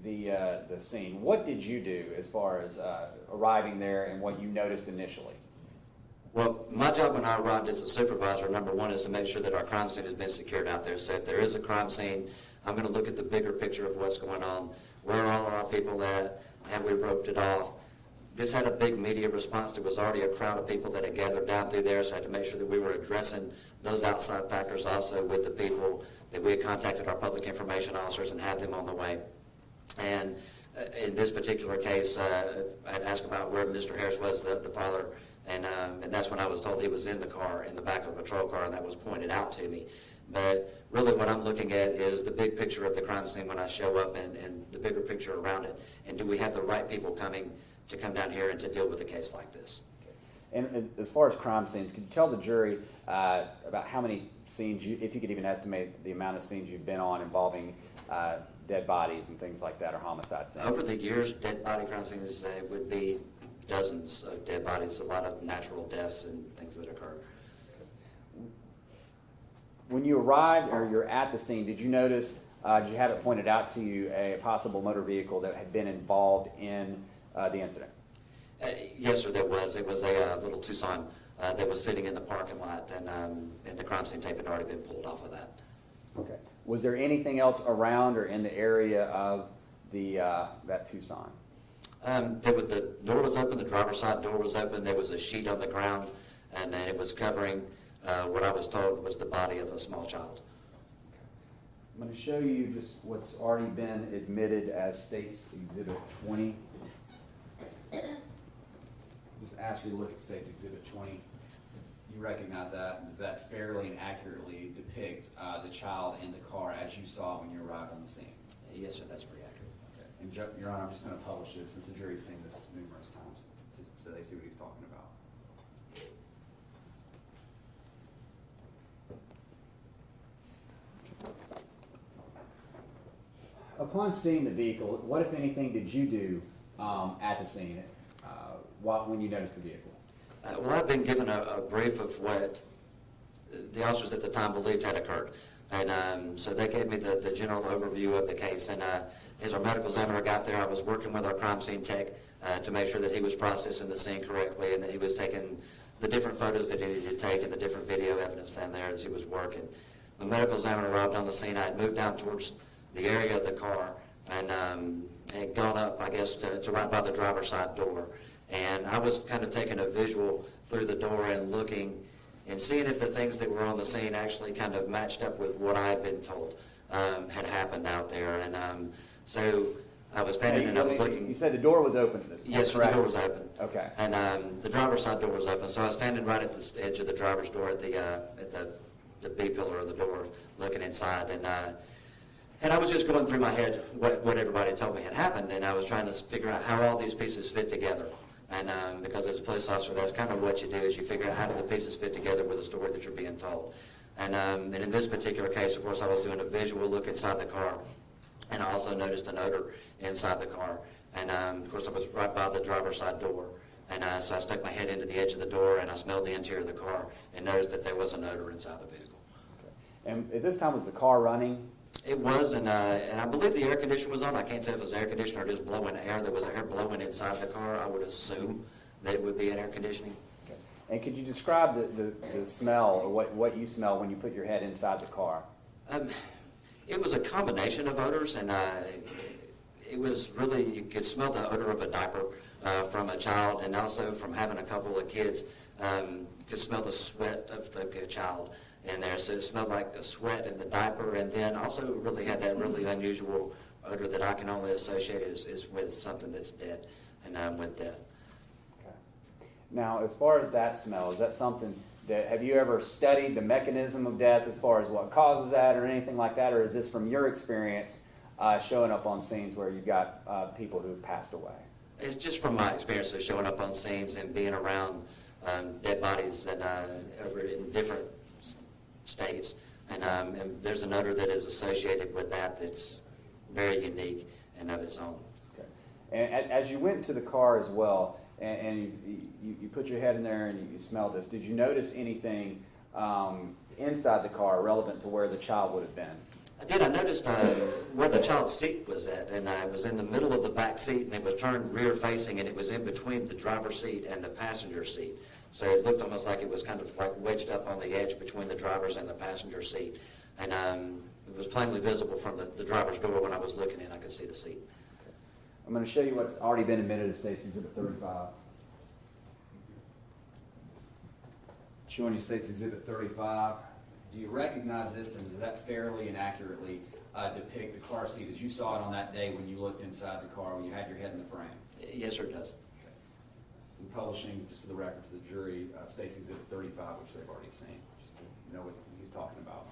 the scene, what did you do as far as arriving there and what you noticed initially? Well, my job when I arrived as a supervisor, number one, is to make sure that our crime scene has been secured out there. So if there is a crime scene, I'm going to look at the bigger picture of what's going on. Where are all our people at? Have we roped it off? This had a big media response. There was already a crowd of people that had gathered down through there, so I had to make sure that we were addressing those outside factors also with the people, that we had contacted our public information officers and had them on the way. And in this particular case, I had asked about where Mr. Harris was, the father, and that's when I was told he was in the car, in the back of a patrol car, and that was pointed out to me. But really what I'm looking at is the big picture of the crime scene when I show up, and the bigger picture around it. And do we have the right people coming to come down here and to deal with a case like this? And as far as crime scenes, could you tell the jury about how many scenes, if you could even estimate the amount of scenes you've been on involving dead bodies and things like that, or homicide scenes? Over the years, dead body crime scenes would be dozens of dead bodies, a lot of natural deaths and things that occur. When you arrived or you're at the scene, did you notice, did you have it pointed out to you, a possible motor vehicle that had been involved in the incident? Yes, sir, there was. It was a little Tucson that was sitting in the parking lot, and the crime scene tape had already been pulled off of that. Okay. Was there anything else around or in the area of the that Tucson? The door was open, the driver's side door was open, there was a sheet on the ground, and it was covering what I was told was the body of a small child. I'm going to show you just what's already been admitted as State's Exhibit 20. Just ask you to look at State's Exhibit 20. You recognize that? Does that fairly and accurately depict the child in the car as you saw when you arrived on the scene? Yes, sir, that's pretty accurate. Okay. And Your Honor, I'm just going to publish it since the jury's seen this numerous times, so they see what he's talking about. Upon seeing the vehicle, what, if anything, did you do at the scene when you noticed the vehicle? Well, I've been given a brief of what the officers at the time believed had occurred. And so they gave me the general overview of the case. And as our medical examiner got there, I was working with our crime scene tech to make sure that he was processing the scene correctly and that he was taking the different photos that he needed to take and the different video evidence down there as he was working. The medical examiner arrived on the scene. I had moved down towards the area of the car and had gone up, I guess, to right by the driver's side door. And I was kind of taking a visual through the door and looking and seeing if the things that were on the scene actually kind of matched up with what I had been told had happened out there. And so I was standing and I was looking. You said the door was open at this point, yes, correct? The door was open. Okay. And the driver's side door was open. So I was standing right at the edge of the driver's door at the B pillar of the door looking inside. And I was just going through my head what everybody told me had happened, and I was trying to figure out how all these pieces fit together. And because as a police officer, that's kind of what you do, is you figure out how do the pieces fit together with the story that you're being told. And in this particular case, of course, I was doing a visual look inside the car, and I also noticed an odor inside the car. And of course, I was right by the driver's side door. And so I stuck my head into the edge of the door, and I smelled the interior of the car, and noticed that there was an odor inside the vehicle. Okay. And at this time, was the car running? It was, and I believe the air conditioner was on. I can't tell if it was air conditioner or just blowing air. There was air blowing inside the car. I would assume that it would be an air conditioning. Okay. And could you describe the smell, or what you smell when you put your head inside the car? It was a combination of odors, and it was really, you could smell the odor of a diaper from a child, and also from having a couple of kids. You could smell the sweat of the child in there, so it smelled like the sweat and the diaper, and then also really had that really unusual odor that I can only associate is with something that's dead, and with death. Okay. Now, as far as that smell, is that something that, have you ever studied the mechanism of death as far as what causes that or anything like that, or is this from your experience showing up on scenes where you've got people who have passed away? It's just from my experience of showing up on scenes and being around dead bodies and over in different states, and there's an odor that is associated with that that's very unique and of its own. Okay. And as you went to the car as well, and you put your head in there and you smelled this, did you notice anything inside the car relevant to where the child would have been? I did. I noticed where the child's seat was at, and it was in the middle of the back seat, and it was turned rear facing, and it was in between the driver's seat and the passenger seat. So it looked almost like it was kind of like wedged up on the edge between the driver's and the passenger seat. And it was plainly visible from the driver's door when I was looking in. I could see the seat. I'm going to show you what's already been admitted as State's Exhibit 35. Showing you State's Exhibit 35. Do you recognize this, and does that fairly and accurately depict the car seat as you saw it on that day when you looked inside the car when you had your head in the frame? Yes, sir, it does. Okay. I'm publishing, just for the record to the jury, State's Exhibit 35, which they've already seen, just to know what he's talking about.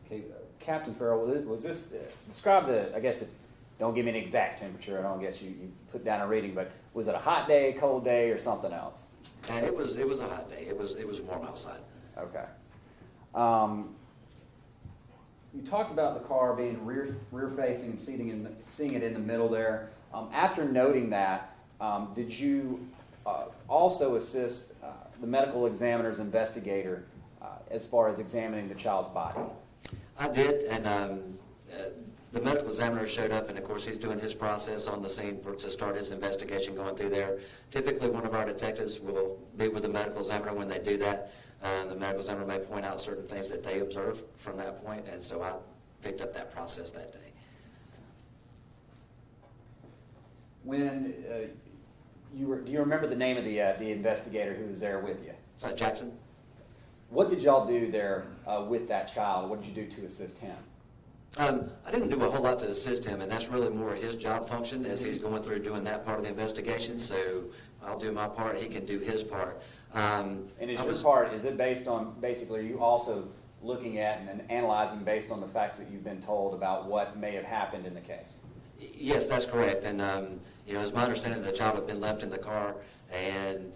Okay, Captain Ferrell, was this, describe the, I guess, don't give me an exact temperature, I don't guess you put down a reading, but was it a hot day, a cold day, or something else? It was a hot day. It was warm outside. Okay. You talked about the car being rear facing and seeing it in the middle there. After noting that, did you also assist the medical examiner's investigator as far as examining the child's body? I did, and the medical examiner showed up, and of course he's doing his process on the scene to start his investigation going through there. Typically one of our detectives will be with the medical examiner when they do that. The medical examiner may point out certain things that they observe from that point, and so I picked up that process that day. When do you remember the name of the investigator who was there with you? Is that Jackson? What did y'all do there with that child? What did you do to assist him? I didn't do a whole lot to assist him, and that's really more his job function as he's going through doing that part of the investigation. So I'll do my part, he can do his part. And is your part, is it based on, basically, are you also looking at and analyzing based on the facts that you've been told about what may have happened in the case? Yes, that's correct. And, it's my understanding that the child had been left in the car and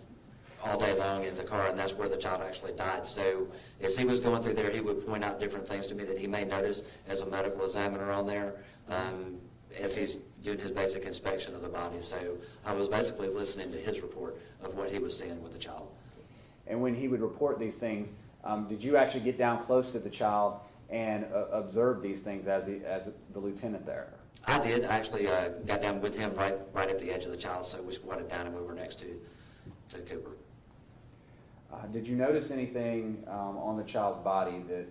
all day long in the car, and that's where the child actually died. So as he was going through there, he would point out different things to me that he may notice as a medical examiner on there as he's doing his basic inspection of the body. So I was basically listening to his report of what he was seeing with the child. And when he would report these things, did you actually get down close to the child and observe these things as the lieutenant there? I did. I actually got down with him right at the edge of the child, so we squatted down and we were next to Cooper. Did you notice anything on the child's body that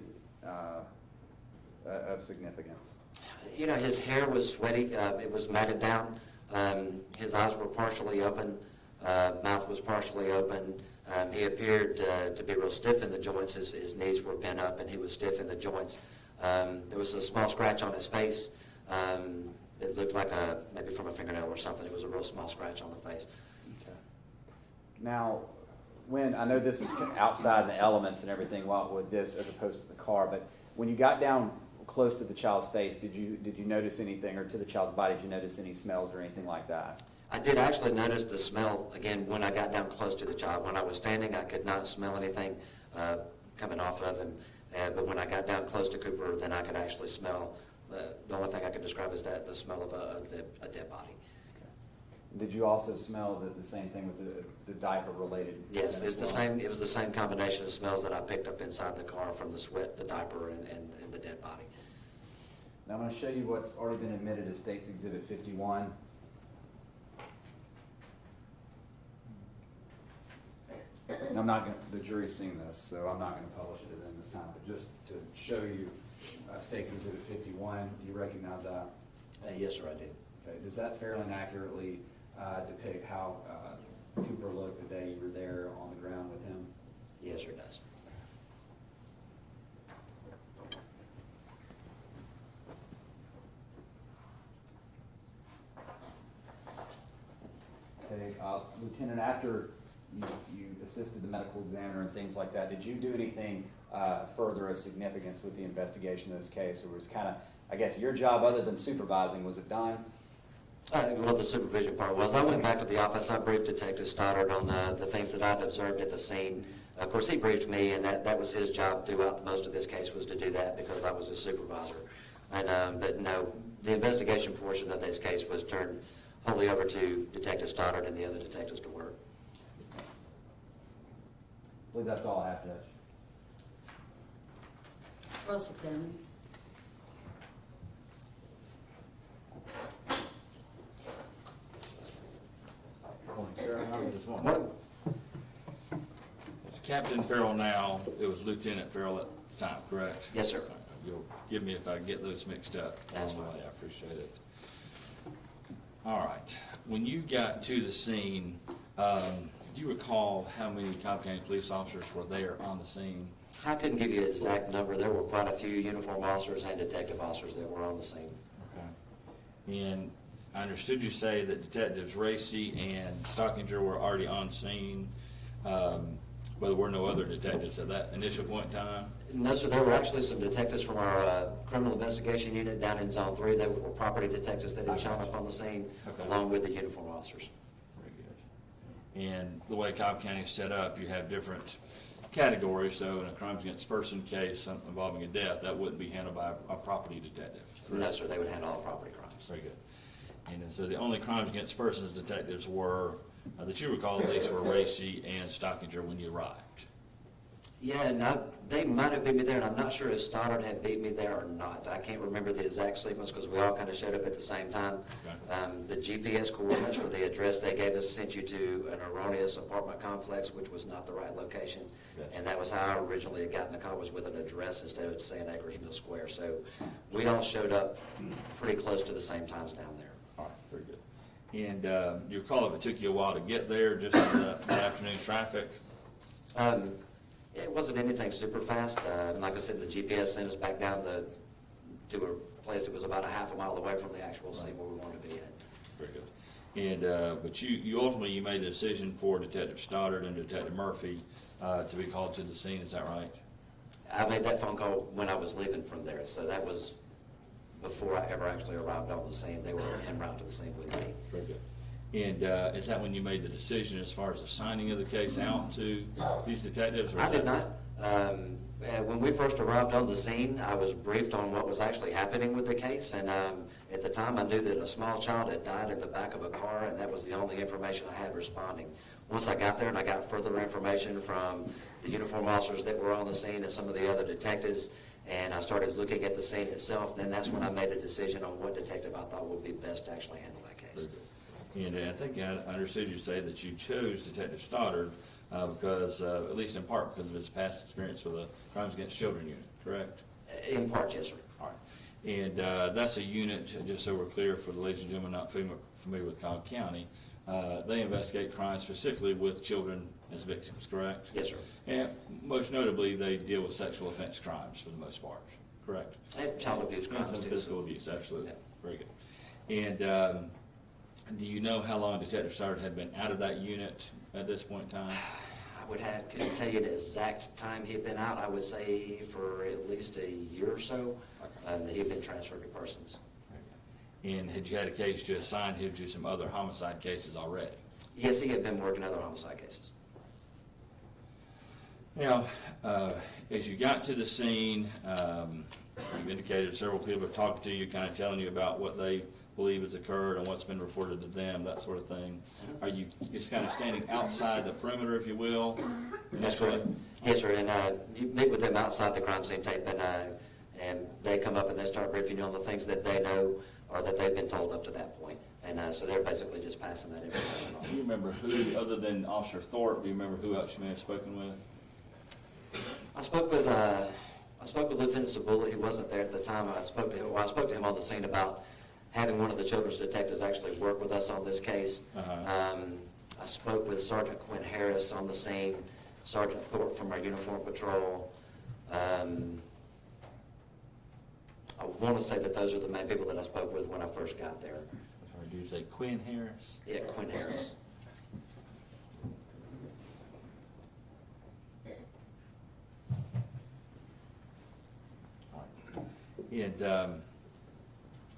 of significance? His hair was sweaty. It was matted down. His eyes were partially open. Mouth was partially open. He appeared to be real stiff in the joints. His knees were bent up, and he was stiff in the joints. There was a small scratch on his face. It looked like maybe from a fingernail or something. It was a real small scratch on the face. Okay. Now, when I know this is outside the elements and everything, with this as opposed to the car, but when you got down close to the child's face, did you notice anything, or to the child's body, did you notice any smells or anything like that? I did actually notice the smell again when I got down close to the child. When I was standing, I could not smell anything coming off of him, but when I got down close to Cooper, then I could actually smell. The only thing I could describe is the smell of a dead body. Did you also smell the same thing with the diaper related? Yes, it's the same. It was the same combination of smells that I picked up inside the car from the sweat, the diaper, and the dead body. Now I'm going to show you what's already been admitted as State's Exhibit 51. And I'm not going to, the jury's seen this, so I'm not going to publish it in this time, but just to show you State's Exhibit 51, do you recognize that? Yes, sir, I did. Okay. Does that fairly and accurately depict how Cooper looked the day you were there on the ground with him? Yes, sir, it does. Okay, Lieutenant, after you assisted the medical examiner and things like that, did you do anything further of significance with the investigation of this case, or was kind of, I guess, your job other than supervising, was it done? Well, the supervision part was, I went back to the office, I briefed Detective Stoddard on the things that I'd observed at the scene. Of course, he briefed me, and that was his job throughout most of this case, was to do that because I was his supervisor. And but no, the investigation portion of this case was turned wholly over to Detective Stoddard and the other detectives to work. I believe that's all I have, Judge. Cross-examine. morning. It's Captain Ferell now. It was Lieutenant Ferell at the time, correct? Yes, sir. You'll give me if I get those mixed up. That's fine. I appreciate it. All right. When you got to the scene, do you recall how many Cobb County police officers were there on the scene? I couldn't give you an exact number. There were quite a few uniform officers and detective officers that were on the scene. Okay. And I understood you say that Detectives Racy and Stockinger were already on scene, but there were no other detectives at that initial point in time? No, sir. There were actually some detectives from our criminal investigation unit down in Zone 3. They were property detectives that had shown up on the scene, Okay. along with the uniform officers. Very good. And the way Cobb County is set up, you have different categories. So in a crimes against person case involving a death, that wouldn't be handled by a property detective. Correct? No, sir. They would handle all property crimes. Very good. And so the only crimes against persons detectives were, that you recall at least, were Racy and Stockinger when you arrived. Yeah, and they might have beat me there, and I'm not sure if Stoddard had beat me there or not. I can't remember the exact sequence because we all kind of showed up at the same time. Okay. The GPS coordinates for the address they gave us sent you to an erroneous apartment complex, which was not the right location. Yes. And that was how I originally had gotten the call, was with an address instead of saying Acres Mill Square. So we all showed up pretty close to the same times down there. All right, very good. And you recall if it took you a while to get there, just the afternoon traffic? It wasn't anything super fast. Like I said, the GPS sent us back down to a place that was about a half a mile away from the actual scene where we wanted to be at. Very good. And but you ultimately you made the decision for Detective Stoddard and Detective Murphy to be called to the scene. Is that right? I made that phone call when I was leaving from there, so that was before I ever actually arrived on the scene. They were en route to the scene with me. Very good. And is that when you made the decision as far as the signing of the case out to these detectives? Or I did not. When we first arrived on the scene, I was briefed on what was actually happening with the case, and at the time I knew that a small child had died in the back of a car, and that was the only information I had responding. Once I got there and I got further information from the uniform officers that were on the scene and some of the other detectives, and I started looking at the scene itself, then that's when I made a decision on what detective I thought would be best to actually handle that case. And I think I understood you say that you chose Detective Stoddard because, at least in part, because of his past experience with the Crimes Against Children unit, correct? In part, yes, sir. All right. And that's a unit, just so we're clear for the ladies and gentlemen not familiar with Cobb County, they investigate crimes specifically with children as victims, correct? Yes, sir. And most notably, they deal with sexual offense crimes for the most part, correct? And child abuse crimes, And some too. physical abuse, absolutely. Yeah. Very good. And do you know how long Detective Stoddard had been out of that unit at this point in time? Couldn't tell you the exact time he had been out. I would say for at least a year or so that he had been transferred to persons. And had you had a case to assign him to some other homicide cases already? Yes, he had been working other homicide cases. Now, as you got to the scene, you've indicated several people have talked to you, kind of telling you about what they believe has occurred and what's been reported to them, that sort of thing. Are you just kind of standing outside the perimeter, if you will? That's correct. Yes, sir. And you meet with them outside the crime scene tape, and they come up and they start briefing you on the things that they know or that they've been told up to that point. And so they're basically just passing that information on. Do you remember who, other than Officer Thorpe, do you remember who else you may have spoken with? I spoke with Lieutenant Sabula. He wasn't there at the time. I spoke to him on the scene about having one of the children's detectives actually work with us on this case. I spoke with Sergeant Quinn Harris on the scene, Sergeant Thorpe from our uniform patrol. I want to say that those are the main people that I spoke with when I first got there. Or do you say Quinn Harris? Yeah, Quinn Harris. And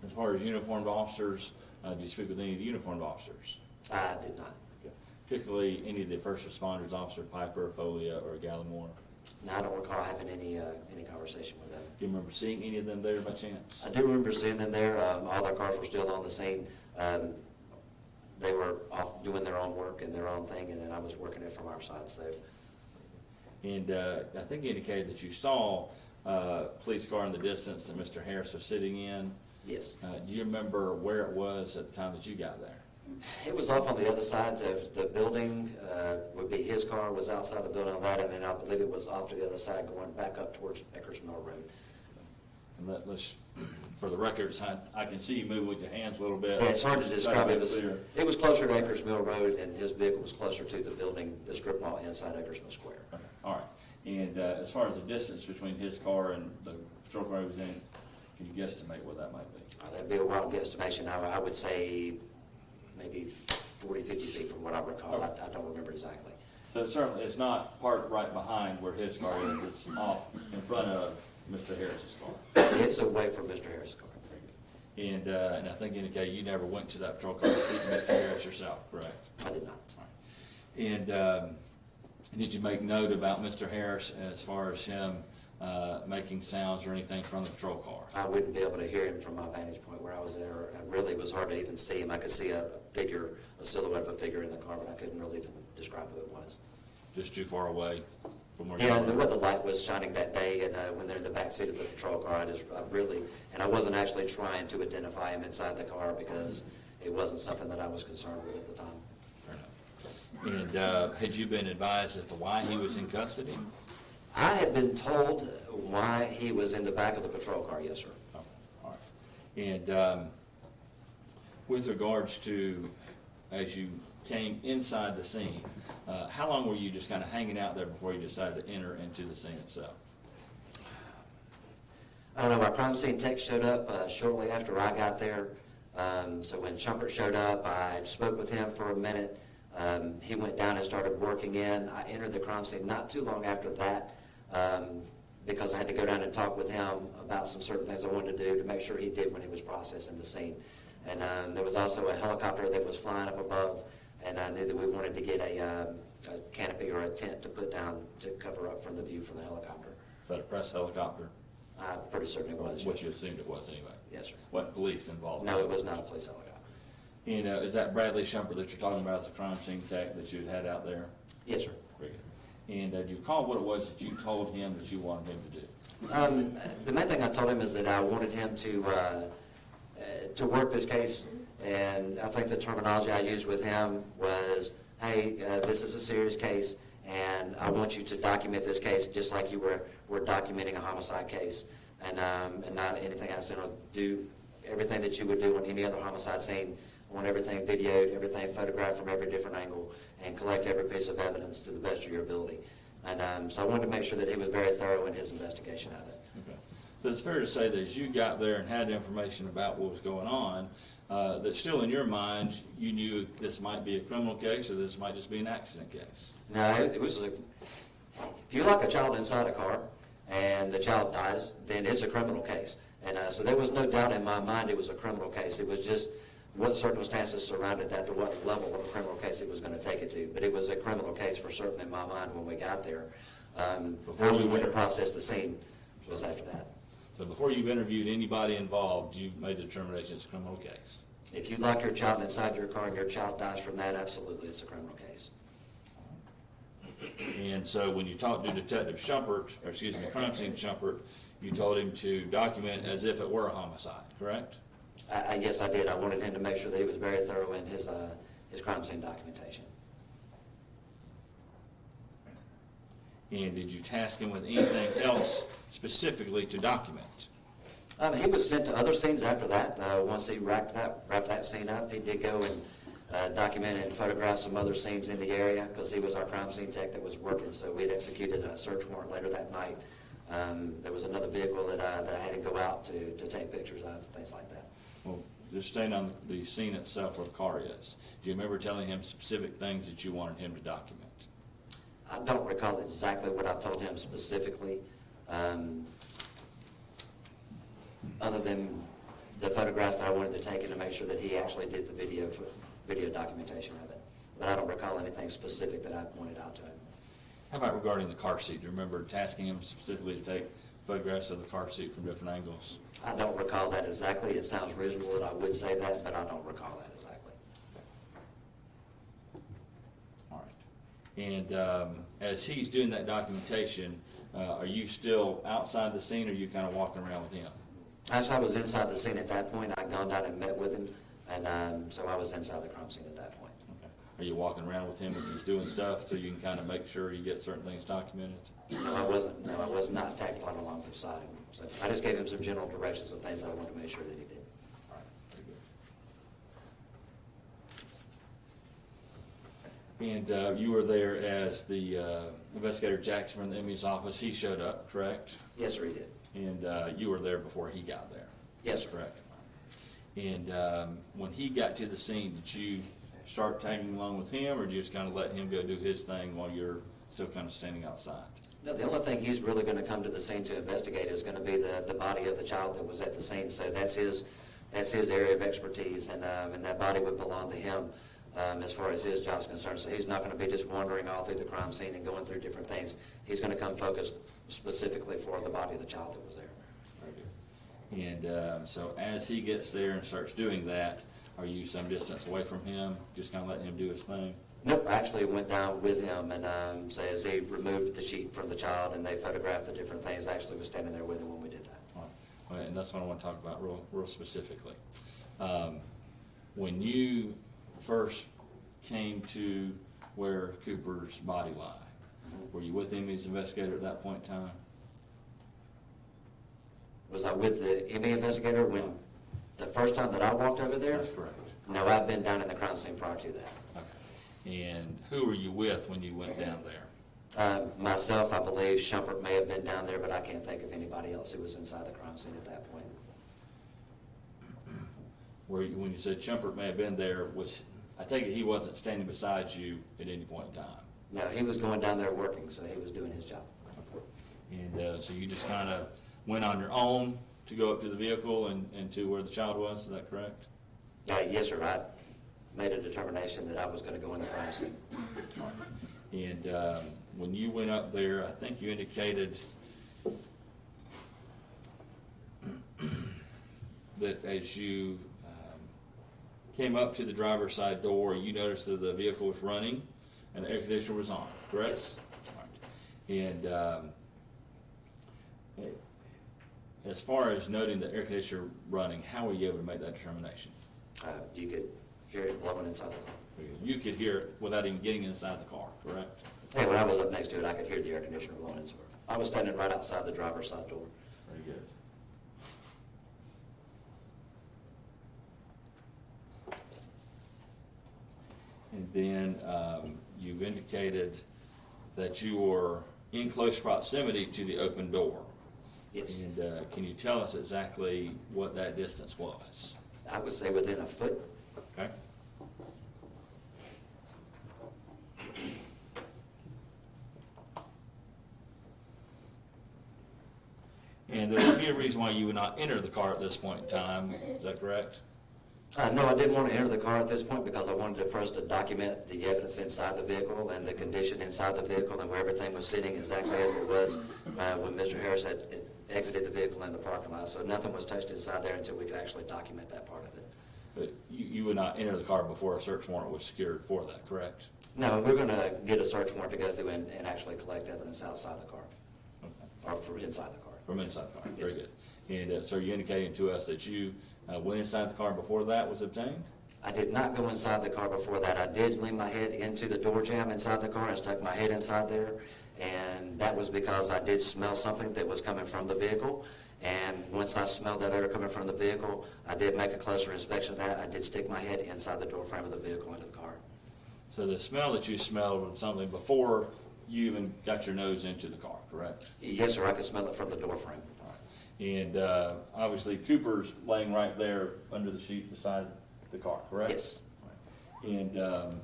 as far as uniformed officers, did you speak with any of the uniformed officers? I did not. Okay. Particularly any of the first responders, Officer Piper, Folia, or Gallimore? No, I don't recall having any conversation with them. Do you remember seeing any of them there by chance? I do remember seeing them there. All their cars were still on the scene. They were off doing their own work and their own thing, and then I was working it from our side. So. And I think you indicated that you saw a police car in the distance that Mr. Harris was sitting in. Yes. Do you remember where it was at the time that you got there? It was off on the other side of the building, would be his car was outside the building on that, and then I believe it was off to the other side going back up towards Becker's Mill Road. And let's, for the records, I can see you moving with your hands a little bit. Yeah, it's hard to describe. It was It was closer to Acres Mill Road, and his vehicle was closer to the building, the strip mall inside Acres Mill Square. Okay, all right. And as far as the distance between his car and the patrol car he was in, can you guesstimate what that might be? That'd be a wild guesstimation. I would say maybe 40, 50 feet from what I recall. Okay. I don't remember exactly. So certainly it's not parked right behind where his car is. It's off in front of Mr. Harris's car. It's away from Mr. Harris' car. And I think indicated you never went to that patrol car to speak to Mr. Harris yourself, correct? I did not. All right. And did you make note about Mr. Harris as far as him making sounds or anything from the patrol car? I wouldn't be able to hear him from my vantage point where I was there. It really was hard to even see him. I could see a figure, a silhouette of a figure in the car, but I couldn't really even describe who it was. Just too far away from where you Yeah, were? and where the light was shining that day, and when they're in the back seat of the patrol car, I wasn't actually trying to identify him inside the car because it wasn't something that I was concerned with at the time. Fair enough. And had you been advised as to why he was in custody? I had been told why he was in the back of the patrol car, yes, sir. Oh, all right. And with regards to, as you came inside the scene, how long were you just kind of hanging out there before you decided to enter into the scene itself? I don't know, our crime scene tech showed up shortly after I got there. So when Shumpert showed up, I spoke with him for a minute. He went down and started working in. I entered the crime scene not too long after that because I had to go down and talk with him about some certain things I wanted to do to make sure he did when he was processing the scene. And there was also a helicopter that was flying up above, and I knew that we wanted to get a canopy or a tent to put down to cover up from the view from the helicopter. Is that a press helicopter? I'm pretty certain it was. What you assumed it was anyway? Yes, sir. What police involved? No, it was not a police helicopter. You know, is that Bradley Shumpert that you're talking about as a crime scene tech that you had out there? Yes, sir. Very good. And do you recall what it was that you told him that you wanted him to do? The main thing I told him is that I wanted him to work this case, and I think the terminology I used with him was, hey, this is a serious case, and I want you to document this case just like you were documenting a homicide case, and not anything else. You know, do everything that you would do on any other homicide scene. I want everything videoed, everything photographed from every different angle, and collect every piece of evidence to the best of your ability. And so I wanted to make sure that he was very thorough in his investigation of it. Okay. So it's fair to say that as you got there and had information about what was going on, that still in your mind, you knew this might be a criminal case or this might just be an accident case. No, it was if you lock a child inside a car and the child dies, then it's a criminal case. And so there was no doubt in my mind it was a criminal case. It was just what circumstances surrounded that to what level of a criminal case it was going to take it to. But it was a criminal case for certain in my mind when we got there. How we went to process the scene was after that. So before you've interviewed anybody involved, you've made the determination it's a criminal case. If you lock your child inside your car and your child dies from that, absolutely it's a criminal case. And so when you talked to Detective Shumpert, or excuse me, crime scene Shumpert, you told him to document as if it were a homicide, correct? Yes, I did. I wanted him to make sure that he was very thorough in his crime scene documentation. And did you task him with anything else specifically to document? He was sent to other scenes after that. Once he wrapped that scene up, he did go and document and photograph some other scenes in the area because he was our crime scene tech that was working. So we had executed a search warrant later that night. There was another vehicle that I had to go out to take pictures of, things like that. Well, just staying on the scene itself where the car is, do you remember telling him specific things that you wanted him to document? I don't recall exactly what I told him specifically, other than the photographs that I wanted to take and to make sure that he actually did the video documentation of it. But I don't recall anything specific that I pointed out to him. How about regarding the car seat? Do you remember tasking him specifically to take photographs of the car seat from different angles? I don't recall that exactly. It sounds reasonable that I would say that, but I don't recall that exactly. All right. And as he's doing that documentation, are you still outside the scene or are you kind of walking around with him? As I was inside the scene at that point, I'd gone down and met with him, And so I was inside the crime scene at that point. Okay. Are you walking around with him as he's doing stuff so you can kind of make sure you get certain things documented? No, I wasn't. No, I was not tagged right along beside him. So I just gave him some general directions of things that I wanted to make sure that he did. All right, very good. And you were there as the investigator Jackson from the ME's office. He showed up, correct? Yes, sir, he did. And you were there before he got there? Yes, sir. Correct. And when he got to the scene, did you start tagging along with him, or did you just kind of let him go do his thing while you're still kind of standing outside? No, the only thing he's really going to come to the scene to investigate is going to be the body of the child that was at the scene. So that's his area of expertise, and that body would belong to him as far as his job is concerned. So he's not going to be just wandering all through the crime scene and going through different things. He's going to come focused specifically for the body of the child that was there. Very good. And so as he gets there and starts doing that, are you some distance away from him, just kind of letting him do his thing? Nope, I actually went down with him, and so as they removed the sheet from the child and they photographed the different things, I actually was standing there with him when we did that. All right. And that's what I want to talk about real specifically. When you first came to where Cooper's body lay, were you with him as investigator at that point in time? Was I with the ME investigator when the first time that I walked over there? That's correct. No, I've been down in the crime scene prior to that. Okay. And who were you with when you went down there? Myself, I believe Shumpert may have been down there, but I can't think of anybody else who was inside the crime scene at that point. When you said Shumpert may have been there, I take it he wasn't standing beside you at any point in time? No, he was going down there working, so he was doing his job. Okay. And so you just kind of went on your own to go up to the vehicle and to where the child was, is that correct? Yes, sir. I made a determination that I was going to go in the crime scene. And when you went up there, I think you indicated that as you came up to the driver's side door, you noticed that the vehicle was running and the air conditioner was on, correct? Yes. Right. And as far as noting the air conditioner running, how were you able to make that determination? You could hear it blowing inside the car. You could hear it without even getting inside the car, correct? Hey, when I was up next to it, I could hear the air conditioner blowing inside. I was standing right outside the driver's side door. Very good. And then you've indicated that you were in close proximity to the open door. Yes. And can you tell us exactly what that distance was? I would say within a foot. Okay. And there would be a reason why you would not enter the car at this point in time, is that correct? No, I didn't want to enter the car at this point because I wanted to first document the evidence inside the vehicle and the condition inside the vehicle and where everything was sitting exactly as it was when Mr. Harris had exited the vehicle in the parking lot. So nothing was touched inside there until we could actually document that part of it. But you would not enter the car before a search warrant was secured for that, correct? No, we're going to get a search warrant to go through and actually collect evidence outside the car, or from inside the car. From inside the car, Yes. very good. And so you're indicating to us that you went inside the car before that was obtained? I did not go inside the car before that. I did lean my head into the door jamb inside the car and stuck my head inside there. And that was because I did smell something that was coming from the vehicle. And once I smelled that odor coming from the vehicle, I did make a closer inspection of that. I did stick my head inside the door frame of the vehicle into the car. So the smell that you smelled was something before you even got your nose into the car, correct? Yes, sir. I could smell it from the door frame. All right. And obviously Cooper's laying right there under the sheet beside the car, correct? Yes. Right. And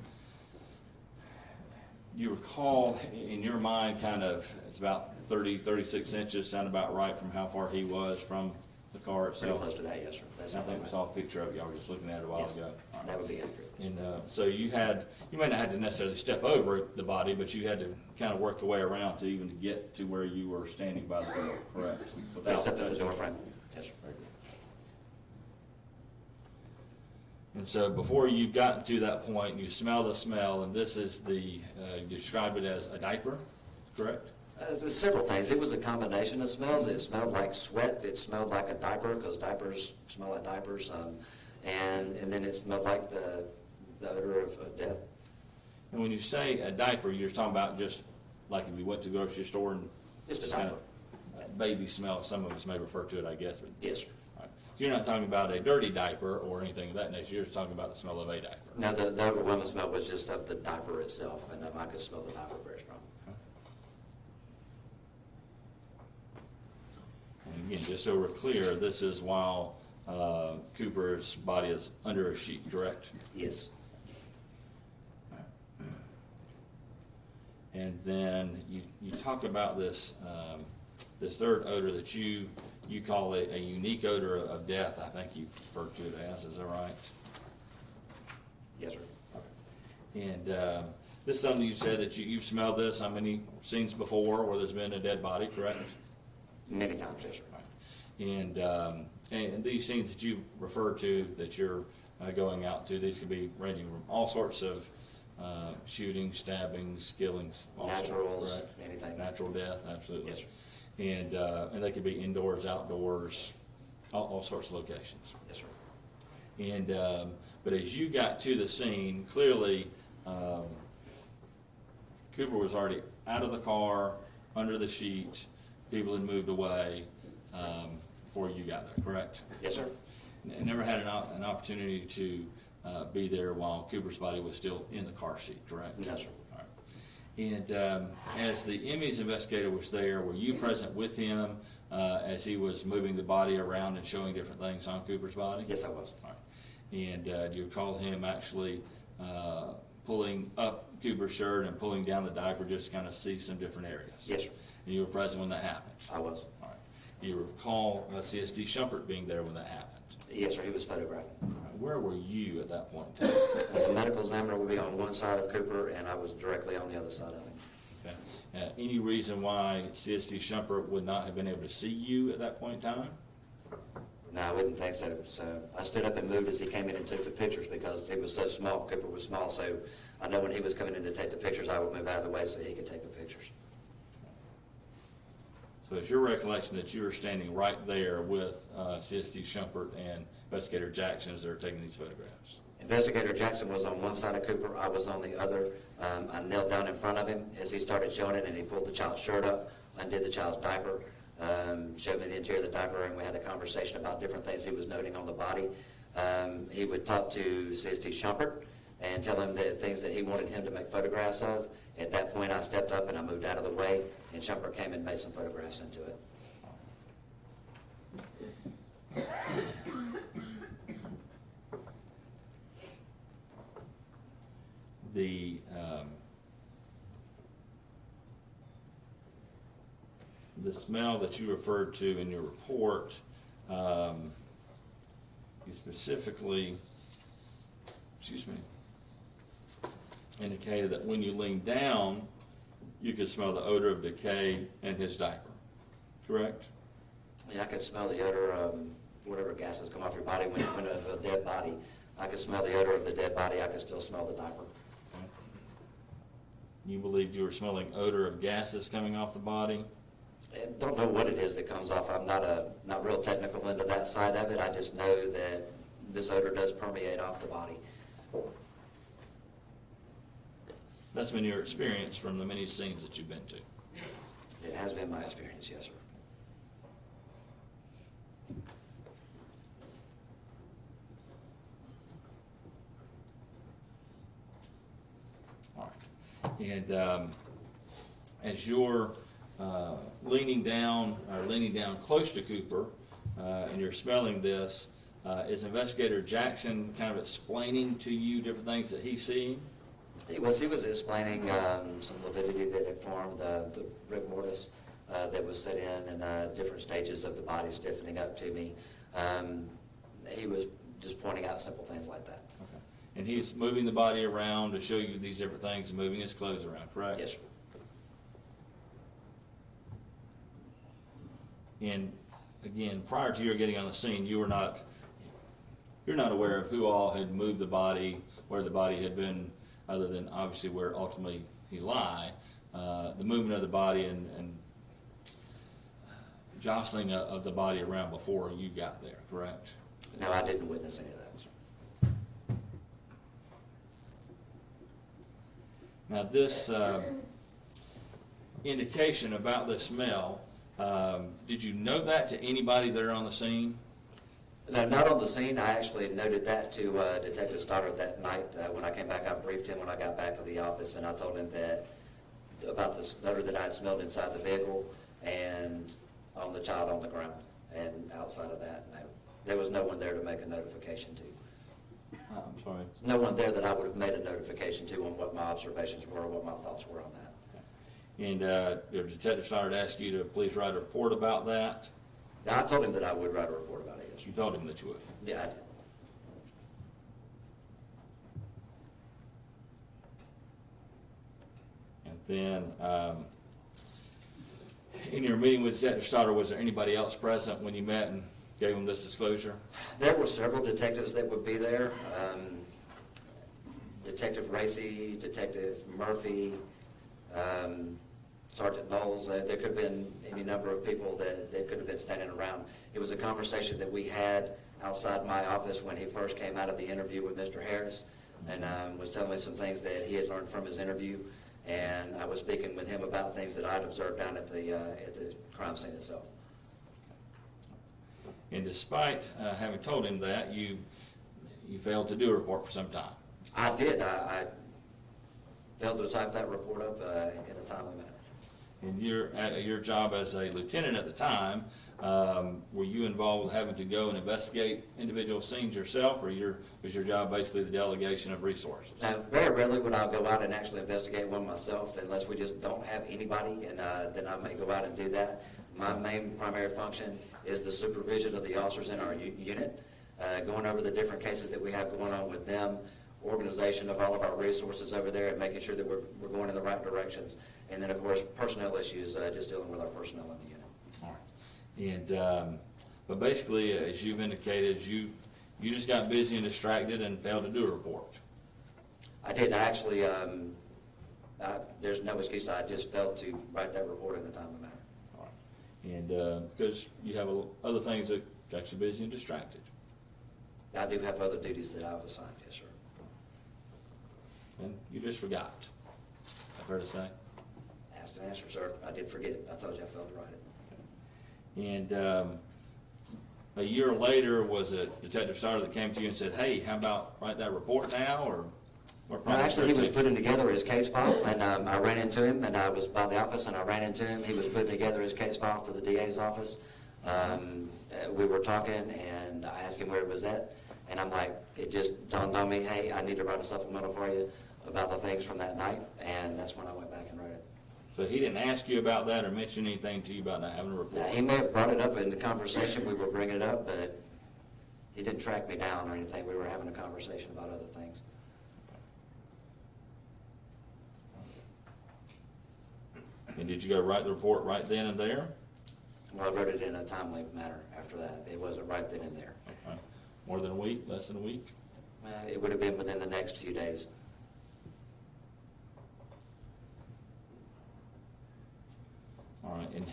you recall in your mind kind of, it's about 30, 36 inches, sound about right from how far he was from the car itself? Pretty close to that, yes, sir. That's I think we saw a picture of it, y'all were just looking at it a while Yes. ago. All right. That would be accurate. And so you may not have to necessarily step over the body, but you had to kind of work the way around to even get to where you were standing by the door, correct? Without Except at the touching door it. frame. Yes, sir. Very good. And so before you got to that point, you smell the smell, and this is you described it as a diaper, correct? There's several things. It was a combination of smells. It smelled like sweat. It smelled like a diaper because diapers smell like diapers. and then it smelled like the odor of death. And when you say a diaper, you're talking about just like if you went to the grocery store and Just a kind diaper. of baby smell, some of us may refer to it, I guess. Yes, sir. All right. So you're not talking about a dirty diaper or anything of that nature, you're just talking about the smell of a diaper. Now, the overwhelming smell was just of the diaper itself, and I could smell the diaper very strong. And again, just so we're clear, this is while Cooper's body is under a sheet, correct? Yes. And then you talk about this this third odor that you call a unique odor of death. I think you referred to it as. Is that right? Yes, sir. Okay. And this is something you said that you've smelled this how many scenes before where there's been a dead body, correct? Many times, yes, sir. Right. And these scenes that you refer to that you're going out to, these could be ranging from all sorts of shootings, stabbings, killings, Naturals, correct? anything. Natural death, absolutely. Yes, sir. And they could be indoors, outdoors, all sorts of locations. Yes, sir. And but as you got to the scene, clearly Cooper was already out of the car, under the sheet. People had moved away before you got there, correct? Yes, sir. And never had an opportunity to be there while Cooper's body was still in the car seat, correct? Yes, sir. All right. And as the Emmys investigator was there, were you present with him as he was moving the body around and showing different things on Cooper's body? Yes, I was. All right. And do you recall him actually pulling up Cooper's shirt and pulling down the diaper just to kind of see some different areas? Yes, sir. And you were present when that happened? I was. All right. Do you recall CSD Shumpert being there when that happened? Yes, sir. He was photographing. All right. Where were you at that point in time? The medical examiner would be on one side of Cooper, and I was directly on the other side of him. Okay. Any reason why CSD Shumpert would not have been able to see you at that point in time? No, I wouldn't think so. So I stood up and moved as he came in and took the pictures because he was so small. Cooper was small, so I know when he was coming in to take the pictures, I would move out of the way so he could take the pictures. So it's your recollection that you were standing right there with CSD Shumpert and Investigator Jackson as they were taking these photographs? Investigator Jackson was on one side of Cooper. I was on the other. I knelt down in front of him as he started showing it, and he pulled the child's shirt up, undid the child's diaper, showed me the interior of the diaper, and we had a conversation about different things he was noting on the body. He would talk to CST Shumpert and tell him the things that he wanted him to make photographs of. At that point, I stepped up and I moved out of the way, and Shumpert came and made some photographs into it. The smell that you referred to in your report, you specifically, indicated that when you leaned down, you could smell the odor of decay in his diaper, correct? Yeah, I could smell the odor of whatever gases come off your body when a dead body. I could smell the odor of the dead body. I could still smell the diaper. Okay. You believed you were smelling odor of gases coming off the body? I don't know what it is that comes off. I'm not real technical into that side of it. I just know that this odor does permeate off the body. That's been your experience from the many scenes that you've been to? It has been my experience, yes, sir. All right. And as you're leaning down close to Cooper, and you're smelling this, is Investigator Jackson kind of explaining to you different things that he's seeing? He was explaining some lividity that had formed, the rigor mortis that was set in, and different stages of the body stiffening up to me. He was just pointing out simple things like that. Okay. And he's moving the body around to show you these different things and moving his clothes around, correct? Yes, sir. And again, prior to your getting on the scene, you're not aware of who all had moved the body, where the body had been, other than obviously where ultimately he lie. The movement of the body and jostling of the body around before you got there, correct? No, I didn't witness any of that, sir. Now, this indication about the smell, did you note that to anybody there on the scene? No, not on the scene. I actually noted that to Detective Stoddard that night when I came back. I briefed him when I got back to the office, and I told him that about the odor that I had smelled inside the vehicle and on the child on the ground. And outside of that, no, there was no one there to make a notification to. I'm sorry. No one there that I would have made a notification to on what my observations were or what my thoughts were on that. And your Detective Stoddard asked you to please write a report about that? Now, I told him that I would write a report about it, yes. You told him that you would? Yeah, I did. And then, in your meeting with Detective Stoddard, was there anybody else present when you met and gave him this disclosure? There were several detectives that would be there. Detective Racy, Detective Murphy, Sergeant Knowles. There could have been any number of people that could have been standing around. It was a conversation that we had outside my office when he first came out of the interview with Mr. Harris, and was telling me some things that he had learned from his interview. And I was speaking with him about things that I'd observed down at the crime scene itself. And despite having told him that, you failed to do a report for some time. I did. I failed to type that report up in a timely manner. And your job as a lieutenant at the time, were you involved with having to go and investigate individual scenes yourself, or was your job basically the delegation of resources? Now, very rarely would I go out and actually investigate one myself, unless we just don't have anybody, and then I may go out and do that. My main primary function is the supervision of the officers in our unit, going over the different cases that we have going on with them, organization of all of our resources over there, and making sure that we're going in the right directions. And then, of course, personnel issues, just dealing with our personnel in the unit. All right. And but basically, as you've indicated, you just got busy and distracted and failed to do a report. I did. I actually, there's no excuse. I just failed to write that report in a timely manner. All right. And because you have other things that got you busy and distracted. I do have other duties that I've assigned, yes, sir. And you just forgot. I've heard to say. Asked and answered, sir. I did forget. I told you I failed to write it. And a year later, was it Detective Stoddard that came to you and said, hey, how about write that report now? Or what? No, actually, he was putting together his case file, and I ran into him, and I was by the office, and I ran into him. He was putting together his case file for the DA's office. We were talking, and I asked him where it was at, and I'm like, it just dawned on me, hey, I need to write a supplemental for you about the things from that night, and that's when I went back and wrote it. So he didn't ask you about that or mention anything to you about not having a report? Now, he may have brought it up in the conversation. We were bringing it up, but he didn't track me down or anything. We were having a conversation about other things. And did you go write the report right then and there? Well, I wrote it in a timely manner after that. It wasn't right then and there. Okay. More than a week? Less than a week? It would have been within the next few days. All right. And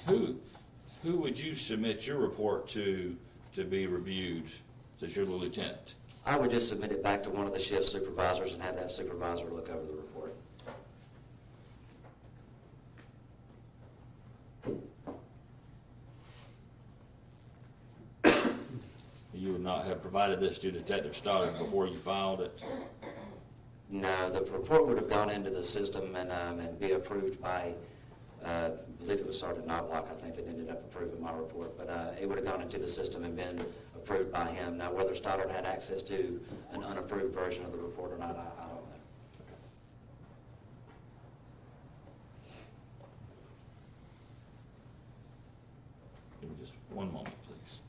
who would you submit your report to be reviewed since you're the lieutenant? I would just submit it back to one of the shift supervisors and have that supervisor look over the report. You would not have provided this to Detective Stoddard before you filed it? No, the report would have gone into the system and be approved by, I believe it was Sergeant Knobloch, I think, that ended up approving my report. But it would have gone into the system and been approved by him. Now, whether Stoddard had access to an unapproved version of the report or not, I don't know. Give me just one moment, please.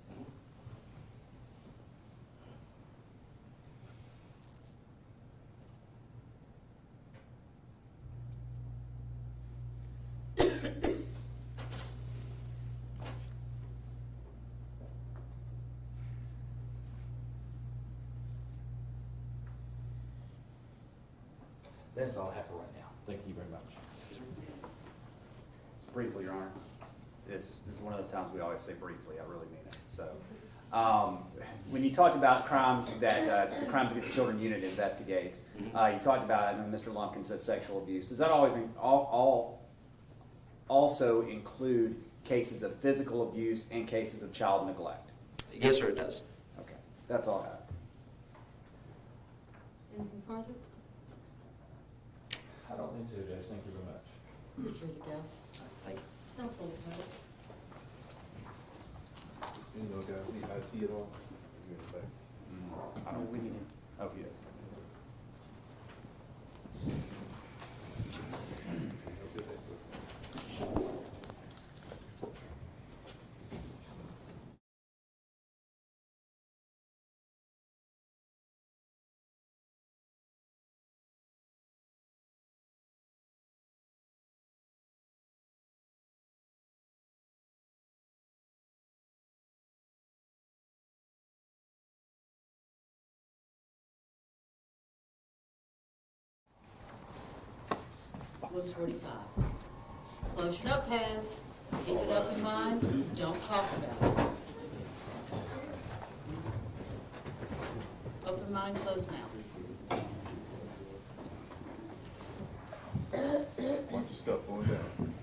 That's all I have for right now. Thank you very much. Briefly, Your Honor. This is one of those times we always say briefly. I really mean it. So, When you talked about crimes that the Crimes Against Children Unit investigates, you talked about, I know Mr. Lumpkin said sexual abuse. Does that always also include cases of physical abuse and cases of child neglect? Yes, sir, it does. Okay, that's all I have. Anything further? I don't think so, Judge. Thank you very much. You're free to go. Thank you. Councilman Farrow. You know, guys, need IT at all? You in the back? I don't, we need him. Oh, he is. Room 45. Close your notepads. Keep it up in mind. Don't talk about it. Open mind, closed mouth. Watch your stuff going down.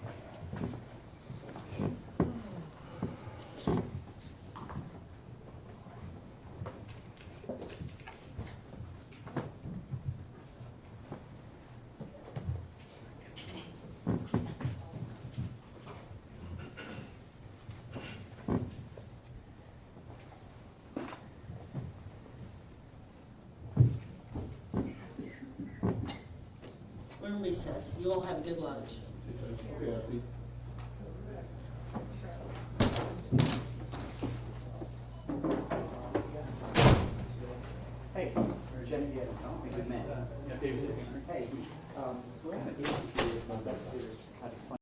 We're in recess. You all have a good lunch.